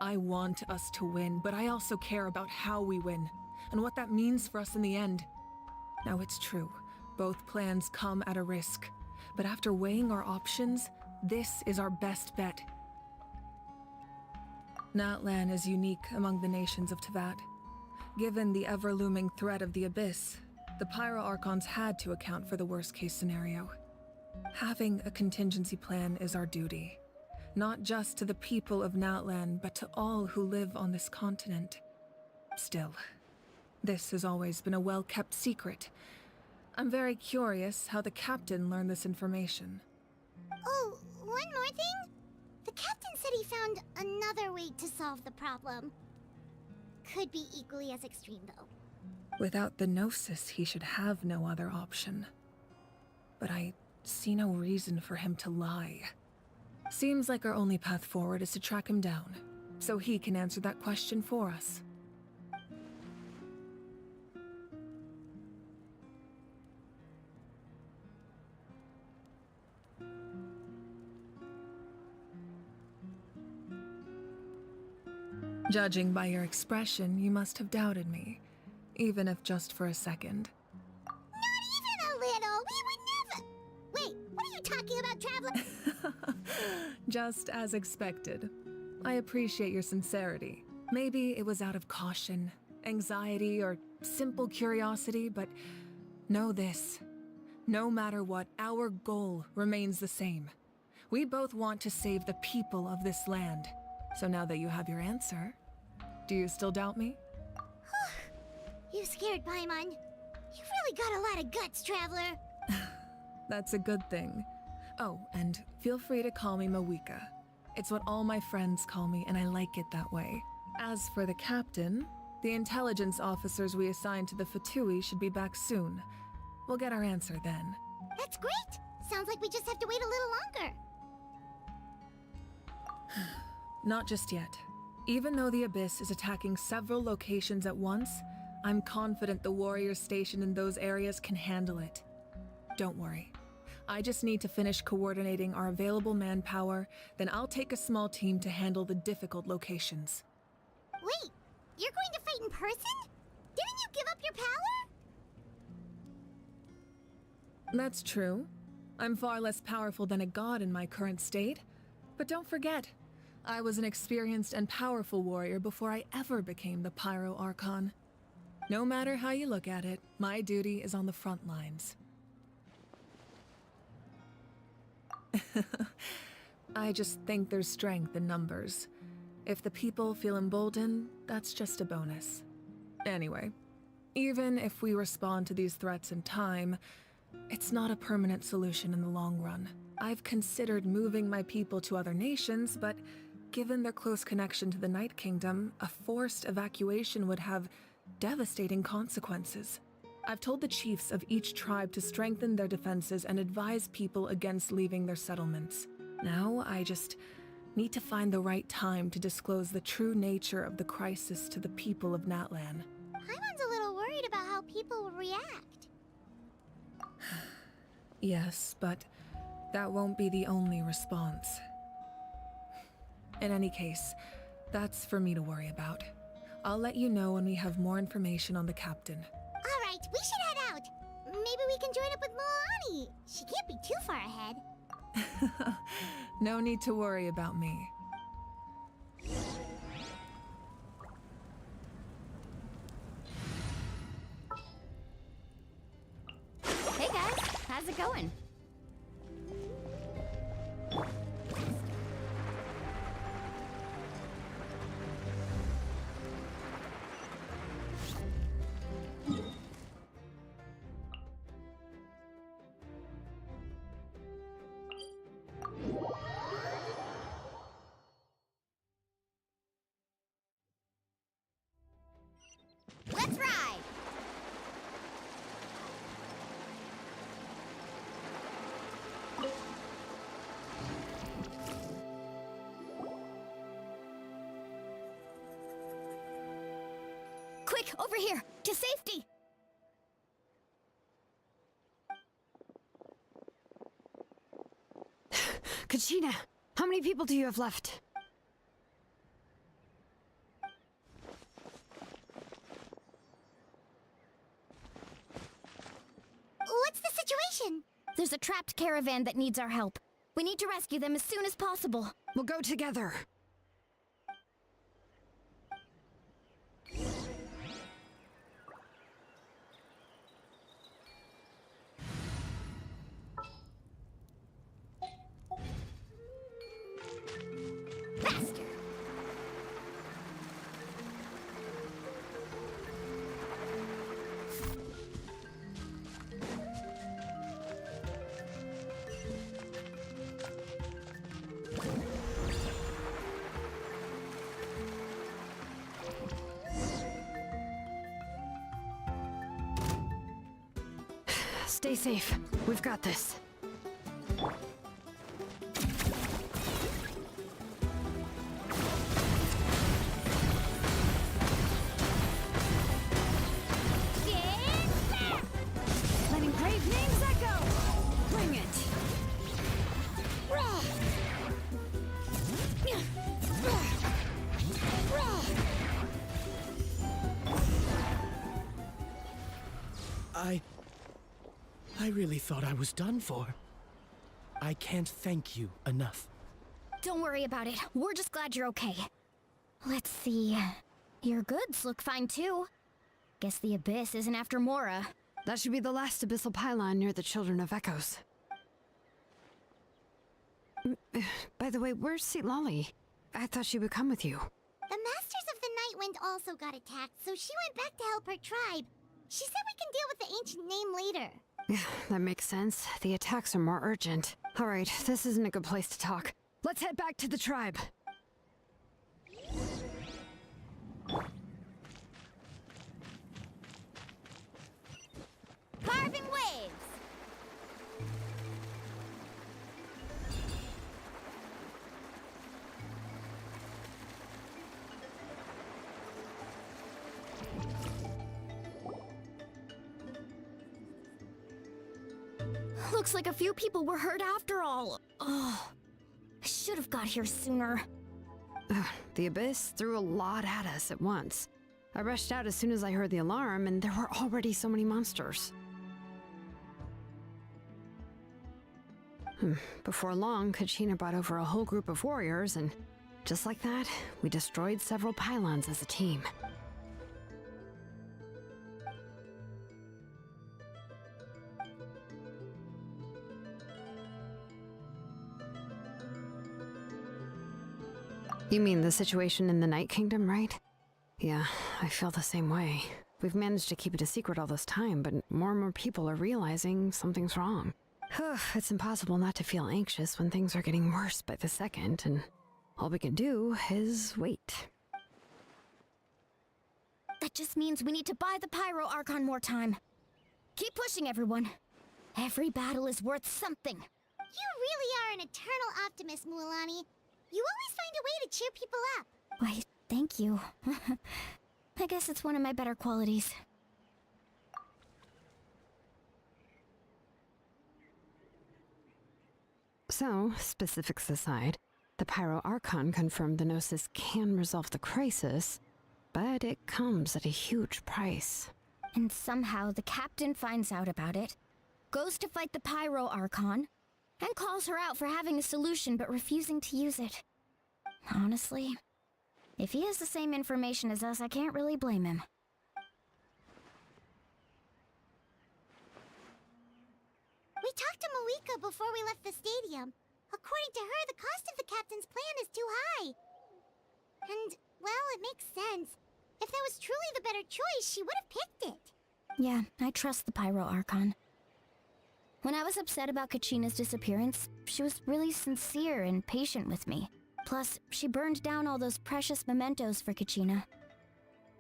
I want us to win, but I also care about how we win, and what that means for us in the end. Now it's true, both plans come at a risk, but after weighing our options, this is our best bet. Natlan is unique among the nations of Teyvat. Given the ever-looming threat of the Abyss, the Pyro Archons had to account for the worst-case scenario. Having a contingency plan is our duty, not just to the people of Natlan, but to all who live on this continent. Still, this has always been a well-kept secret. I'm very curious how the captain learned this information. Oh, one more thing? The captain said he found another way to solve the problem. Could be equally as extreme, though. Without the Gnosis, he should have no other option. But I see no reason for him to lie. Seems like our only path forward is to track him down, so he can answer that question for us. Judging by your expression, you must have doubted me, even if just for a second. Not even a little! We would never— Wait, what are you talking about, Traveler? Just as expected. I appreciate your sincerity. Maybe it was out of caution, anxiety, or simple curiosity, but know this. No matter what, our goal remains the same. We both want to save the people of this land. So now that you have your answer, do you still doubt me? You scared Paimon. You've really got a lot of guts, Traveler. That's a good thing. Oh, and feel free to call me Mawika. It's what all my friends call me, and I like it that way. As for the captain, the intelligence officers we assigned to the Fatui should be back soon. We'll get our answer then. That's great! Sounds like we just have to wait a little longer. Not just yet. Even though the Abyss is attacking several locations at once, I'm confident the warriors stationed in those areas can handle it. Don't worry. I just need to finish coordinating our available manpower, then I'll take a small team to handle the difficult locations. Wait, you're going to fight in person? Didn't you give up your power? That's true. I'm far less powerful than a god in my current state. But don't forget, I was an experienced and powerful warrior before I ever became the Pyro Archon. No matter how you look at it, my duty is on the front lines. I just think there's strength in numbers. If the people feel emboldened, that's just a bonus. Anyway, even if we respond to these threats in time, it's not a permanent solution in the long run. I've considered moving my people to other nations, but given their close connection to the Night Kingdom, a forced evacuation would have devastating consequences. I've told the chiefs of each tribe to strengthen their defenses and advise people against leaving their settlements. Now, I just need to find the right time to disclose the true nature of the crisis to the people of Natlan. Paimon's a little worried about how people will react. Yes, but that won't be the only response. In any case, that's for me to worry about. I'll let you know when we have more information on the captain. All right, we should head out. Maybe we can join up with Moani. She can't be too far ahead. No need to worry about me. Hey guys, how's it going? Let's ride! Quick, over here! To safety! Kachina, how many people do you have left? What's the situation? There's a trapped caravan that needs our help. We need to rescue them as soon as possible. We'll go together. Faster! Stay safe. We've got this. Letting brave names echo! Bring it! I really thought I was done for. I can't thank you enough. Don't worry about it. We're just glad you're okay. Let's see. Your goods look fine too. Guess the Abyss isn't after Mora. That should be the last abyssal pylon near the Children of Echoes. By the way, where's Lolly? I thought she would come with you. The Masters of the Night Wind also got attacked, so she went back to help her tribe. She said we can deal with the ancient name later. That makes sense. The attacks are more urgent. Alright, this isn't a good place to talk. Let's head back to the tribe. Carving waves! Looks like a few people were hurt after all. Oh, I should have got here sooner. The Abyss threw a lot at us at once. I rushed out as soon as I heard the alarm, and there were already so many monsters. Before long, Kachina brought over a whole group of warriors, and just like that, we destroyed several pylons as a team. You mean the situation in the Night Kingdom, right? Yeah, I feel the same way. We've managed to keep it a secret all this time, but more and more people are realizing something's wrong. It's impossible not to feel anxious when things are getting worse by the second, and all we can do is wait. That just means we need to buy the Pyro Archon more time. Keep pushing, everyone. Every battle is worth something. You really are an eternal optimist, Mualani. You always find a way to cheer people up. Why, thank you. I guess it's one of my better qualities. So, specifics aside, the Pyro Archon confirmed the Gnosis can resolve the crisis, but it comes at a huge price. And somehow the captain finds out about it, goes to fight the Pyro Archon, and calls her out for having a solution but refusing to use it. Honestly, if he has the same information as us, I can't really blame him. We talked to Malika before we left the stadium. According to her, the cost of the captain's plan is too high. And, well, it makes sense. If that was truly the better choice, she would have picked it. Yeah, I trust the Pyro Archon. When I was upset about Kachina's disappearance, she was really sincere and patient with me. Plus, she burned down all those precious mementos for Kachina.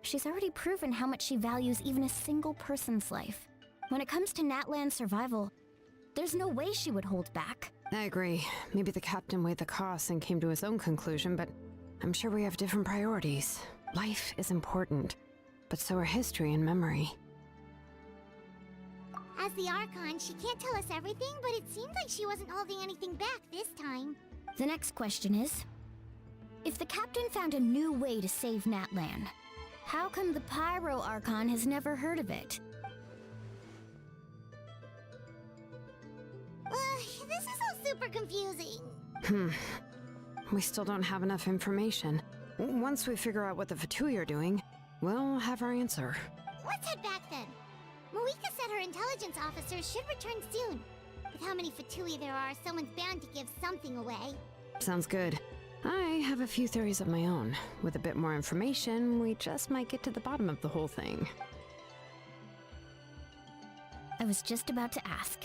She's already proven how much she values even a single person's life. When it comes to Natlan's survival, there's no way she would hold back. I agree. Maybe the captain weighed the costs and came to his own conclusion, but I'm sure we have different priorities. Life is important. but so are history and memory. As the Archon, she can't tell us everything, but it seemed like she wasn't holding anything back this time. The next question is, if the captain found a new way to save Natlan, how come the Pyro Archon has never heard of it? This is all super confusing. We still don't have enough information. Once we figure out what the Fatui are doing, we'll have our answer. Let's head back then. Moika said her intelligence officers should return soon. With how many Fatui there are, someone's bound to give something away. Sounds good. I have a few theories of my own. With a bit more information, we just might get to the bottom of the whole thing. I was just about to ask.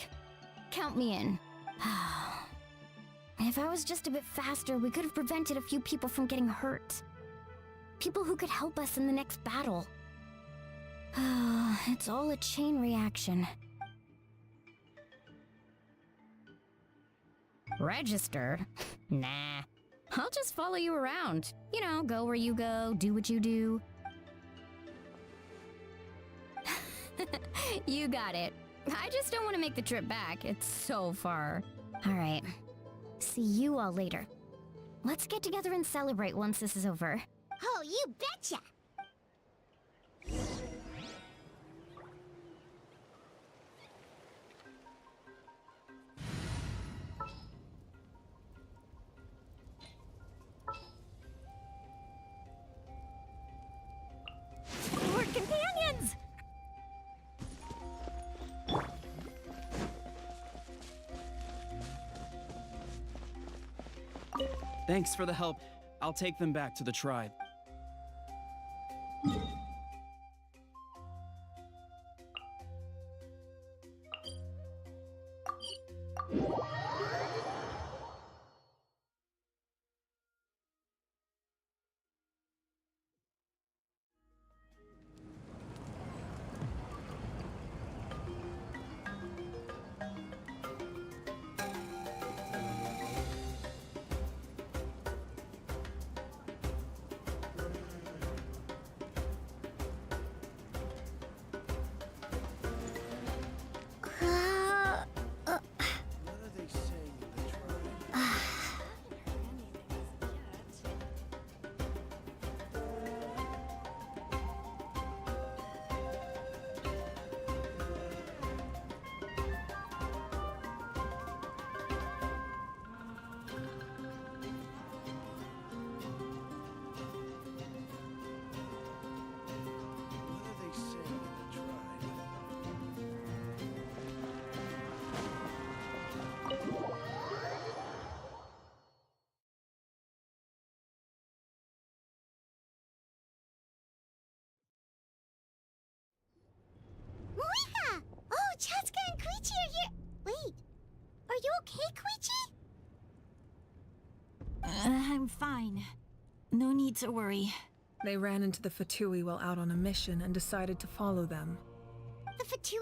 Count me in. If I was just a bit faster, we could have prevented a few people from getting hurt. People who could help us in the next battle. It's all a chain reaction. Register? Nah. I'll just follow you around. You know, go where you go, do what you do. You got it. I just don't want to make the trip back. It's so far. All right. See you all later. Let's get together and celebrate once this is over. Oh, you betcha! We're companions! Thanks for the help. I'll take them back to the tribe. Moika! Oh, Chaska and Koichi are here! Wait, are you okay, Koichi? I'm fine. No need to worry. They ran into the Fatui while out on a mission and decided to follow them. The Fatui?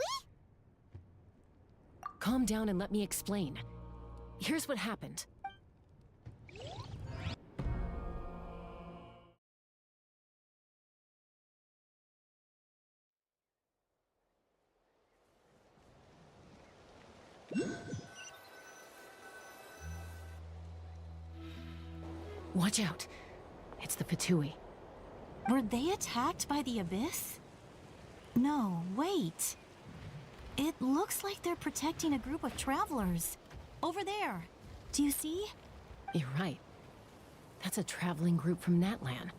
Calm down and let me explain. Here's what happened. Watch out. It's the Fatui. Were they attacked by the Abyss? No, wait. It looks like they're protecting a group of travelers. Over there. Do you see? You're right. That's a traveling group from Natlan.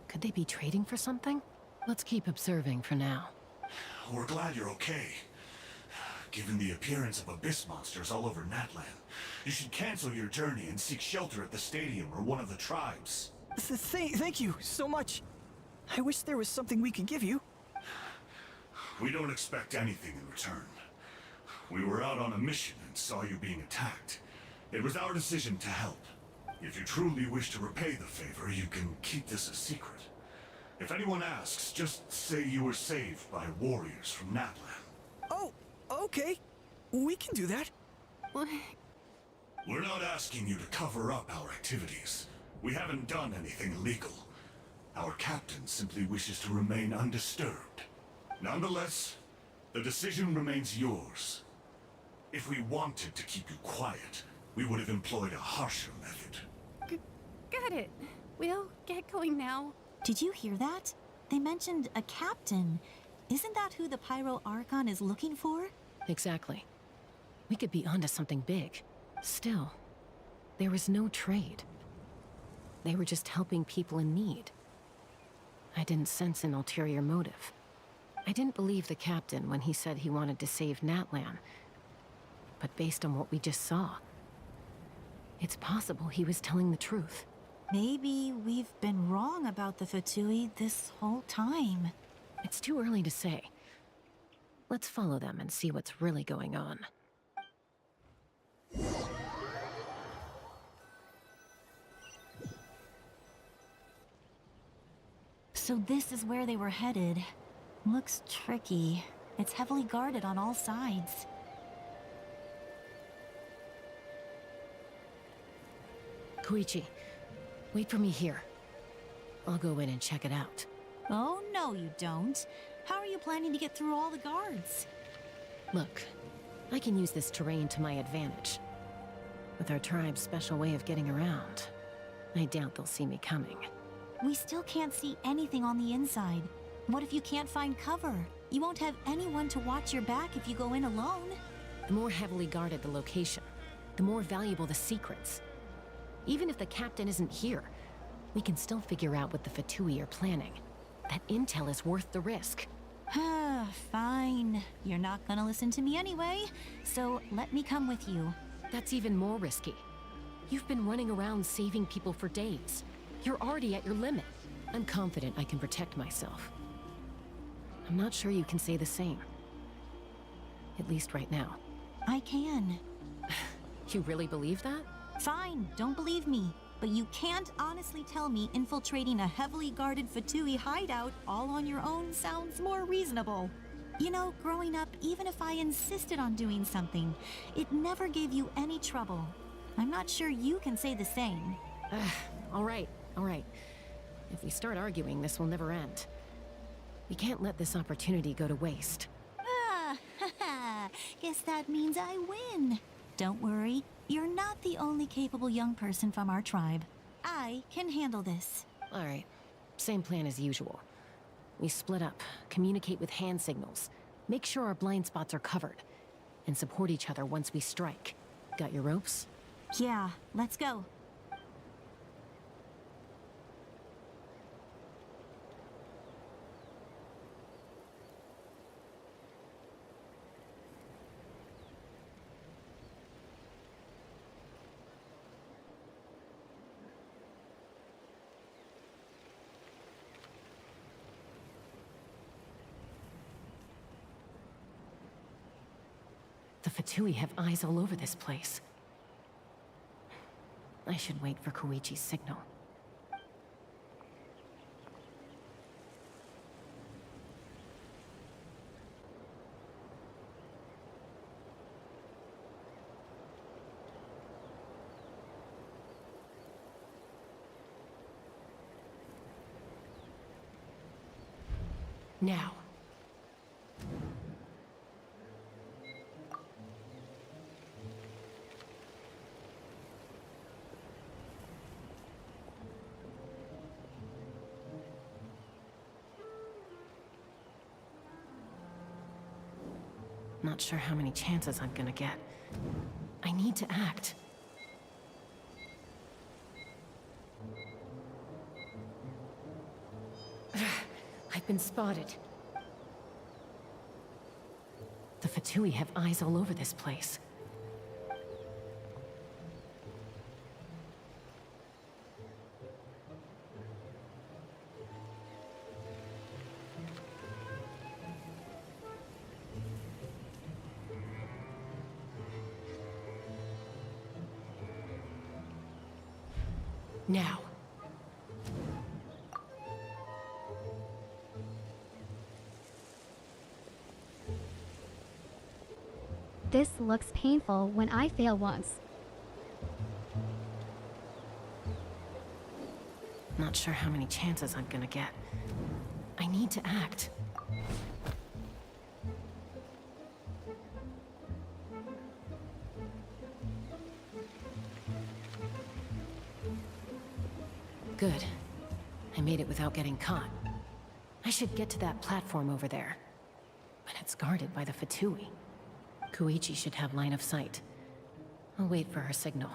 Could they be trading for something? Let's keep observing for now. We're glad you're okay. Given the appearance of abyss monsters all over Natlan, you should cancel your journey and seek shelter at the stadium or one of the tribes. Thank you so much. I wish there was something we could give you. We don't expect anything in return. We were out on a mission and saw you being attacked. It was our decision to help. If you truly wish to repay the favor, you can keep this a secret. If anyone asks, just say you were saved by warriors from Natlan. Oh, okay. We can do that. We're not asking you to cover up our activities. We haven't done anything illegal. Our captain simply wishes to remain undisturbed. Nonetheless, the decision remains yours. If we wanted to keep you quiet, we would have employed a harsher method. Got it. We'll get going now. Did you hear that? They mentioned a captain. Isn't that who the Pyro Archon is looking for? Exactly. We could be onto something big. Still, there was no trade. They were just helping people in need. I didn't sense an ulterior motive. I didn't believe the captain when he said he wanted to save Natlan. But based on what we just saw, it's possible he was telling the truth. Maybe we've been wrong about the Fatui this whole time. It's too early to say. Let's follow them and see what's really going on. So this is where they were headed. Looks tricky. It's heavily guarded on all sides. Koichi, wait for me here. I'll go in and check it out. Oh, no you don't. How are you planning to get through all the guards? Look, I can use this terrain to my advantage. With our tribe's special way of getting around, I doubt they'll see me coming. We still can't see anything on the inside. What if you can't find cover? You won't have anyone to watch your back if you go in alone. The more heavily guarded the location, the more valuable the secrets. Even if the captain isn't here, we can still figure out what the Fatui are planning. That intel is worth the risk. Fine. You're not gonna listen to me anyway, so let me come with you. That's even more risky. You've been running around saving people for days. You're already at your limit. I'm confident I can protect myself. I'm not sure you can say the same. At least right now. I can. You really believe that? Fine, don't believe me. But you can't honestly tell me infiltrating a heavily guarded Fatui hideout all on your own sounds more reasonable. You know, growing up, even if I insisted on doing something, it never gave you any trouble. I'm not sure you can say the same. All right. If we start arguing, this will never end. We can't let this opportunity go to waste. Guess that means I win. Don't worry, you're not the only capable young person from our tribe. I can handle this. All right, same plan as usual. We split up, communicate with hand signals, make sure our blind spots are covered, and support each other once we strike. Got your ropes? Yeah, let's go. The Fatui have eyes all over this place. I should wait for Koichi's signal. Now. Not sure how many chances I'm gonna get. I need to act. I've been spotted. The Fatui have eyes all over this place. Now. This looks painful when I fail once. Not not sure how many chances I'm gonna get. I need to act. Good. I made it without getting caught. I should get to that platform over there. But it's guarded by the Fatui. Koichi should have line of sight. I'll wait for her signal.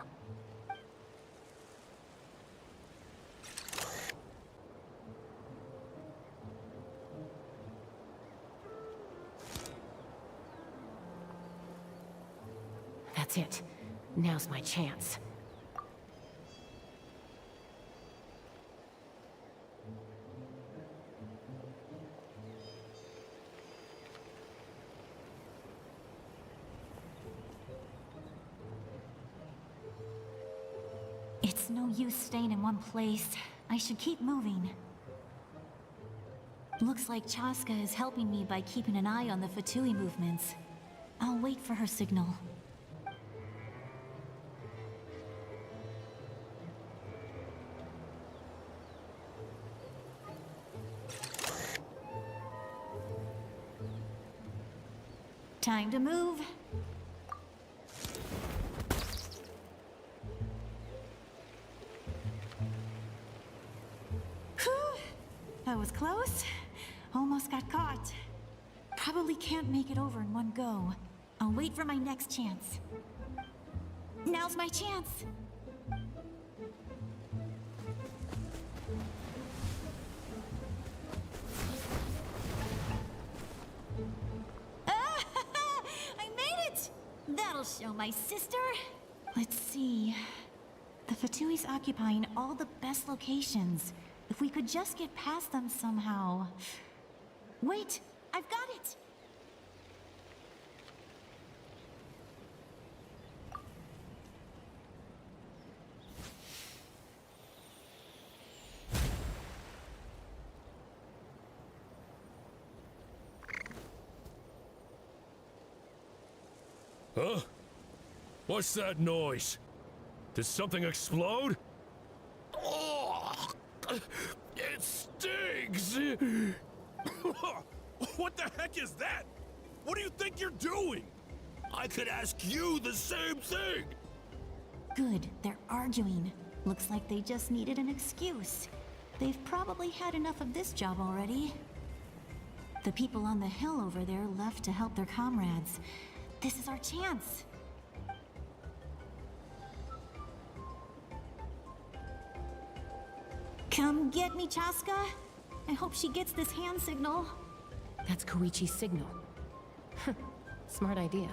That's it. Now's my chance. It's no use staying in one place. I should keep moving. Looks like Chaska is helping me by keeping an eye on the Fatui movements. I'll wait for her signal. Time to move. That was close. Almost got caught. Probably can't make it over in one go. I'll wait for my next chance. Now's my chance. I made it! That'll show my sister. Let's see. The Fatui's occupying all the best locations. If we could just get past them somehow. Wait, I've got it! Huh? What's that noise? Did something explode? Oh, it stings! What the heck is that? What do you think you're doing? I could ask you the same thing! Good, they're arguing. Looks like they just needed an excuse. They've probably had enough of this job already. The people on the hill over there left to help their comrades. This is our chance. Come get me, Chaska. I hope she gets this hand signal. That's Koichi's signal. Smart idea.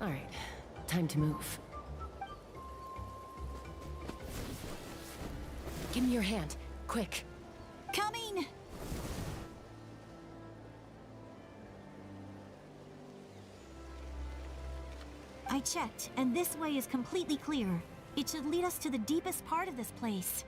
Alright, time to move. Give me your hand, quick. Coming! I checked, and this way is completely clear. It should lead us to the deepest part of this place.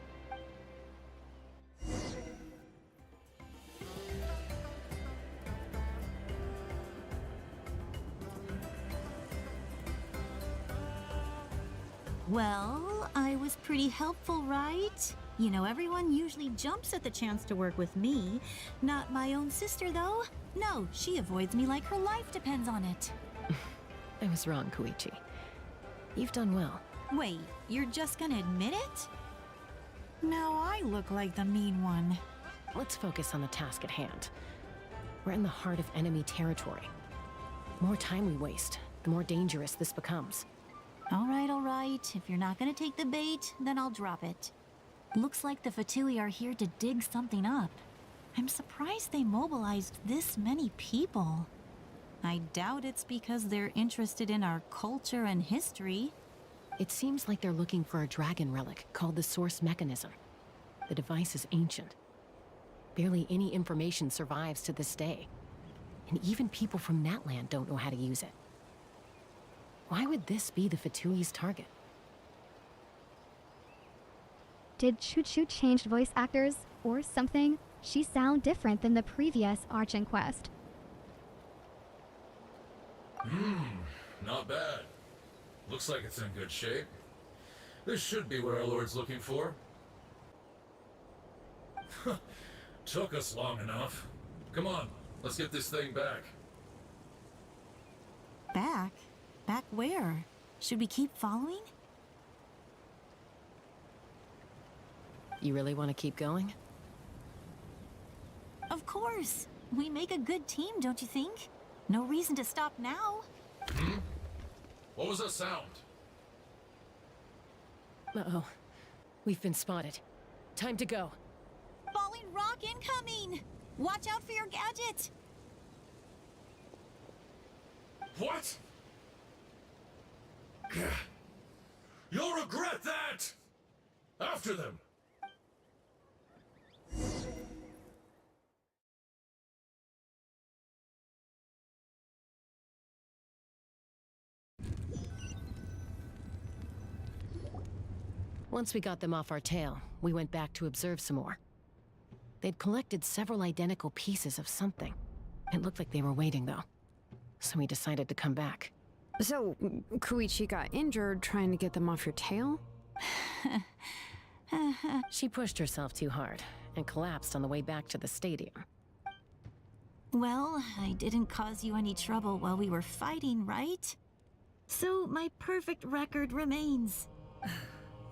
Well, I was pretty helpful, right? You know, everyone usually jumps at the chance to work with me. Not my own sister, though. No, she avoids me like her life depends on it. I was wrong, Koichi. You've done well. Wait, you're just gonna admit it? Now I look like the mean one. Let's focus on the task at hand. We're in the heart of enemy territory. The more time we waste, the more dangerous this becomes. All right. If you're not gonna take the bait, then I'll drop it. Looks like the Fatui are here to dig something up. I'm surprised they mobilized this many people. I doubt it's because they're interested in our culture and history. It seems like they're looking for a dragon relic called the Source Mechanism. The device is ancient. Barely any information survives to this day. And even people from Natlan don't know how to use it. Why would this be the Fatui's target? Did Choo-Choo change voice actors or something? She sound different than the previous Arch and Quest. Not bad. Looks like it's in good shape. This should be what our Lord's looking for. Took us long enough. Come on, let's get this thing back. Back? Back where? Should we keep following? You really want to keep going? Of course. We make a good team, don't you think? No reason to stop now. Hmm? What was that sound? Uh-oh. We've been spotted. Time to go. Falling rock incoming! Watch out for your gadget! What? You'll regret that! After them! Once we got them off our tail, we went back to observe some more. They'd collected several identical pieces of something. It looked like they were waiting, though. So we decided to come back. So, Koichi got injured trying to get them off your tail? She pushed herself too hard and collapsed on the way back to the stadium. Well, I didn't cause you any trouble while we were fighting, right? So my perfect record remains.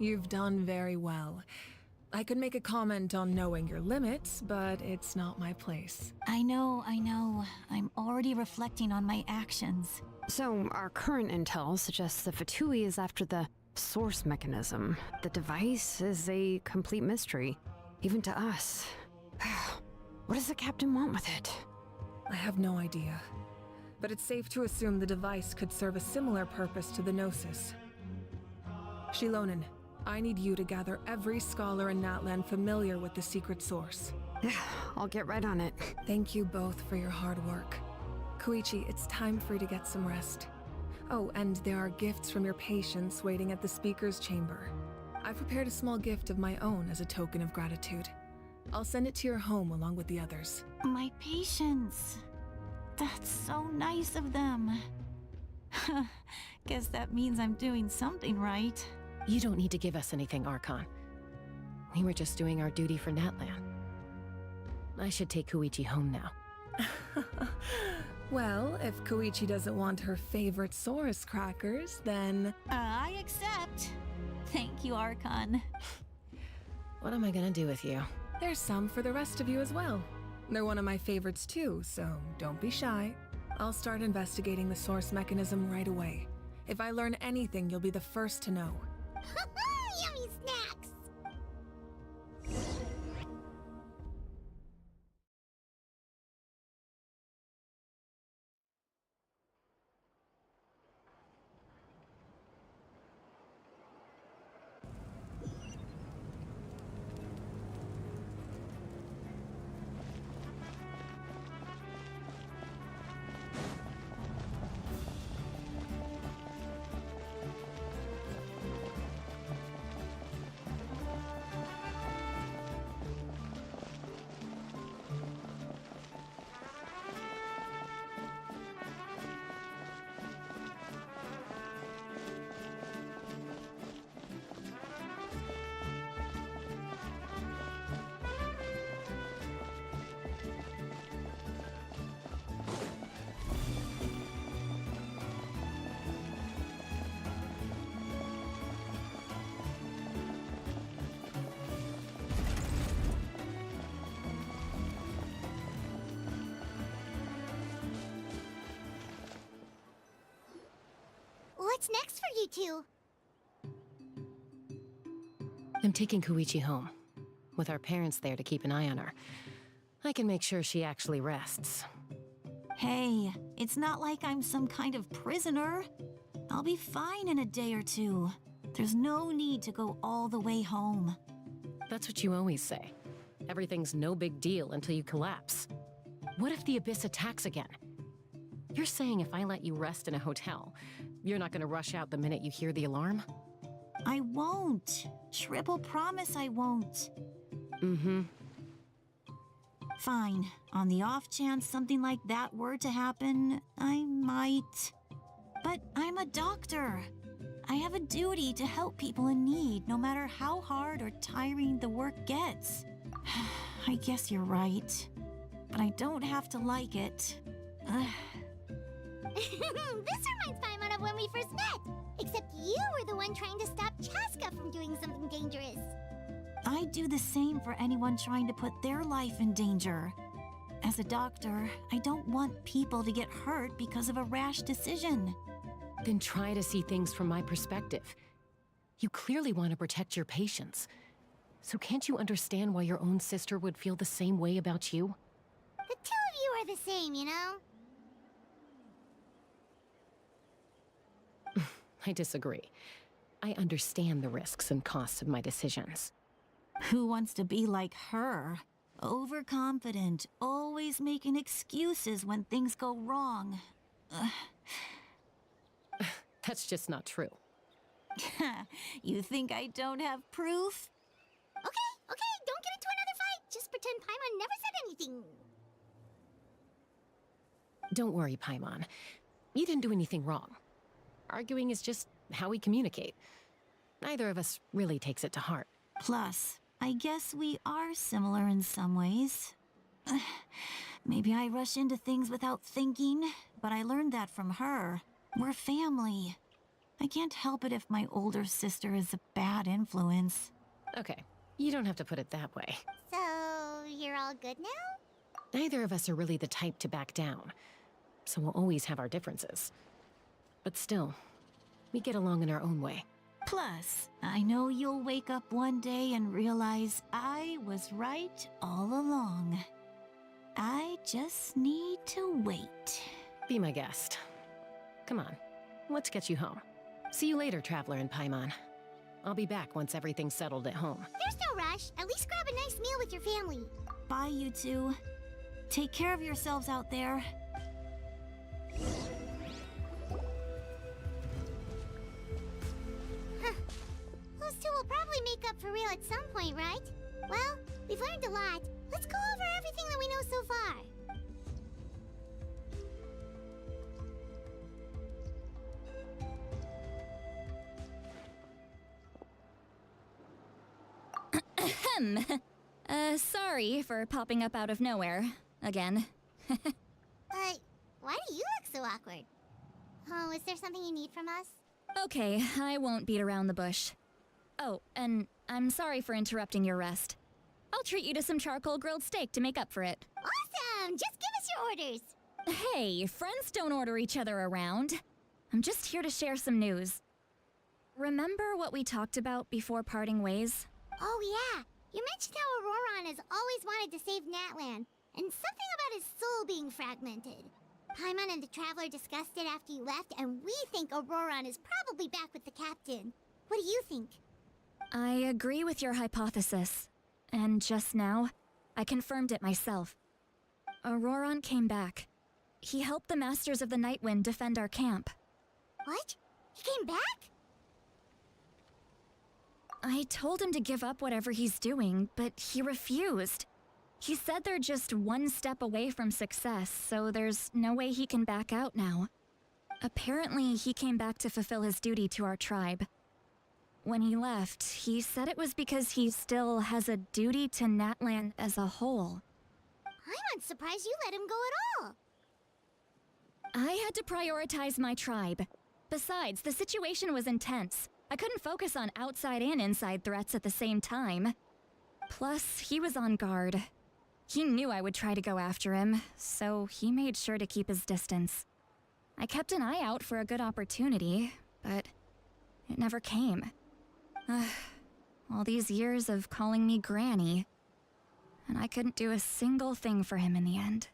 You've done very well. I could make a comment on knowing your limits, but it's not my place. I know. I'm already reflecting on my actions. So, our current intel suggests the Fatui is after the source mechanism. The device is a complete mystery, even to us. What does the captain want with it? I have no idea. But it's safe to assume the device could serve a similar purpose to the Gnosis. Shilonen, I need you to gather every scholar in Natlan familiar with the secret source. Yeah, I'll get right on it. Thank you both for your hard work. Koichi, it's time for you to get some rest. Oh, and there are gifts from your patients waiting at the speaker's chamber. I've prepared a small gift of my own as a token of gratitude. I'll send it to your home along with the others. My patients. That's so nice of them. Guess that means I'm doing something right. You don't need to give us anything, Archon. We were just doing our duty for Natlan. I should take Koichi home now. Well, if Koichi doesn't want her favorite Saurus crackers, then... I accept. Thank you, Archon. What am I gonna do with you? There's some for the rest of you as well. They're one of my favorites too, so don't be shy. I'll start investigating the source mechanism right away. If I learn anything, you'll be the first to know. Yummy snacks! What's next for you two? I'm taking Koichi home. With our parents there to keep an eye on her, I can make sure she actually rests. Hey, it's not like I'm some kind of prisoner. I'll be fine in a day or two. There's no need to go all the way home. That's what you always say. Everything's no big deal until you collapse. What if the Abyss attacks again? You're saying if I let you rest in a hotel, you're not gonna rush out the minute you hear the alarm? I won't. Triple promise I won't. Mm-hmm. Fine. On the off chance something like that were to happen, I might. But I'm a doctor. I have a duty to help people in need, no matter how hard or tiring the work gets. I guess you're right. But I don't have to like it. This reminds Paimon of when we first met. Except you were the one trying to stop Chaska from doing something dangerous. I'd do the same for anyone trying to put their life in danger. As a doctor, I don't want people to get hurt because of a rash decision. Then try to see things from my perspective. You clearly want to protect your patients. So can't you understand why your own sister would feel the same way about you? The two of you are the same, you know? I disagree. I understand the risks and costs of my decisions. Who wants to be like her? Overconfident, always making excuses when things go wrong. That's just not true. You think I don't have proof? Okay, don't get into another fight. Just pretend Paimon never said anything. Don't worry, Paimon. You didn't do anything wrong. Arguing is just how we communicate. Neither of us really takes it to heart. Plus, I guess we are similar in some ways. Maybe I rush into things without thinking, but I learned that from her. We're family. I can't help it if my older sister is a bad influence. Okay, you don't have to put it that way. So, you're all good now? Neither of us are really the type to back down, so we'll always have our differences. But still, we get along in our own way. Plus, I know you'll wake up one day and realize I was right all along. I just need to wait. Be my guest. Come on, let's get you home. See you later, Traveler and Paimon. I'll be back once everything's settled at home. There's no rush. At least grab a nice meal with your family. Bye, you two. Take care of yourselves out there. Those two will probably make up for real at some point, right? Well, we've learned a lot. Let's go over everything that we know so far. Sorry for popping up out of nowhere. Again. Why do you look so awkward? Oh, is there something you need from us? Okay, I won't beat around the bush. Oh, and I'm sorry for interrupting your rest. I'll treat you to some charcoal grilled steak to make up for it. Awesome! Just give us your orders. Hey, friends don't order each other around. I'm just here to share some news. Remember what we talked about before parting ways? Oh yeah, you mentioned how Auroron has always wanted to save Natlan, and something about his soul being fragmented. Paimon and the Traveler discussed it after you left, and we think Auroron is probably back with the captain. What do you think? I agree with your hypothesis. And just now, I confirmed it myself. Auroron came back. He helped the Masters of the Nightwind defend our camp. What? He came back? I told him to give up whatever he's doing, but he refused. He said they're just one step away from success, so there's no way he can back out now. Apparently, he came back to fulfill his duty to our tribe. When he left, he said it was because he still has a duty to Natlan as a whole. I'm surprised you let him go at all. I had to prioritize my tribe. Besides, the situation was intense. I couldn't focus on outside and inside threats at the same time. Plus, he was on guard. He knew I would try to go after him, so he made sure to keep his distance. I kept an eye out for a good opportunity, but it never came. All these years of calling me Granny, and I couldn't do a single thing for him in the end.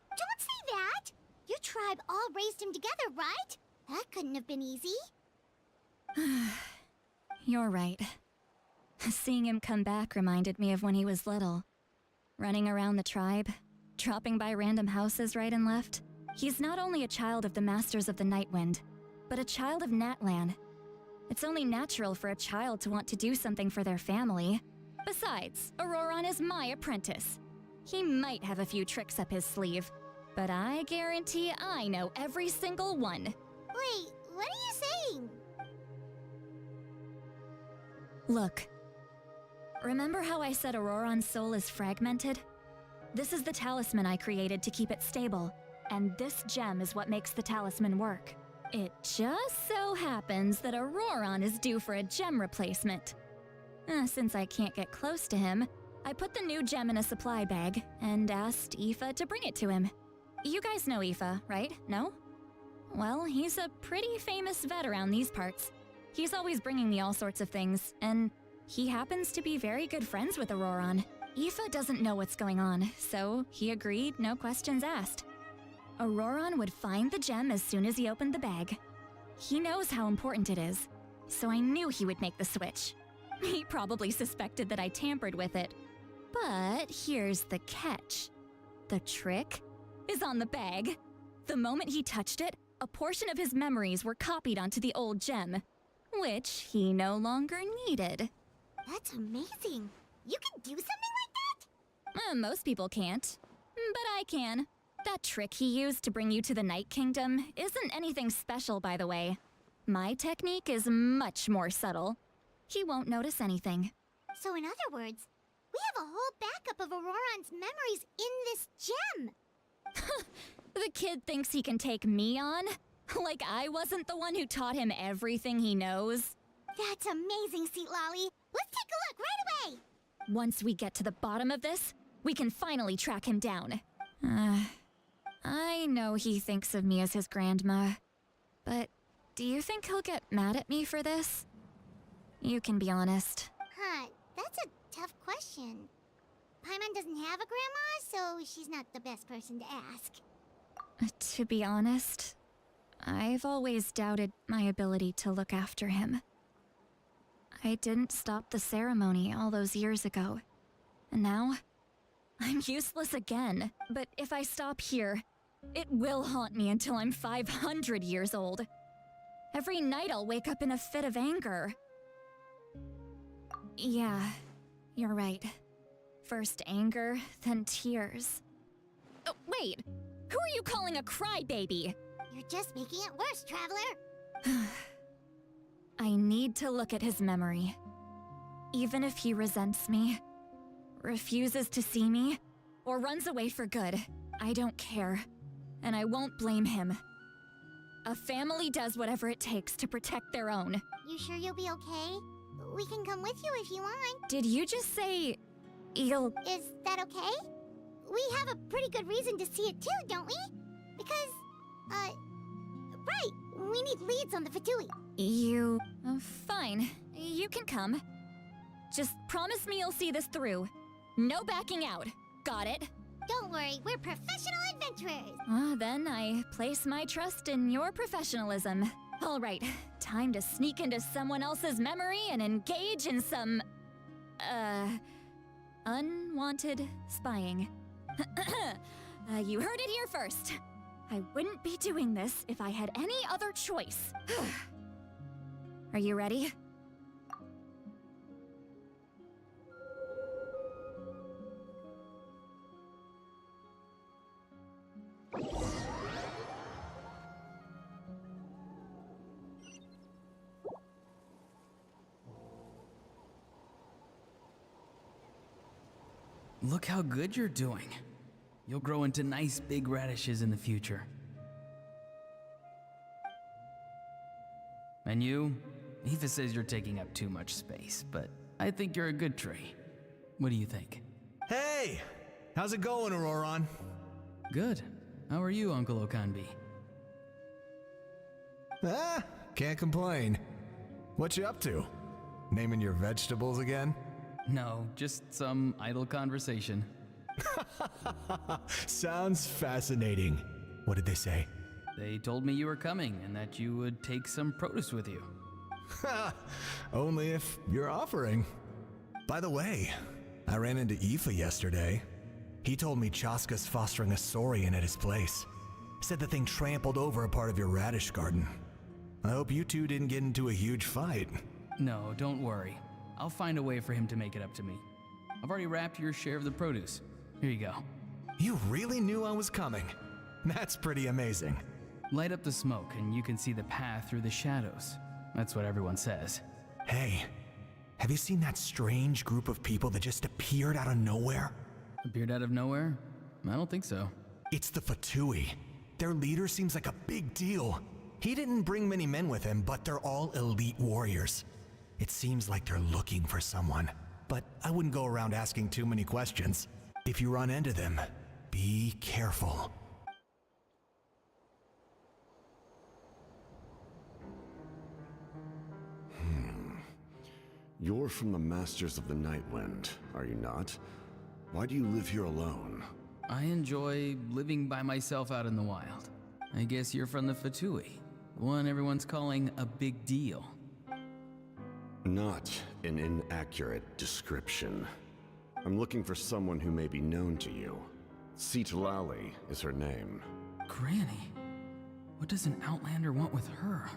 Don't say that! Your tribe all raised him together, right? That couldn't have been easy. You're right. Seeing him come back reminded me of when he was little. Running around the tribe, dropping by random houses right and left. He's not only a child of the Masters of the Nightwind, but a child of Natlan. It's only natural for a child to want to do something for their family. Besides, Auroron is my apprentice. He might have a few tricks up his sleeve, but I guarantee I know every single one. Wait, what are you saying? Look, remember how I said Auroron's soul is fragmented? This is the talisman I created to keep it stable, and this gem is what makes the talisman work. It just so happens that Auroron is due for a gem replacement. Since I can't get close to him, I put the new gem in a supply bag and asked Aoife to bring it to him. You guys know Aoife, right? No? Well, he's a pretty famous vet around these parts. He's always bringing me all sorts of things, and he happens to be very good friends with Auroron. Aoife doesn't know what's going on, so he agreed, no questions asked. Auroron would find the gem as soon as he opened the bag. He knows how important it is, so I knew he would make the switch. He probably suspected that I tampered with it. But here's the catch. The trick is on the bag. The moment he touched it, a portion of his memories were copied onto the old gem, which he no longer needed. That's amazing. You can do something like that? Most people can't, but I can. That trick he used to bring you to the Night Kingdom isn't anything special, by the way. My technique is much more subtle. He won't notice anything. So in other words, we have a whole backup of Auroron's memories in this gem. The kid thinks he can take me on? Like I wasn't the one who taught him everything he knows? That's amazing, Seat Lolly. Let's take a look right away. Once we get to the bottom of this, we can finally track him down. I know he thinks of me as his grandma, but do you think he'll get mad at me for this? You can be honest. Huh, that's a tough question. Paimon doesn't have a grandma, so she's not the best person to ask. To be honest, I've always doubted my ability to look after him. I didn't stop the ceremony all those years ago, and now I'm useless again. But if I stop here, it will haunt me until I'm 500 years old. Every night I'll wake up in a fit of anger. Yeah, you're right. First anger, then tears. Oh, wait! Who are you calling a crybaby? You're just making it worse, Traveler. I need to look at his memory. Even if he resents me, refuses to see me, or runs away for good, I don't care. And I won't blame him. A family does whatever it takes to protect their own. You sure you'll be okay? We can come with you if you want. Did you just say you'll... Is that okay? We have a pretty good reason to see it too, don't we? Because, right, we need leads on the Fatui. You... fine. You can come. Just promise me you'll see this through. No backing out. Got it? Don't worry, we're professional adventurers. Then I place my trust in your professionalism. All right, time to sneak into someone else's memory and engage in some... unwanted spying. You heard it here first. I wouldn't be doing this if I had any other choice. Are you ready? Look how good you're doing. You'll grow into nice big radishes in the future. And you? Aoife says you're taking up too much space, but I think you're a good tree. What do you think? Hey! How's it going, Auroron? Good. How are you, Uncle Okanbi? Can't complain. What you up to? Naming your vegetables again? No, just some idle conversation. Sounds fascinating. What did they say? They told me you were coming and that you would take some produce with you. Only if you're offering. By the way, I ran into Aoife yesterday. He told me Chaska's fostering a saurian at his place. Said the thing trampled over a part of your radish garden. I hope you two didn't get into a huge fight. No, don't worry. I'll find a way for him to make it up to me. I've already wrapped your share of the produce. Here you go. You really knew I was coming. That's pretty amazing. Light up the smoke and you can see the path through the shadows. That's what everyone says. Hey, Have you seen that strange group of people that just appeared out of nowhere? Appeared out of nowhere? I don't think so. It's the Fatui. Their leader seems like a big deal. He didn't bring many men with him, but they're all elite warriors. It seems like they're looking for someone, but I wouldn't go around asking too many questions. If you run into them, be careful. You're from the Masters of the Nightwind, are you not? Why do you live here alone? I enjoy living by myself out in the wild. I guess you're from the Fatui, the one everyone's calling a big deal. Not an inaccurate description. I'm looking for someone who may be known to you. Citlali is her name. Granny? What does an Outlander want with her?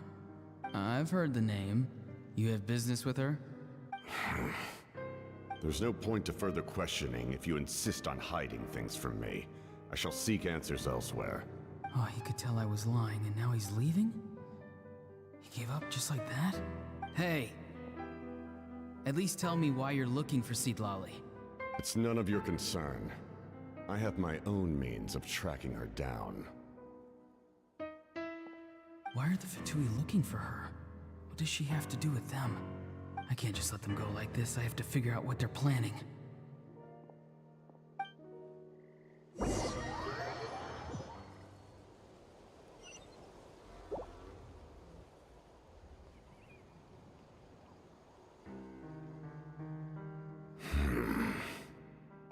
I've heard the name. You have business with her? There's no point to further questioning if you insist on hiding things from me. I shall seek answers elsewhere. Oh, he could tell I was lying and now he's leaving? He gave up just like that? Hey! At least tell me why you're looking for Citlali. It's none of your concern. I have my own means of tracking her down. Why are the Fatui looking for her? What does she have to do with them? I can't just let them go like this. I have to figure out what they're planning.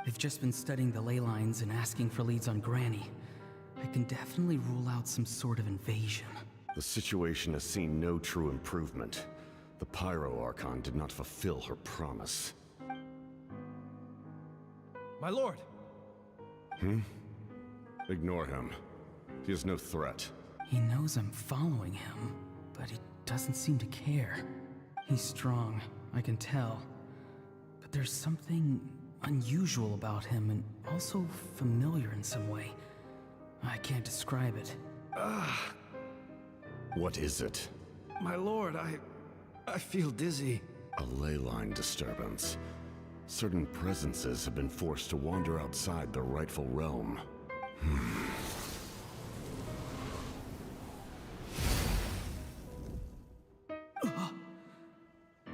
They've just been studying the ley lines and asking for leads on Granny. I can definitely rule out some sort of invasion. The situation has seen no true improvement. The Pyro Archon did not fulfill her promise. My lord! Ignore him. He is no threat. He knows I'm following him, but he doesn't seem to care. He's strong, I can tell. But there's something unusual about him and also familiar in some way. I can't describe it. What is it? My lord, I feel dizzy. A ley line disturbance. Certain presences have been forced to wander outside their rightful realm.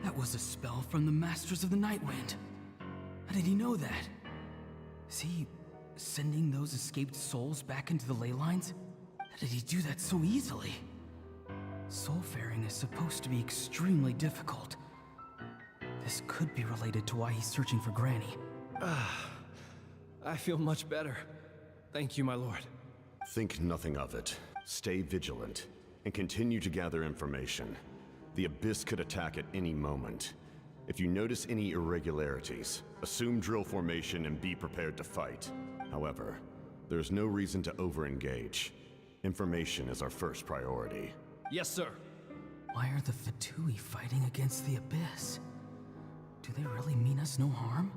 That was a spell from the Masters of the Nightwind. How did he know that? Is he sending those escaped souls back into the ley lines? How did he do that so easily? Soulfaring is supposed to be extremely difficult. This could be related to why he's searching for Granny. I feel much better. Thank you, my lord. Think nothing of it. Stay vigilant, and continue to gather information. The Abyss could attack at any moment. If you notice any irregularities, assume drill formation and be prepared to fight. However, there's no reason to over-engage. Information is our first priority. Yes, sir. Why are the Fatui fighting against the Abyss? Do they really mean us no harm?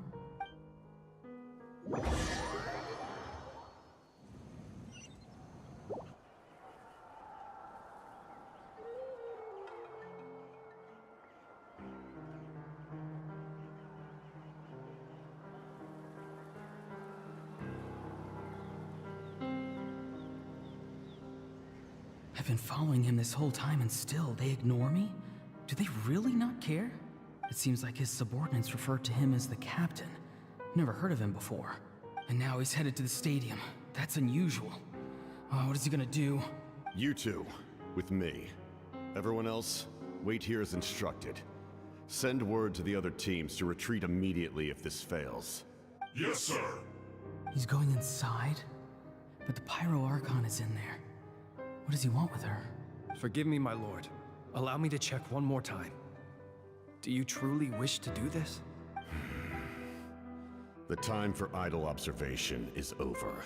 I've been following him this whole time and still they ignore me? Do they really not care? It seems like his subordinates refer to him as the captain. Never heard of him before. And now he's headed to the stadium. That's unusual. Oh, what is he gonna do? You two, with me. Everyone else, wait here as instructed. Send word to the other teams to retreat immediately if this fails. Yes, sir. He's going inside? But the Pyro Archon is in there. What does he want with her? Forgive me, my lord. Allow me to check one more time. Do you truly wish to do this? The time for idle observation is over.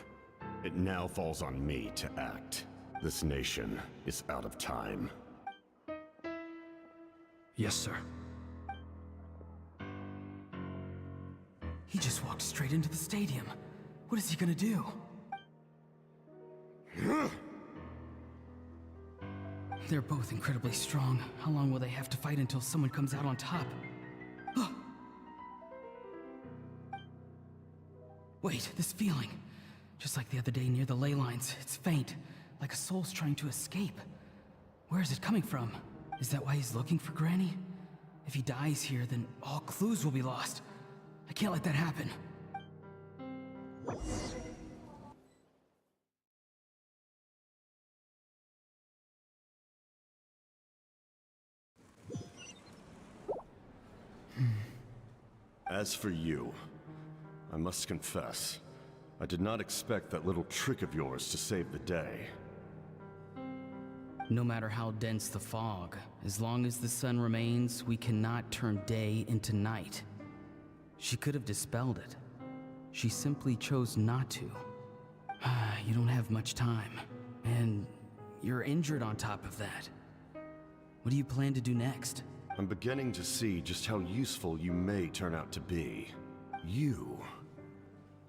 It now falls on me to act. This nation is out of time. Yes, sir. He just walked straight into the stadium. What is he gonna do? They're both incredibly strong. How long will they have to fight until someone comes out on top? Oh, Wait, this feeling. Just like the other day near the ley lines, it's faint, like a soul's trying to escape. Where is it coming from? Is that why he's looking for Granny? If he dies here, then all clues will be lost. I can't let that happen. As for you, I must confess, I did not expect that little trick of yours to save the day. No matter how dense the fog, as long as the sun remains, we cannot turn day into night. She could have dispelled it. She simply chose not to. You don't have much time, and you're injured on top of that. What do you plan to do next? I'm beginning to see just how useful you may turn out to be. You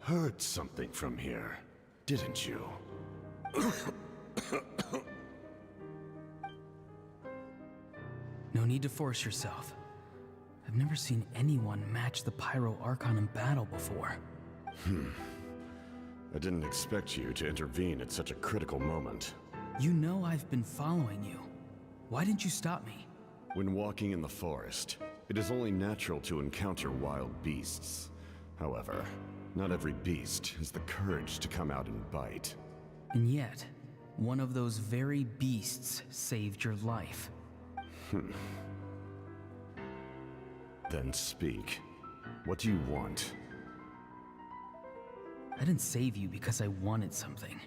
heard something from here, didn't you? No need to force yourself. I've never seen anyone match the Pyro Archon in battle before. I didn't expect you to intervene at such a critical moment. You know I've been following you. Why didn't you stop me? When walking in the forest, it is only natural to encounter wild beasts. However, not every beast has the courage to come out and bite. And yet, one of those very beasts saved your life. Then speak. What do you want? I didn't save you because I wanted something.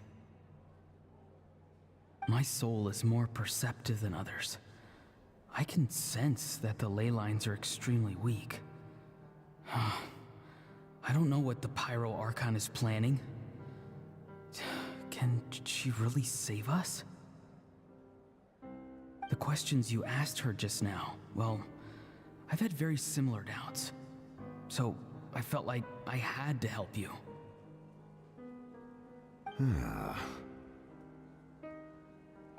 My soul is more perceptive than others. I can sense that the ley lines are extremely weak. I don't know what the Pyro Archon is planning. Can she really save us? The questions you asked her just now, well, I've had very similar doubts. So I felt like I had to help you.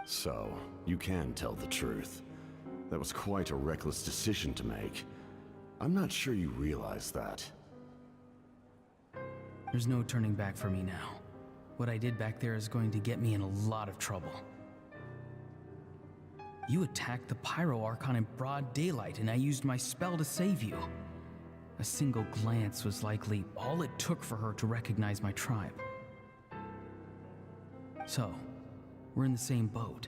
So, you can tell the truth. That was quite a reckless decision to make. I'm not sure you realize that. There's no turning back for me now. What I did back there is going to get me in a lot of trouble. You attacked the Pyro Archon in broad daylight, and I used my spell to save you. A single glance was likely all it took for her to recognize my tribe. So, we're in the same boat.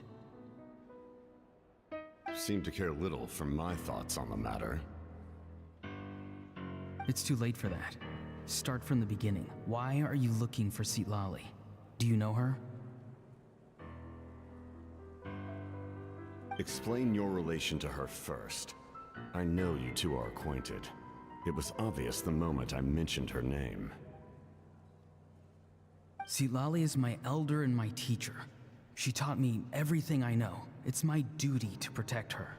You seem to care little for my thoughts on the matter. It's too late for that. Start from the beginning. Why are you looking for Stella? Do you know her? Explain your relation to her first. I know you two are acquainted. It was obvious the moment I mentioned her name. Stella is my elder and my teacher. She taught me everything I know. It's my duty to protect her.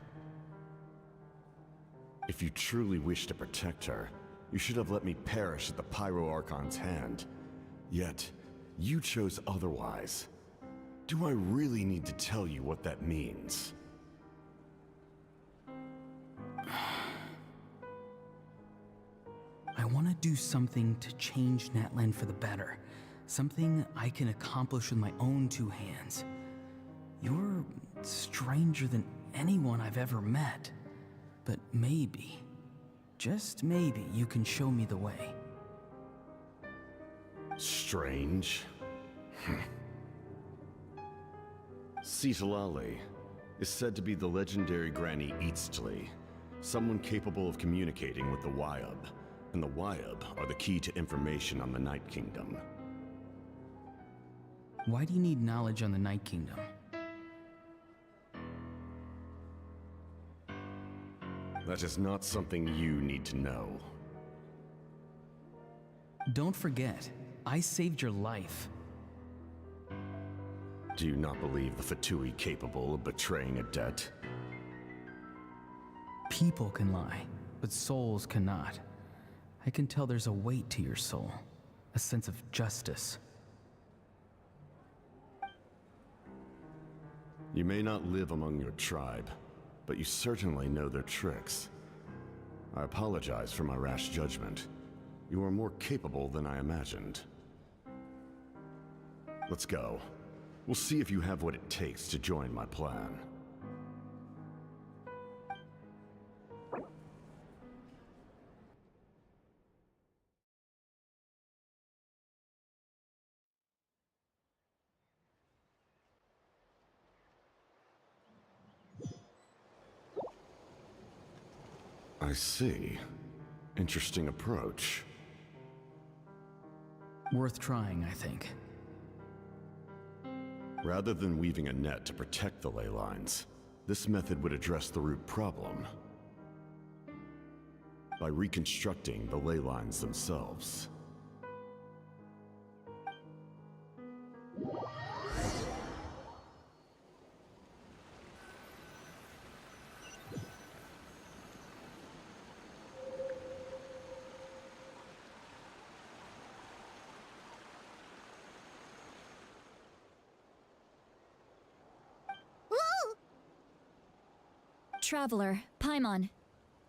If you truly wish to protect her, you should have let me perish at the Pyro Archon's hand. Yet, you chose otherwise. Do I really need to tell you what that means? I want to do something to change Natlan for the better. Something I can accomplish with my own two hands. You're stranger than anyone I've ever met. But maybe, just maybe, you can show me the way. Strange? Stella is said to be the legendary Granny Eastly, someone capable of communicating with the Wyub, and the Wyub are the key to information on the Night Kingdom. Why do you need knowledge on the Night Kingdom? That is not something you need to know. Don't forget, I saved your life. Do you not believe the Fatui capable of betraying a debt? People can lie, but souls cannot. I can tell there's a weight to your soul, a sense of justice. You may not live among your tribe, but you certainly know their tricks. I apologize for my rash judgment. You are more capable than I imagined. Let's go. We'll see if you have what it takes to join my plan. I see. Interesting approach. Worth trying, I think. Rather than weaving a net to protect the ley lines, this method would address the root problem by reconstructing the ley lines themselves. Traveler, Paimon.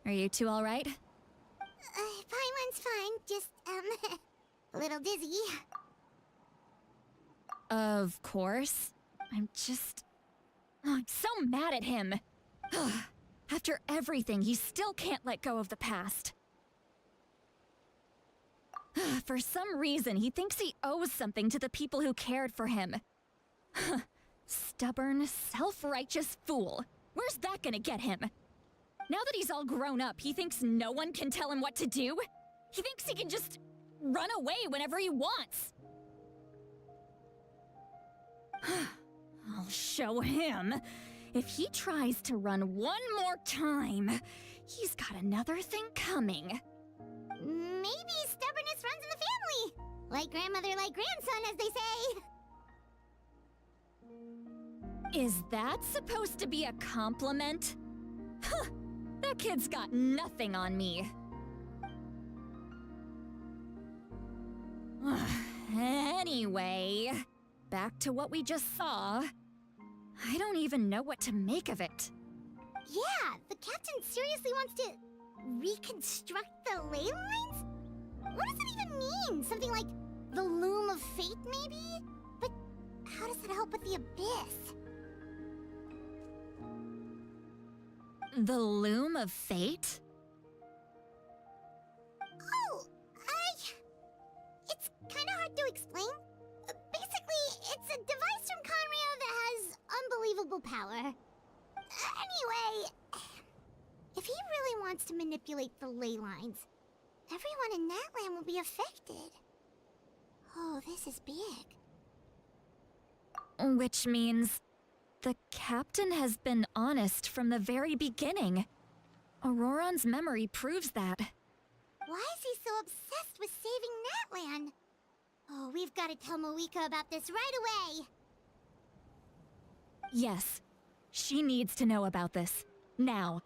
Are you two alright? Paimon's fine, just, a little dizzy. Of course. I'm so mad at him. After everything, he still can't let go of the past. For some reason, he thinks he owes something to the people who cared for him. Stubborn, self-righteous fool. Where's that gonna get him? Now that he's all grown up, he thinks no one can tell him what to do? He thinks he can just run away whenever he wants. I'll show him. If he tries to run one more time, he's got another thing coming. Maybe stubbornness runs in the family. Like grandmother, like grandson, as they say. Is that supposed to be a compliment? Huh, that kid's got nothing on me. Anyway, back to what we just saw. I don't even know what to make of it. Yeah, the captain seriously wants to reconstruct the ley lines? What does it even mean? Something like the loom of fate, maybe? But how does that help with the abyss? The loom of fate? Oh, it's kinda hard to explain. Basically, it's a device from Conrio that has unbelievable power. Anyway, if he really wants to manipulate the ley lines, everyone in Natlan will be affected. Oh, this is big. Which means the captain has been honest from the very beginning. Auroron's memory proves that. Why is he so obsessed with saving Natlan? Oh, we've got to tell Moeka about this right away. Yes, she needs to know about this. Now.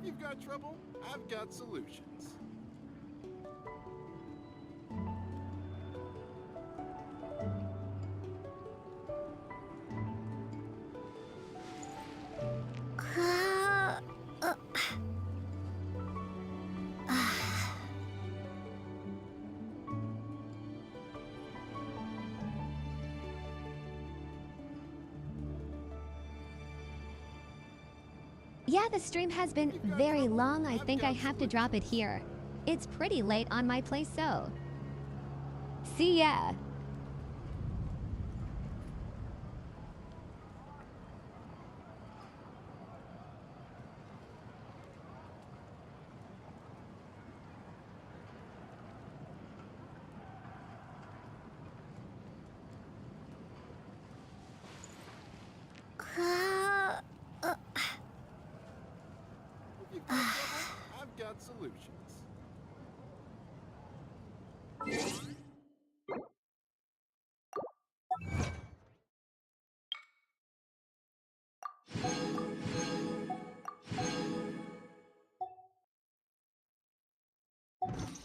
If you've got trouble, I've got solutions. Yeah, the stream has been very long. I think I have to drop it here. It's pretty late on my place, so. See ya. If you've got trouble, I've got solutions. Huh?